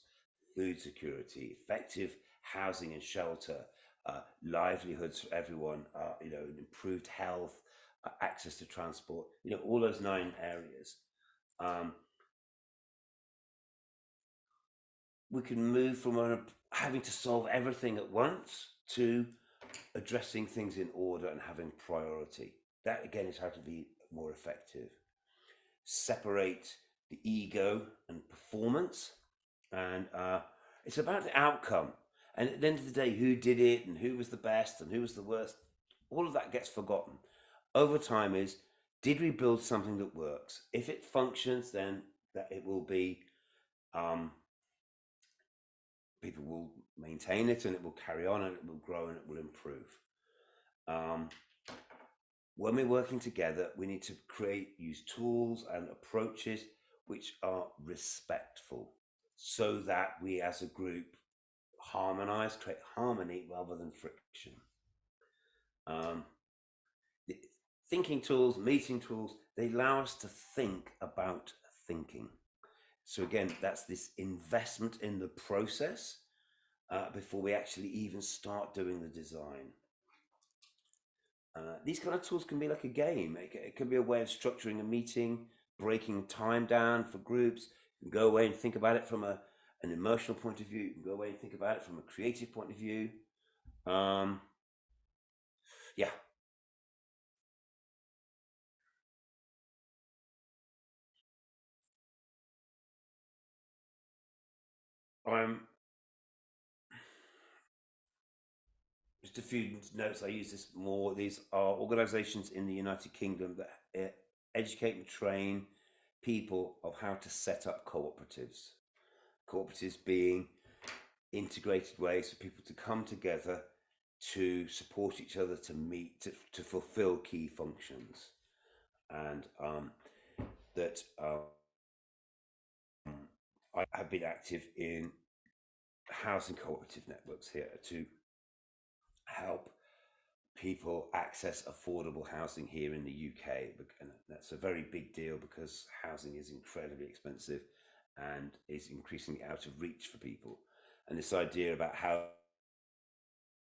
food security, effective housing and shelter, livelihoods for everyone, improved health, access to transport, all those 9 areas. We can move from having to solve everything at once to addressing things in order and having priority. That again is how to be more effective. Separate the ego and performance, and it's about the outcome. And at the end of the day, who did it and who was the best and who was the worst, all of that gets forgotten. Over time is, did we build something that works? If it functions, then that it will be, people will maintain it and it will carry on and it will grow and it will improve. When we're working together, we need to use tools and approaches which are respectful, so that we as a group harmonize, create harmony rather than friction. Thinking tools, meeting tools, they allow us to think about thinking. So again, that's this investment in the process before we actually even start doing the design. These kind of tools can be like a game. It can be a way of structuring a meeting, breaking time down for groups. You can go away and think about it from an emotional point of view. You can go away and think about it from a creative point of view. Yeah. Just a few notes. I use this more. These are organizations in the United Kingdom that educate and train people of how to set up cooperatives. Cooperatives being integrated ways for people to come together to support each other, to meet, to fulfill key functions. And I have been active in housing cooperative networks here to help people access affordable housing here in the UK. And that's a very big deal because housing is incredibly expensive and is increasingly out of reach for people. And this idea about how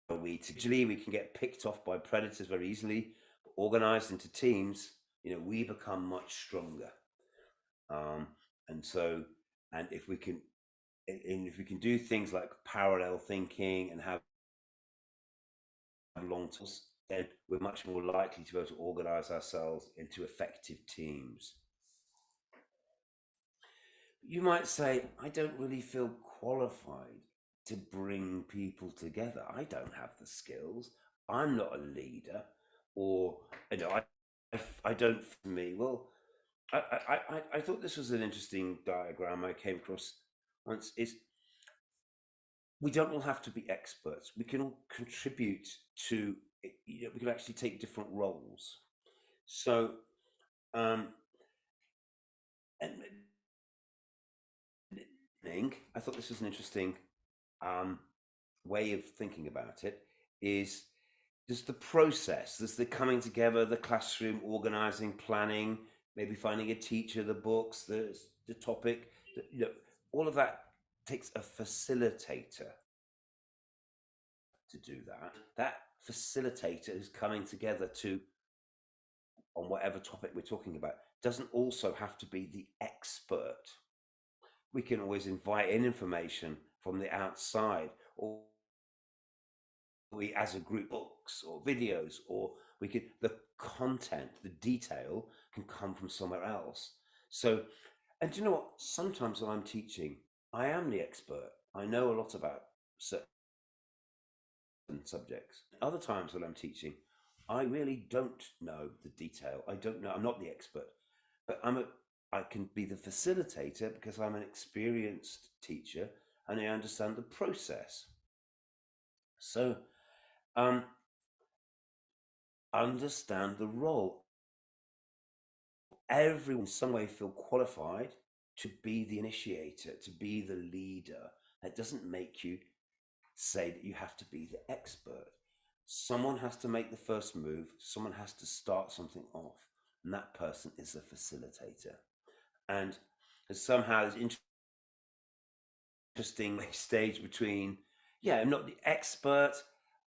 we can get picked off by predators very easily, but organized into teams, we become much stronger. And if we can do things like parallel thinking and have long terms, then we're much more likely to be able to organize ourselves into effective teams. You might say, I don't really feel qualified to bring people together. I don't have the skills. I'm not a leader, or I don't. For me, well, I thought this was an interesting diagram I came across once. Is we don't all have to be experts. We can all contribute to. We can actually take different roles. So, and I thought this was an interesting way of thinking about it. Is there's the process, there's the coming together, the classroom, organizing, planning, maybe finding a teacher, the books, the topic, all of that takes a facilitator to do that. That facilitator who's coming together on whatever topic we're talking about doesn't also have to be the expert. we can always invite in information from the outside, or we as a group books or videos, or we could, the content, the detail can come from somewhere else. So, and do you know what? Sometimes when I'm teaching, I am the expert. I know a lot about certain subjects. Other times when I'm teaching, I really don't know the detail. I don't know. I'm not the expert, but I can be the facilitator because I'm an experienced teacher and I understand the process. So, understand the role. Everyone in some way feel qualified to be the initiator, to be the leader. That doesn't make you say that you have to be the expert. Someone has to make the first move. Someone has to start something off, and that person is a facilitator. And somehow there's interesting stage between, yeah, I'm not the expert,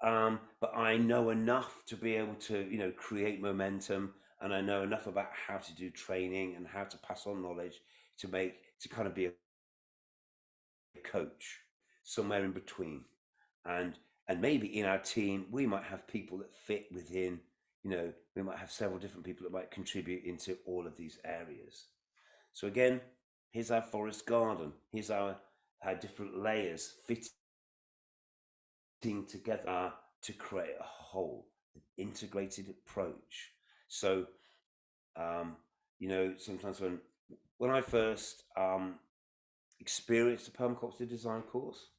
but I know enough to be able to, create momentum, and I know enough about how to do training and how to pass on knowledge to kind of be a coach somewhere in between. And maybe in our team, we might have people that fit within, we might have several different people that might contribute into all of these areas. So again, here's our forest garden. Here's our different layers fitting together to create a whole, an integrated approach. So, sometimes when I first experienced the permaculture design course,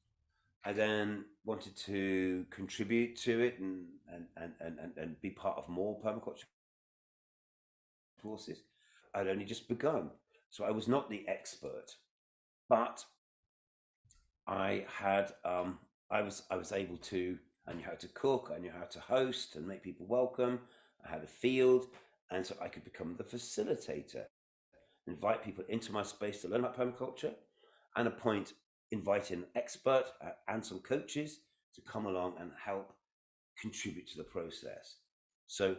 I then wanted to contribute to it and be part of more permaculture courses. I'd only just begun, so I was not the expert, but I had I was able to. I knew how to cook. I knew how to host and make people welcome. I had a field, and so I could become the facilitator, invite people into my space to learn about permaculture, and invite an expert and some coaches to come along and help contribute to the process. So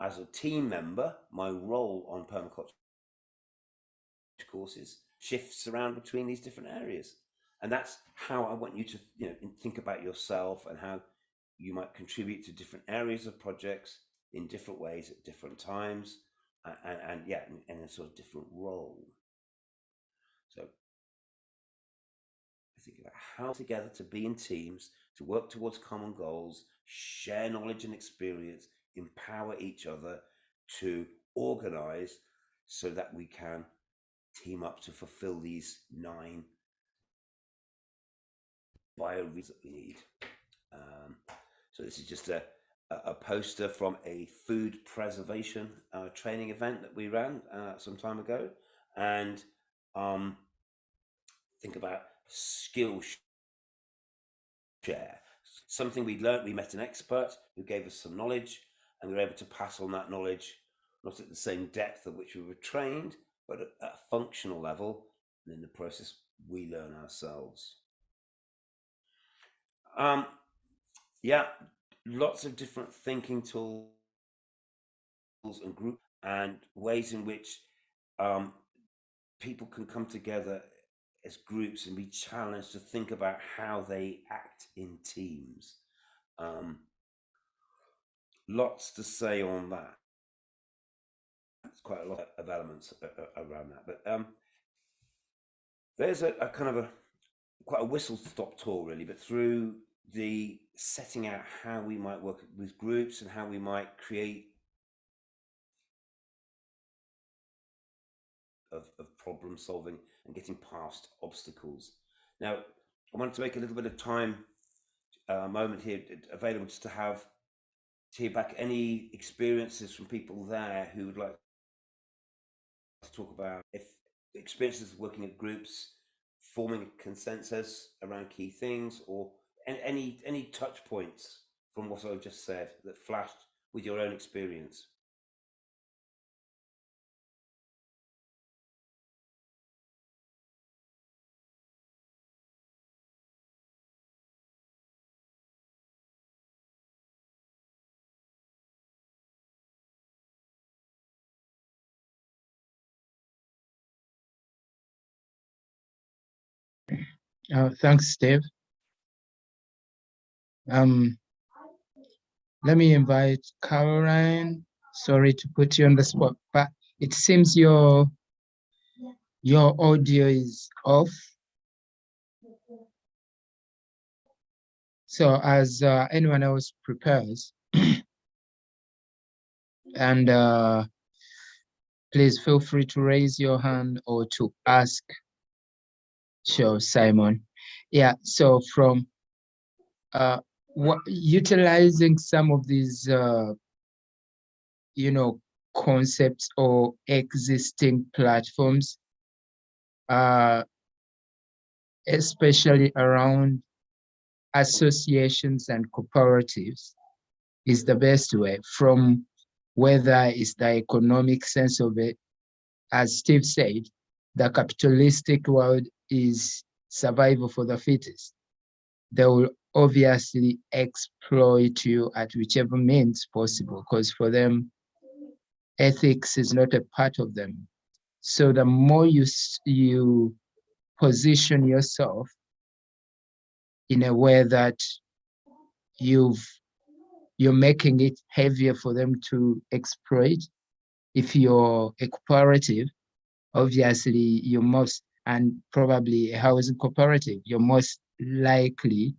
as a team member, my role on permaculture courses shifts around between these different areas. And that's how I want you to think about yourself and how you might contribute to different areas of projects in different ways at different times, and in a sort of different role. So think about how together to be in teams, to work towards common goals, share knowledge and experience, empower each other to organize so that we can team up to fulfill these 9 bioreasons that we need. So this is just a poster from a food preservation training event that we ran some time ago, and think about skill share. Something we learned, we met an expert who gave us some knowledge, and we were able to pass on that knowledge, not at the same depth at which we were trained, but at a functional level, and in the process we learn ourselves. Lots of different thinking tools and group and ways in which people can come together as groups and be challenged to think about how they act in teams. Lots to say on that. It's quite a lot of elements around that, but there's a kind of quite a whistle-stop tour really, but through the setting out how we might work with groups and how we might create of problem solving and getting past obstacles. Now, I wanted to make a little bit of time moment here available just to hear back any experiences from people there who would like to talk about if experiences of working at groups, forming a consensus around key things, or any touch points from what I've just said that flashed with your own experience. Thanks, Steve. Let me invite Caroline. Sorry to put you on the spot, but it seems your audio is off. So as anyone else prepares, and please feel free to raise your hand or to ask. Sure, Simon. Yeah, so from utilizing some of these, concepts or existing platforms, especially around associations and cooperatives, is the best way, from whether it's the economic sense of it. As Steve said, the capitalistic world is survival for the fittest. They will obviously exploit you at whichever means possible, because for them, ethics is not a part of them. So the more you position yourself in a way that you're making it heavier for them to exploit. If you're a cooperative, obviously you're most, and probably a housing cooperative, you're most likely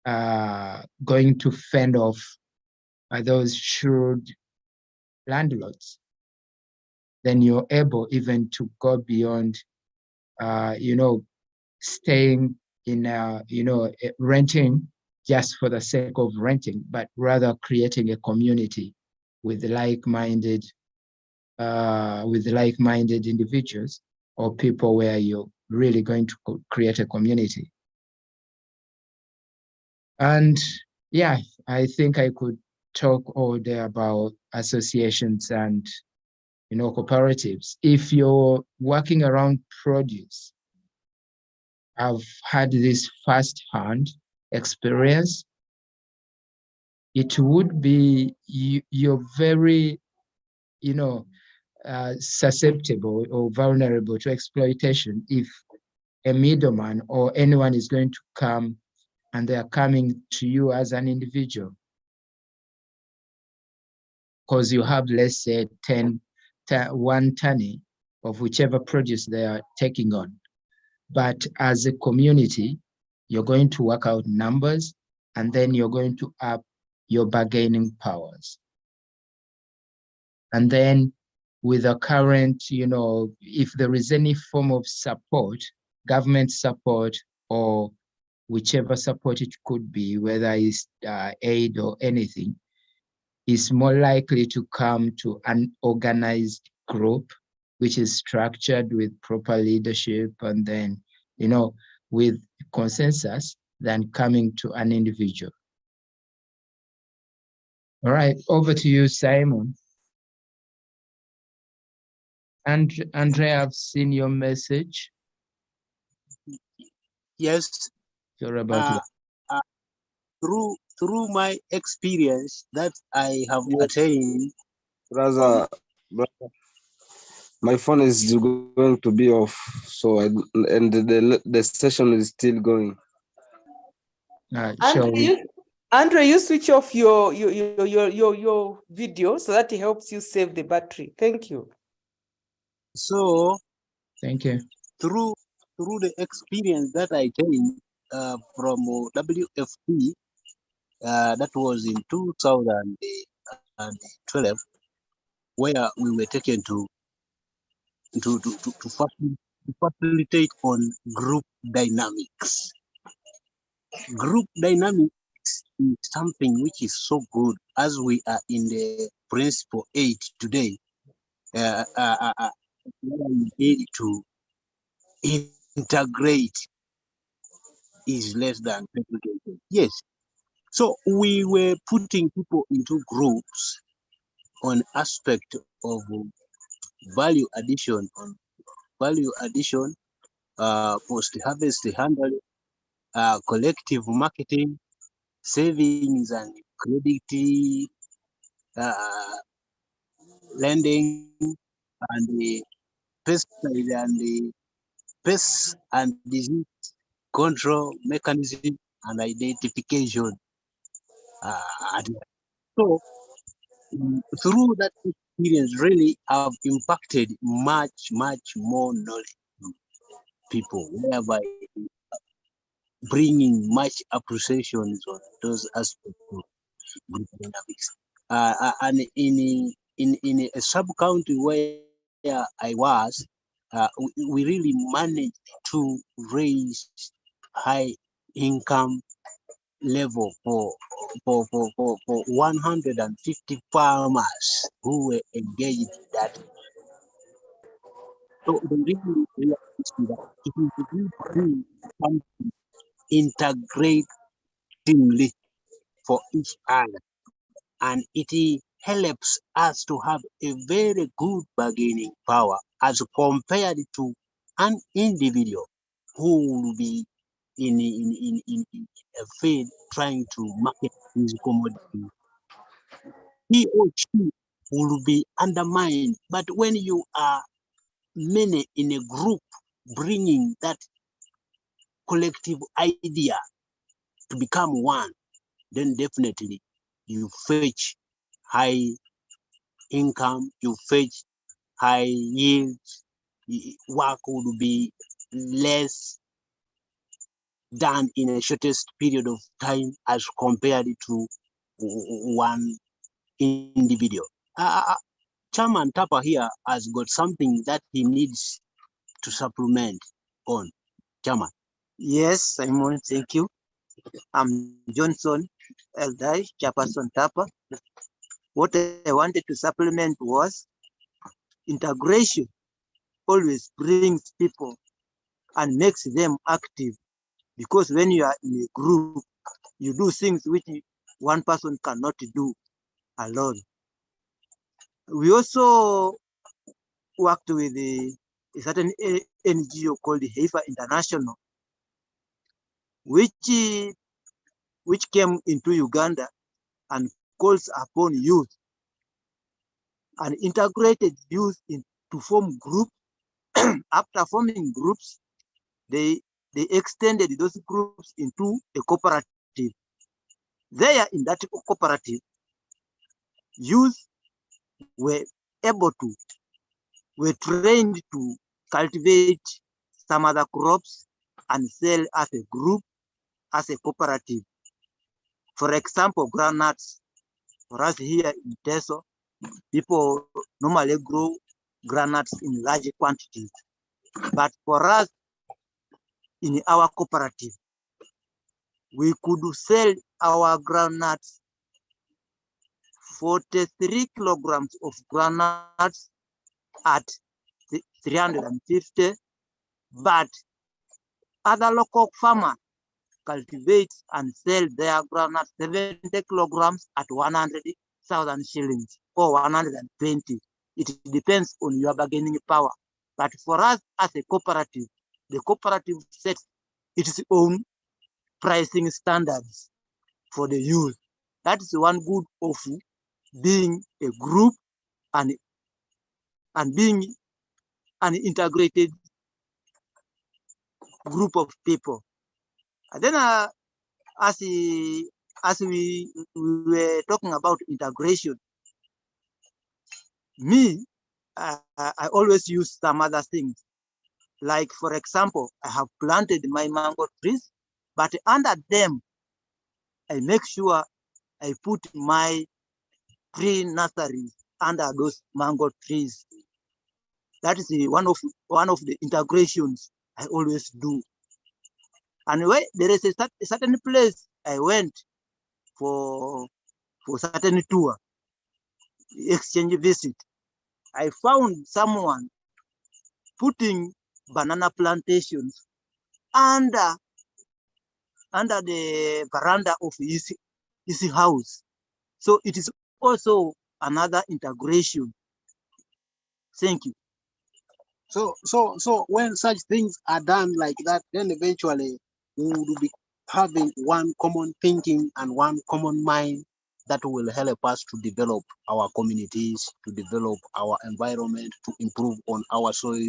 going to fend off those shrewd landlords. Then you're able even to go beyond, staying in, renting just for the sake of renting, but rather creating a community with like-minded individuals or people where you're really going to create a community. And yeah, I think I could talk all day about associations and cooperatives. If you're working around produce, I've had this first-hand experience. It would be you're very, susceptible or vulnerable to exploitation if a middleman or anyone is going to come and they are coming to you as an individual. Because you have, let's say, 1 ton of whichever produce they are taking on. But as a community, you're going to work out numbers, and then you're going to up your bargaining powers. And then with the current, if there is any form of support, government support or whichever support it could be, whether it's aid or anything, is more likely to come to an organized group, which is structured with proper leadership and then, with consensus, than coming to an individual. All right, over to you, Simon. And Andrea, I've seen your message. Yes. You're about to. Through my experience that I have attained. Brother, my phone is going to be off, so and the session is still going. Andre, you switch off your video so that it helps you save the battery. Thank you. So, thank you. Through the experience that I gained from WFP, that was in 2012, where we were taken to facilitate on group dynamics. Group dynamics is something which is so good, as we are in the principle 8 today. We need to integrate is less than segregated. Yes. So we were putting people into groups on aspect of value addition, post-harvest handling, collective marketing, savings and credit, lending, and the pesticide and the pest and disease control mechanism and identification. So through that experience, really have impacted much more knowledge to people, whereby bringing much appreciation on those aspects of group dynamics. And in a sub county where I was, we really managed to raise high income level for 150 farmers who were engaged in that. So they really realized that it is good to something integratingly for each other, and it helps us to have a very good bargaining power as compared to an individual who will be in a field trying to market his commodity. He or she will be undermined. But when you are many in a group bringing that collective idea to become one, then definitely you fetch high income, you fetch high yields, work would be less done in a shortest period of time as compared to one individual. Chairman Tapa here has got something that he needs to supplement on. Chairman. Yes, Simon, thank you. I'm Johnson Eldai, Chairperson Tapa. What I wanted to supplement was integration always brings people and makes them active, because when you are in a group, you do things which one person cannot do alone. We also worked with a certain NGO called Heifer International, which came into Uganda and calls upon youth and integrated youth to form groups. After forming groups, they extended those groups into a cooperative. There in that cooperative, youth were trained to cultivate some other crops and sell as a group, as a cooperative. For example, groundnuts. For us here in Teso, people normally grow groundnuts in large quantities. But for us in our cooperative, we could sell our groundnuts, 43 kilograms of groundnuts at 350, but other local farmers cultivate and sell their groundnuts 70 kilograms at 100,000 shillings or 120. It depends on your bargaining power. But for us as a cooperative, the cooperative sets its own pricing standards for the youth. That is one good of being a group and being an integrated group of people. And then as we were talking about integration, I always use some other things. Like, for example, I have planted my mango trees, but under them, I make sure I put my pre-nurseries under those mango trees. That is one of the integrations I always do. And where there is a certain place I went for certain tour, exchange visit, I found someone putting banana plantations under the veranda of his house. So it is also another integration. Thank you. So when such things are done like that, then eventually we will be having one common thinking and one common mind that will help us to develop our communities, to develop our environment, to improve on our soil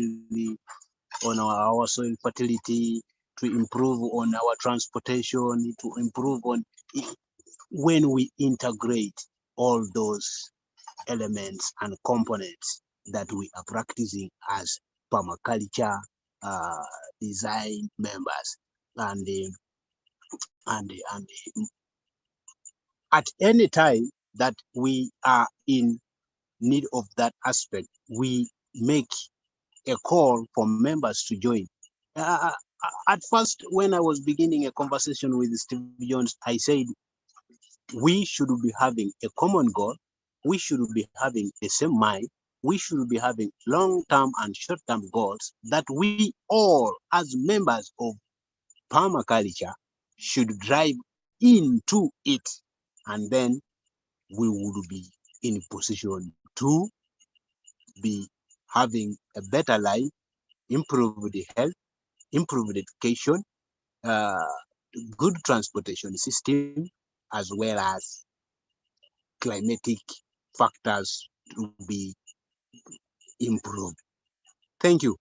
on our soil fertility, to improve on our transportation, to improve on when we integrate all those elements and components that we are practicing as permaculture design members, and at any time that we are in need of that aspect, we make a call for members to join. At first, when I was beginning a conversation with Steve Jones, I said we should be having a common goal, we should be having the same mind, we should be having long-term and short-term goals that we all, as members of permaculture, should drive into it, and then we would be in position to be having a better life, improve the health, improve the education, good transportation system, as well as climatic factors to be improved. Thank you.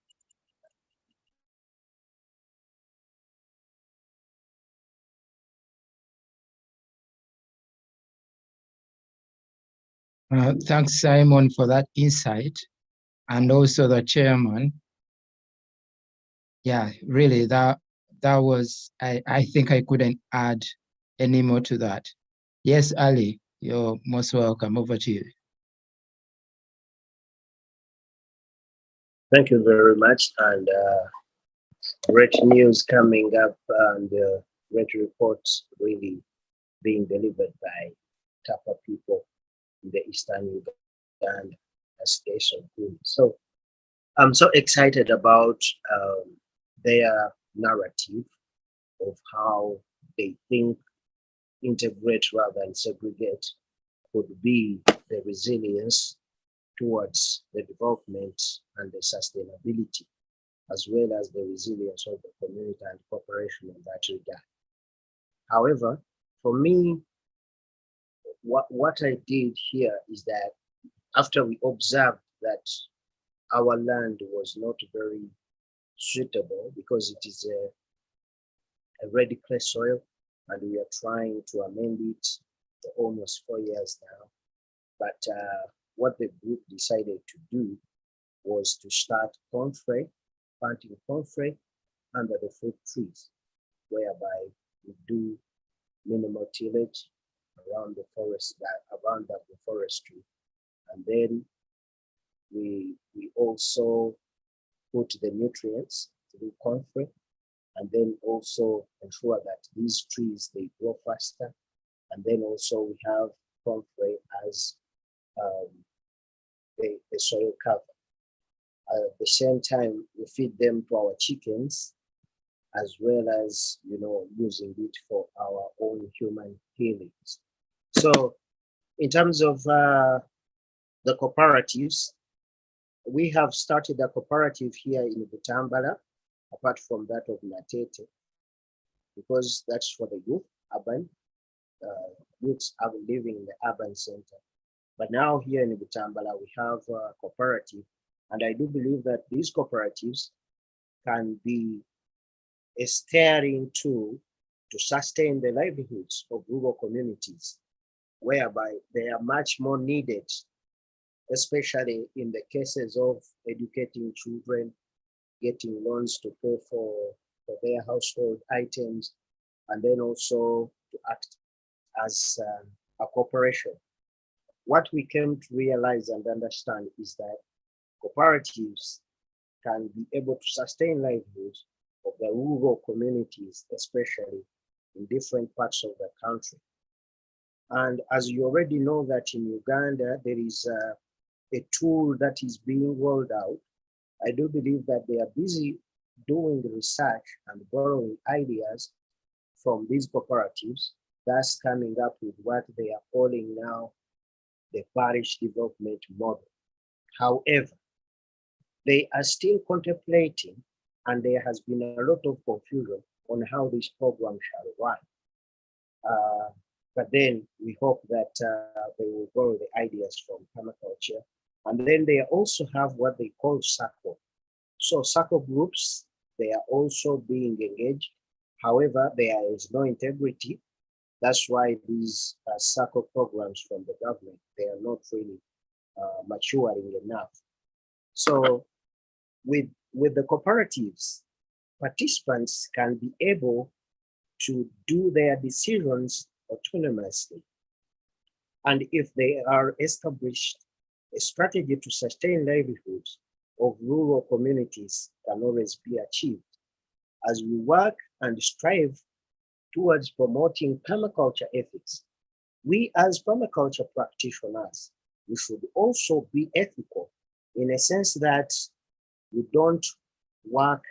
Thanks, Simon, for that insight, and also the chairman. Yeah, really, that was, I think I couldn't add any more to that. Yes, Ali, you're most welcome. Over to you. Thank you very much, and great news coming up, and great reports really being delivered by Tapa people in the Eastern Uganda station. So I'm so excited about their narrative of how they think integrate rather than segregate could be the resilience towards the development and the sustainability, as well as the resilience of the community and cooperation in that regard. However, for me, what I did here is that after we observed that our land was not very suitable because it is a ready clay soil, and we are trying to amend it for almost 4 years now. But what the group decided to do was to start planting cornfrey under the fruit trees, whereby we do minimal tillage around the forest, around the forestry, and then we also put the nutrients through cornfrey, and then also ensure that these trees, they grow faster, and then also we have cornfrey as the soil cover. At the same time, we feed them to our chickens, as well as, using it for our own human healings. So in terms of the cooperatives, we have started a cooperative here in Butambala, apart from that of Natete, because that's for the youth, urban. Youths are living in the urban center. But now here in Butambala, we have a cooperative, and I do believe that these cooperatives can be a steering tool to sustain the livelihoods of rural communities, whereby they are much more needed, especially in the cases of educating children, getting loans to pay for their household items, and then also to act as a corporation. What we came to realize and understand is that cooperatives can be able to sustain livelihoods of the rural communities, especially in different parts of the country. And as you already know that in Uganda, there is a tool that is being rolled out. I do believe that they are busy doing research and borrowing ideas from these cooperatives, thus coming up with what they are calling now the parish development model. However, they are still contemplating, and there has been a lot of confusion on how this program shall run. But then we hope that they will borrow the ideas from permaculture. And then they also have what they call circle. So circle groups, they are also being engaged. However, there is no integrity. That's why these circle programs from the government, they are not really maturing enough. So with the cooperatives, participants can be able to do their decisions autonomously. And if they are established, a strategy to sustain livelihoods of rural communities can always be achieved. As we work and strive towards promoting permaculture ethics, we as permaculture practitioners, we should also be ethical in a sense that we don't work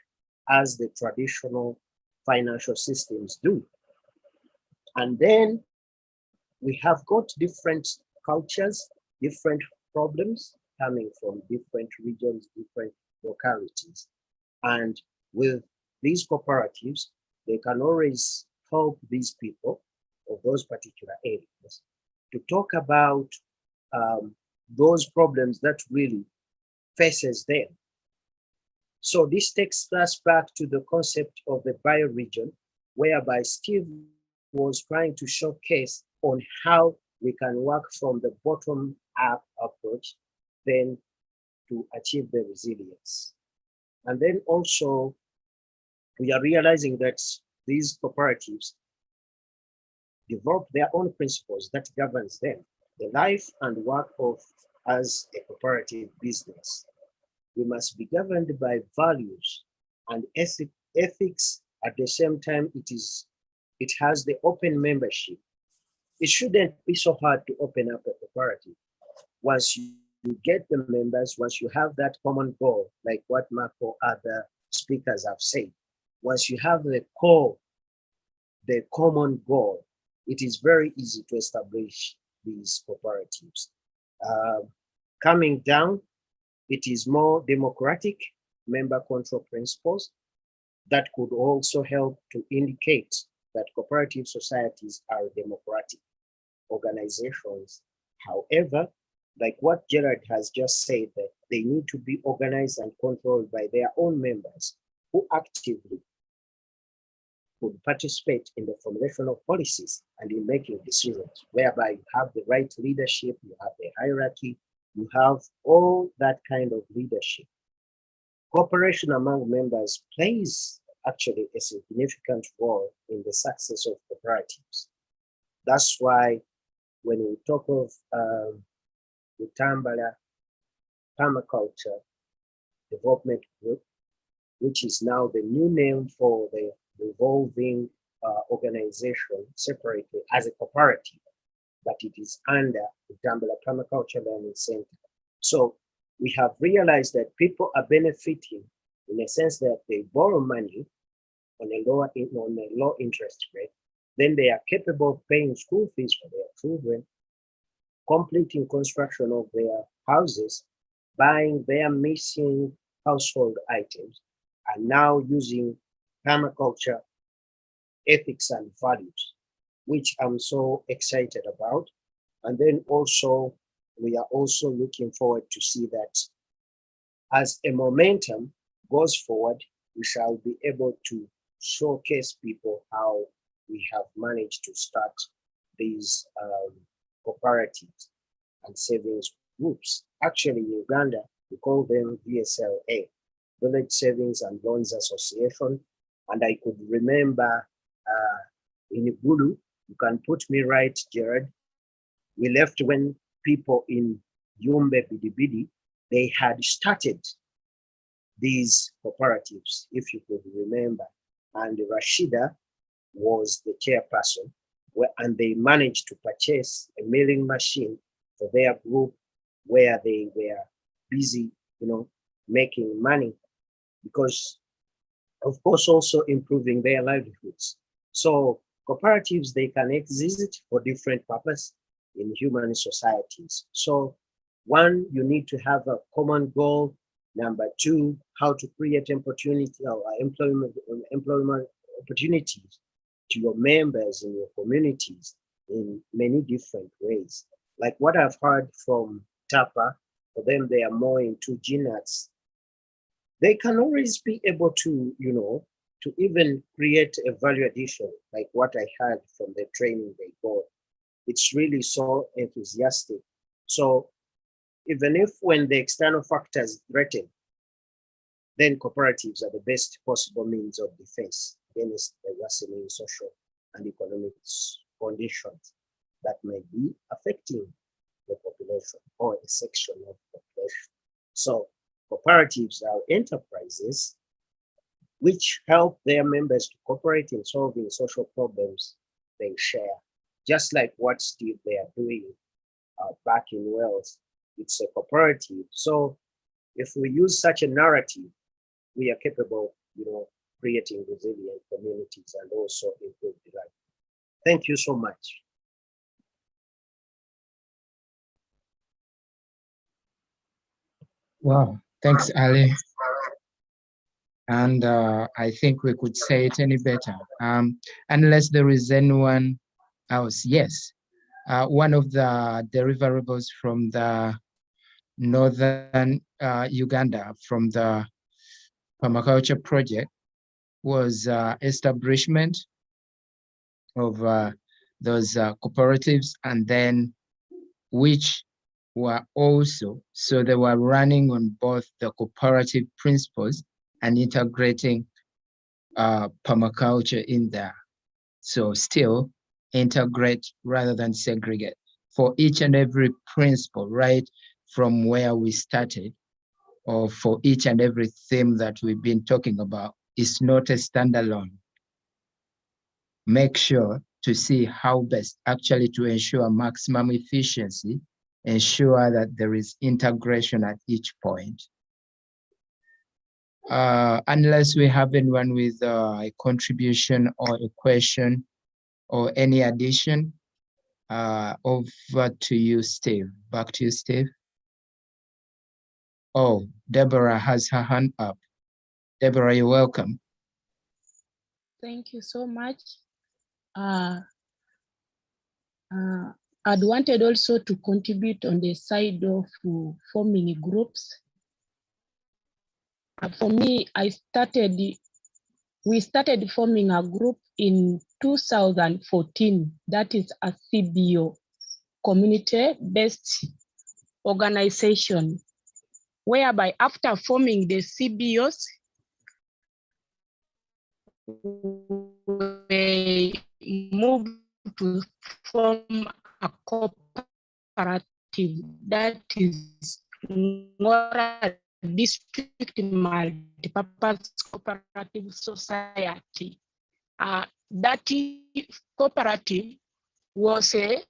as the traditional financial systems do. And then we have got different cultures, different problems coming from different regions, different localities. And with these cooperatives, they can always help these people of those particular areas to talk about those problems that really faces them. So this takes us back to the concept of the bioregion, whereby Steve was trying to showcase on how we can work from the bottom up approach, then to achieve the resilience. And then also, we are realizing that these cooperatives develop their own principles that governs them, the life and work of as a cooperative business. We must be governed by values and ethics. At the same time, it has the open membership. It shouldn't be so hard to open up a cooperative. Once you get the members, once you have that common goal, like what Marco other speakers have said, once you have the core, the common goal, it is very easy to establish these cooperatives. Coming down, it is more democratic member control principles that could also help to indicate that cooperative societies are democratic organizations. However, like what Gerard has just said, that they need to be organized and controlled by their own members who actively could participate in the formulation of policies and in making decisions, whereby you have the right leadership, you have the hierarchy, you have all that kind of leadership. Cooperation among members plays actually a significant role in the success of cooperatives. That's why when we talk of the Tambala Permaculture Development Group, which is now the new name for the revolving organization separately as a cooperative, but it is under the Tambala Permaculture Learning Center. So we have realized that people are benefiting in a sense that they borrow money on a low interest rate, then they are capable of paying school fees for their children, completing construction of their houses, buying their missing household items, and now using permaculture ethics and values, which I'm so excited about. And then also, we are also looking forward to see that as a momentum goes forward, we shall be able to showcase people how we have managed to start these cooperatives and savings groups. Actually, in Uganda, we call them VSLA, Village Savings and Loans Association. And I could remember in Igulu, you can put me right, Gerard, we left when people in Yumbe Bidibidi, they had started these cooperatives, if you could remember. And Rashida was the chairperson, and they managed to purchase a milling machine for their group where they were busy, making money, because of course also improving their livelihoods. So cooperatives, they can exist for different purposes in human societies. So one, you need to have a common goal. Number two, how to create opportunity or employment opportunities to your members in your communities in many different ways. Like what I've heard from Tapa, for them, they are more into genetics. they can always be able to, you know, to even create a value addition, like what I had from the training they got. It's really so enthusiastic. So even if when the external factors threaten, then cooperatives are the best possible means of defense against the worsening social and economic conditions that may be affecting the population or a section of the population. So cooperatives are enterprises which help their members to cooperate in solving social problems they share. Just like what Steve they are doing back in Wales, it's a cooperative. So if we use such a narrative, we are capable, you know, creating resilient communities and also improve the life. Thank you so much. Wow, thanks, Ali. And I think we could say it any better. Unless there is anyone else. Yes, one of the deliverables from the northern Uganda, from the Permaculture project, was establishment of those cooperatives, and then which were also, so they were running on both the cooperative principles and integrating permaculture in there. So still integrate rather than segregate for each and every principle, right from where we started, or for each and every theme that we've been talking about. It's not a standalone. Make sure to see how best actually to ensure maximum efficiency, ensure that there is integration at each point. Unless we have anyone with a contribution or a question or any addition, over to you, Steve. Back to you, Steve. Oh, Deborah has her hand up. Deborah, you're welcome. Thank you so much. I'd wanted also to contribute on the side of forming groups. For me, we started forming a group in 2014. That is a CBO, community-based organization, whereby after forming the CBOs, we moved to form a cooperative, that is Ngora District Multipurpose Cooperative Society. That cooperative was a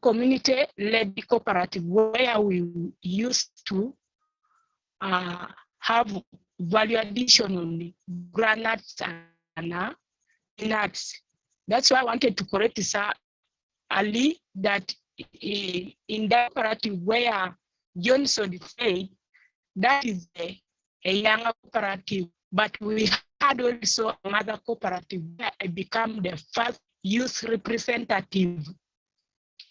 community-led cooperative where we used to have value addition on granules and nuts. That's why I wanted to correct Sir Ali that in that cooperative where Johnson said that is a younger cooperative, but we had also another cooperative where I became the first youth representative.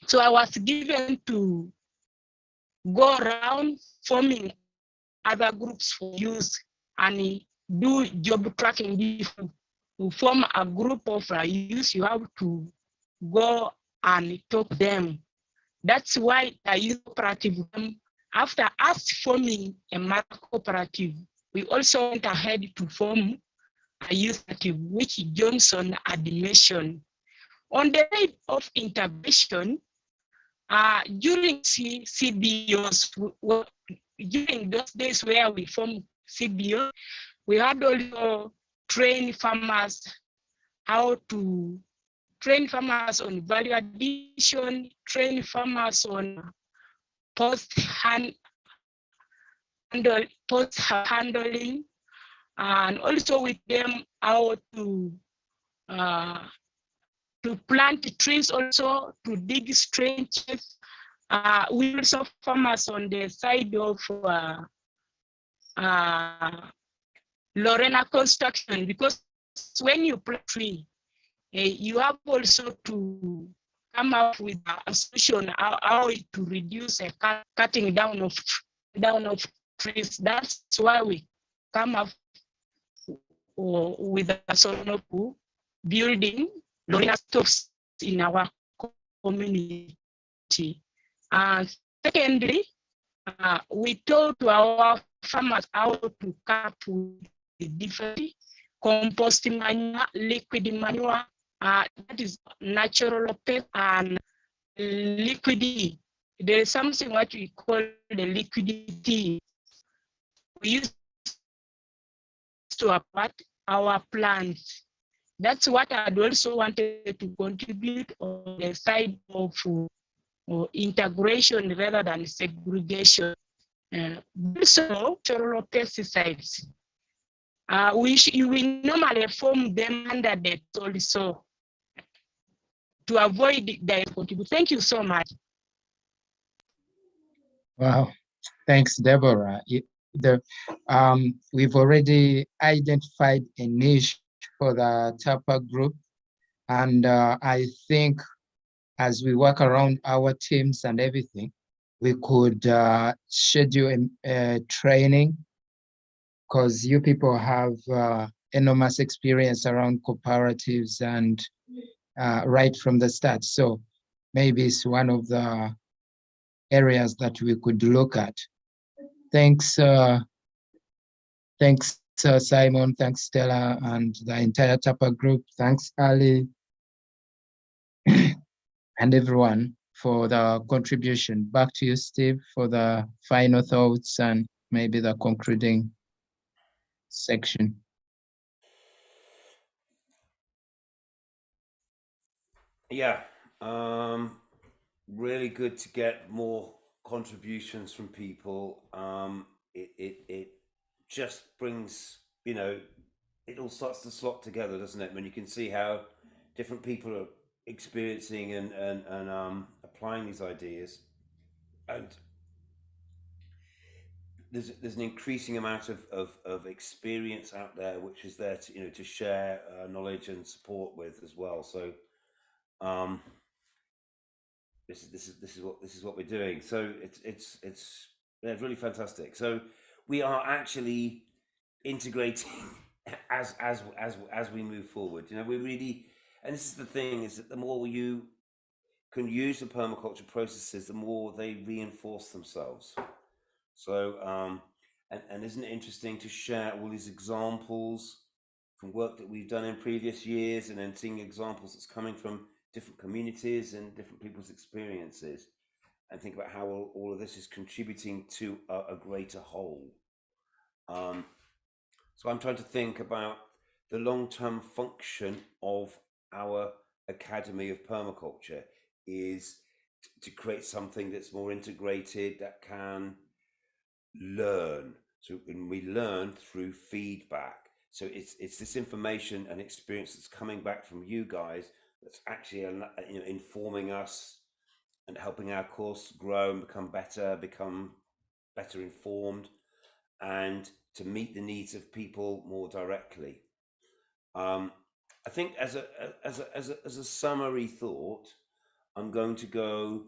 So I was given to go around forming other groups for youth and do job tracking. To form a group of youth, you have to go and talk to them. That's why the youth cooperative, after us forming a mother cooperative, we also went ahead to form a youth cooperative, which Johnson had mentioned. On the side of integration, during CBOs, during those days where we formed CBO, we had also train farmers how to train farmers on value addition, train farmers on post handling, and also with them how to plant trees, also to dig trenches. We also farmers on the side of Lorena construction, because when you plant tree, you have also to come up with a solution how to reduce cutting down of trees. That's why we come up with a sonopu building Lorena stoves in our community. Secondly, we taught our farmers how to cope with the different compost manure, liquid manure, that is natural pest, and liquidity. There is something what we call the liquidity. We used to apply our plants. That's what I'd also wanted to contribute on the side of integration rather than segregation. Also, natural pesticides. We normally form them under the soil to avoid the contribution. Thank you so much. Wow, thanks, Deborah. We've already identified a niche for the TAPA group, and I think as we work around our teams and everything, we could schedule a training, because you people have enormous experience around cooperatives and right from the start. So maybe it's one of the areas that we could look at. Thanks, Simon. Thanks, Stella, and the entire TAPA group. Thanks, Ali, and everyone for the contribution. Back to you, Steve, for the final thoughts and maybe the concluding section. Yeah, really good to get more contributions from people. It just brings, you know, it all starts to slot together, doesn't it? When you can see how different people are experiencing and applying these ideas, and there's an increasing amount of experience out there, which is there to, you know, to share knowledge and support with as well. So this is what we're doing. So it's really fantastic. So we are actually integrating as we move forward. You know, we really, and this is the thing, is that the more you can use the permaculture processes, the more they reinforce themselves. So and isn't it interesting to share all these examples from work that we've done in previous years, and then seeing examples that's coming from different communities and different people's experiences, and think about how all of this is contributing to a greater whole. So I'm trying to think about the long-term function of our Academy of Permaculture is to create something that's more integrated, that can learn. So when we learn through feedback, so it's this information and experience that's coming back from you guys that's actually, you know, informing us and helping our course grow and become better informed, and to meet the needs of people more directly. I think as a summary thought, I'm going to go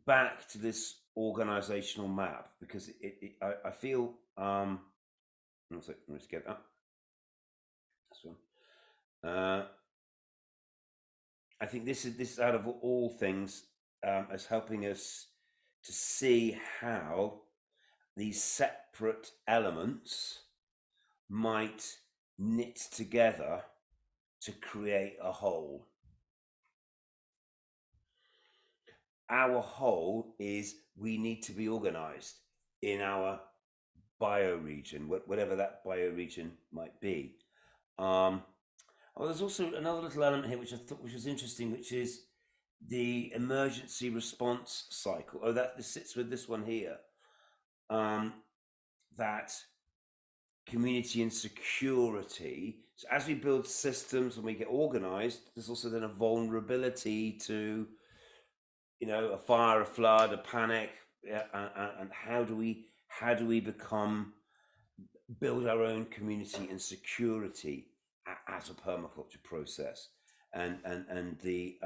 back to this organizational map, because I feel let's get that. This one. I think this is out of all things as helping us to see how these separate elements might knit together to create a whole. Our whole is we need to be organized in our bioregion, whatever that bioregion might be. Well, there's also another little element here which I thought was interesting, which is the emergency response cycle. Oh, that this sits with this one here. That community and security. So as we build systems and we get organized, there's also then a vulnerability to, you know, a fire, a flood, a panic, yeah, and how do we build our own community and security as a permaculture process? And the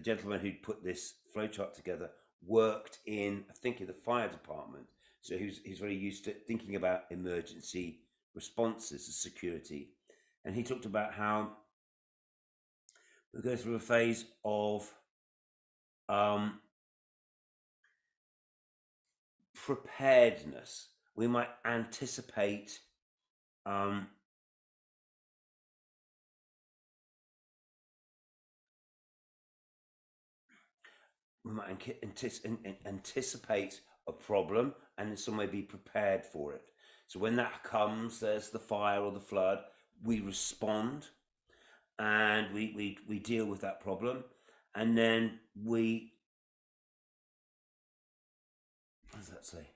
gentleman who put this flowchart together worked in, I think, in the fire department. So he's very used to thinking about emergency responses and security. And he talked about how we go through a phase of preparedness. We might anticipate anticipate a problem and in some way be prepared for it. So when that comes, there's the fire or the flood, we respond and we deal with that problem, and then we, what does that say?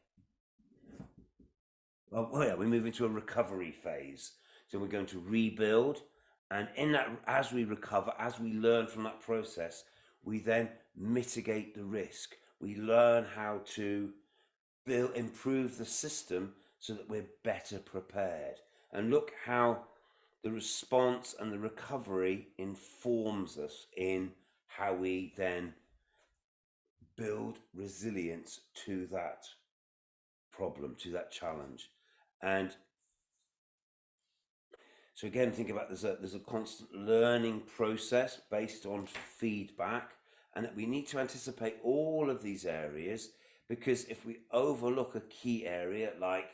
Oh yeah, we move into a recovery phase. So we're going to rebuild, and in that, as we recover, as we learn from that process, we then mitigate the risk. We learn how to improve the system so that we're better prepared. And look how the response and the recovery informs us in how we then build resilience to that problem, to that challenge. And so again, think about there's a constant learning process based on feedback, and that we need to anticipate all of these areas, because if we overlook a key area like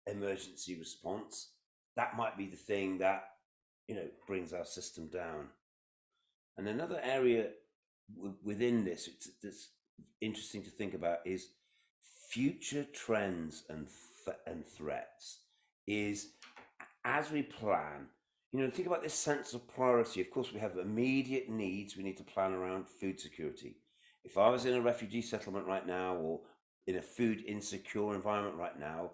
emergency response, that might be the thing that, you know, brings our system down. And another area within this that's interesting to think about is future trends and threats. Is as we plan, you know, think about this sense of priority. Of course, we have immediate needs. We need to plan around food security. If I was in a refugee settlement right now, or in a food insecure environment right now,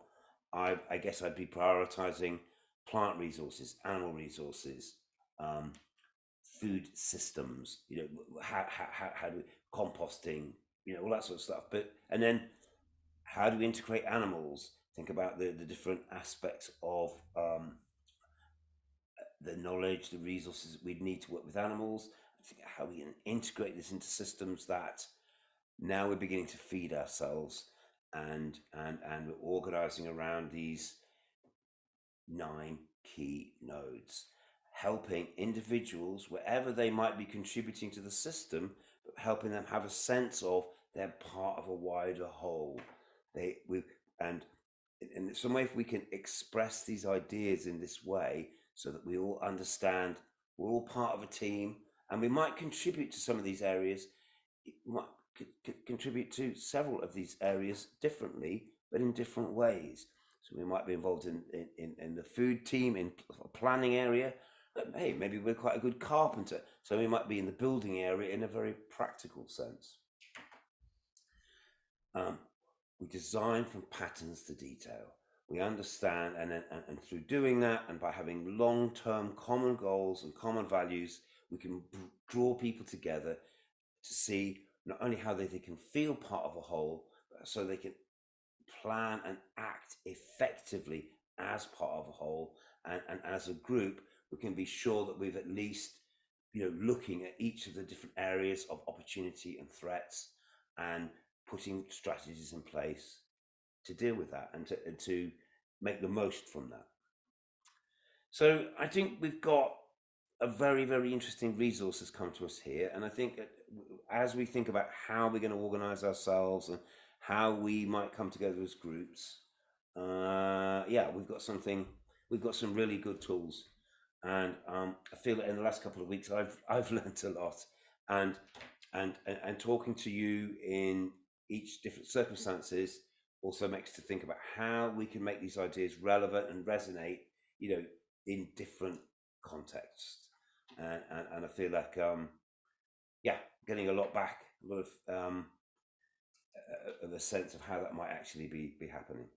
I guess I'd be prioritizing plant resources, animal resources, food systems, you know, how do composting, you know, all that sort of stuff. But, and then how do we integrate animals? Think about the different aspects of the knowledge, the resources that we'd need to work with animals. Think how we can integrate this into systems that now we're beginning to feed ourselves, and we're organizing around these 9 key nodes, helping individuals wherever they might be contributing to the system, but helping them have a sense of they're part of a wider whole. And in some way, if we can express these ideas in this way, so that we all understand we're all part of a team, and we might contribute to some of these areas, might contribute to several of these areas differently, but in different ways. So we might be involved in the food team, in a planning area. But hey, maybe we're quite a good carpenter, so we might be in the building area in a very practical sense. We design from patterns to detail. We understand, and through doing that, and by having long-term common goals and common values, we can draw people together to see not only how they can feel part of a whole, but so they can plan and act effectively as part of a whole. And as a group, we can be sure that we've at least, you know, looking at each of the different areas of opportunity and threats, and putting strategies in place to deal with that, and to make the most from that. So I think we've got a very, very interesting resource has come to us here. And I think as we think about how we're going to organize ourselves and how we might come together as groups, yeah, we've got some really good tools. And I feel that in the last couple of weeks, I've learned a lot, and talking to you in each different circumstances also makes to think about how we can make these ideas relevant and resonate, you know, in different contexts. And I feel like, yeah, getting a lot back, a lot of a sense of how that might actually be happening.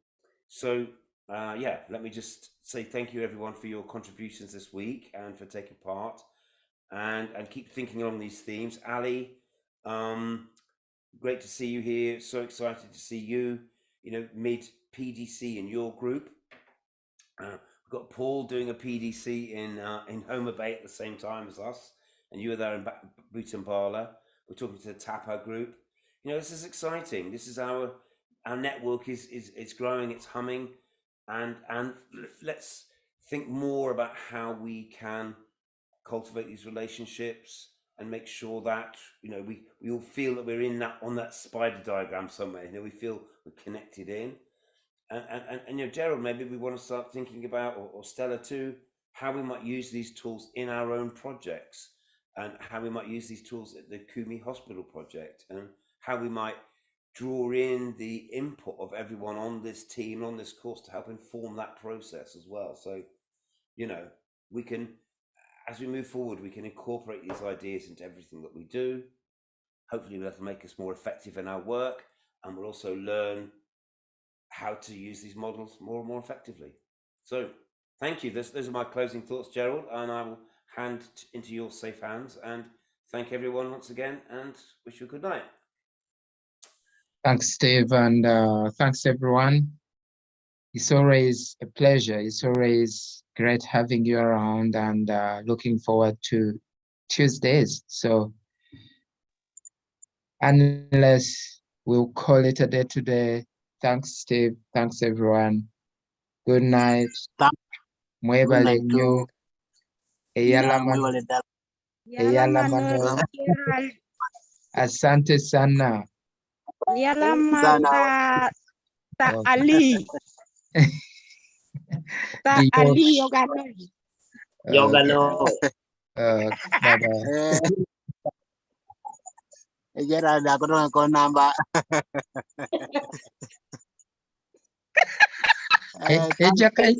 So yeah, let me just say thank you everyone for your contributions this week and for taking part, and keep thinking along these themes. Ali, great to see you here. So excited to see you, you know, mid PDC in your group. We've got Paul doing a PDC in Homer Bay at the same time as us, and you were there in Butambala. We're talking to the Tapa group. You know, this is exciting. This is our our network is growing, it's humming, and let's think more about how we can cultivate these relationships and make sure that, you know, we all feel that we're in that, on that spider diagram somewhere. You know, we feel we're connected in. And you know, Gerald, maybe we want to start thinking about, or Stella too, how we might use these tools in our own projects, and how we might use these tools at the Kumi Hospital project, and how we might draw in the input of everyone on this team, on this course, to help inform that process as well. So, you know, we can, as we move forward, we can incorporate these ideas into everything that we do. Hopefully that'll make us more effective in our work, and we'll also learn how to use these models more and more effectively. So thank you. Those are my closing thoughts, Gerald, and I will hand into your safe hands, and thank everyone once again, and wish you a good night. Thanks, Steve, and thanks everyone. It's always a pleasure. It's always great having you around, and looking forward to Tuesdays. So unless we'll call it a day today, thanks, Steve. Thanks, everyone. Good night. Mwebale nyo. Eyala mano. Asante sana. Ta Ali. Ta Ali Yogano. Yogano. Bye-bye. Gerald, aku don't call number. Ejakai,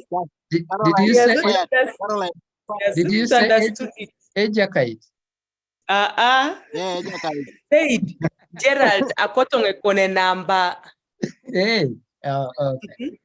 did you say? Did you say Ejakai? Yeah, Ejakai. Said Gerald akotonge kone number. Hey, okay.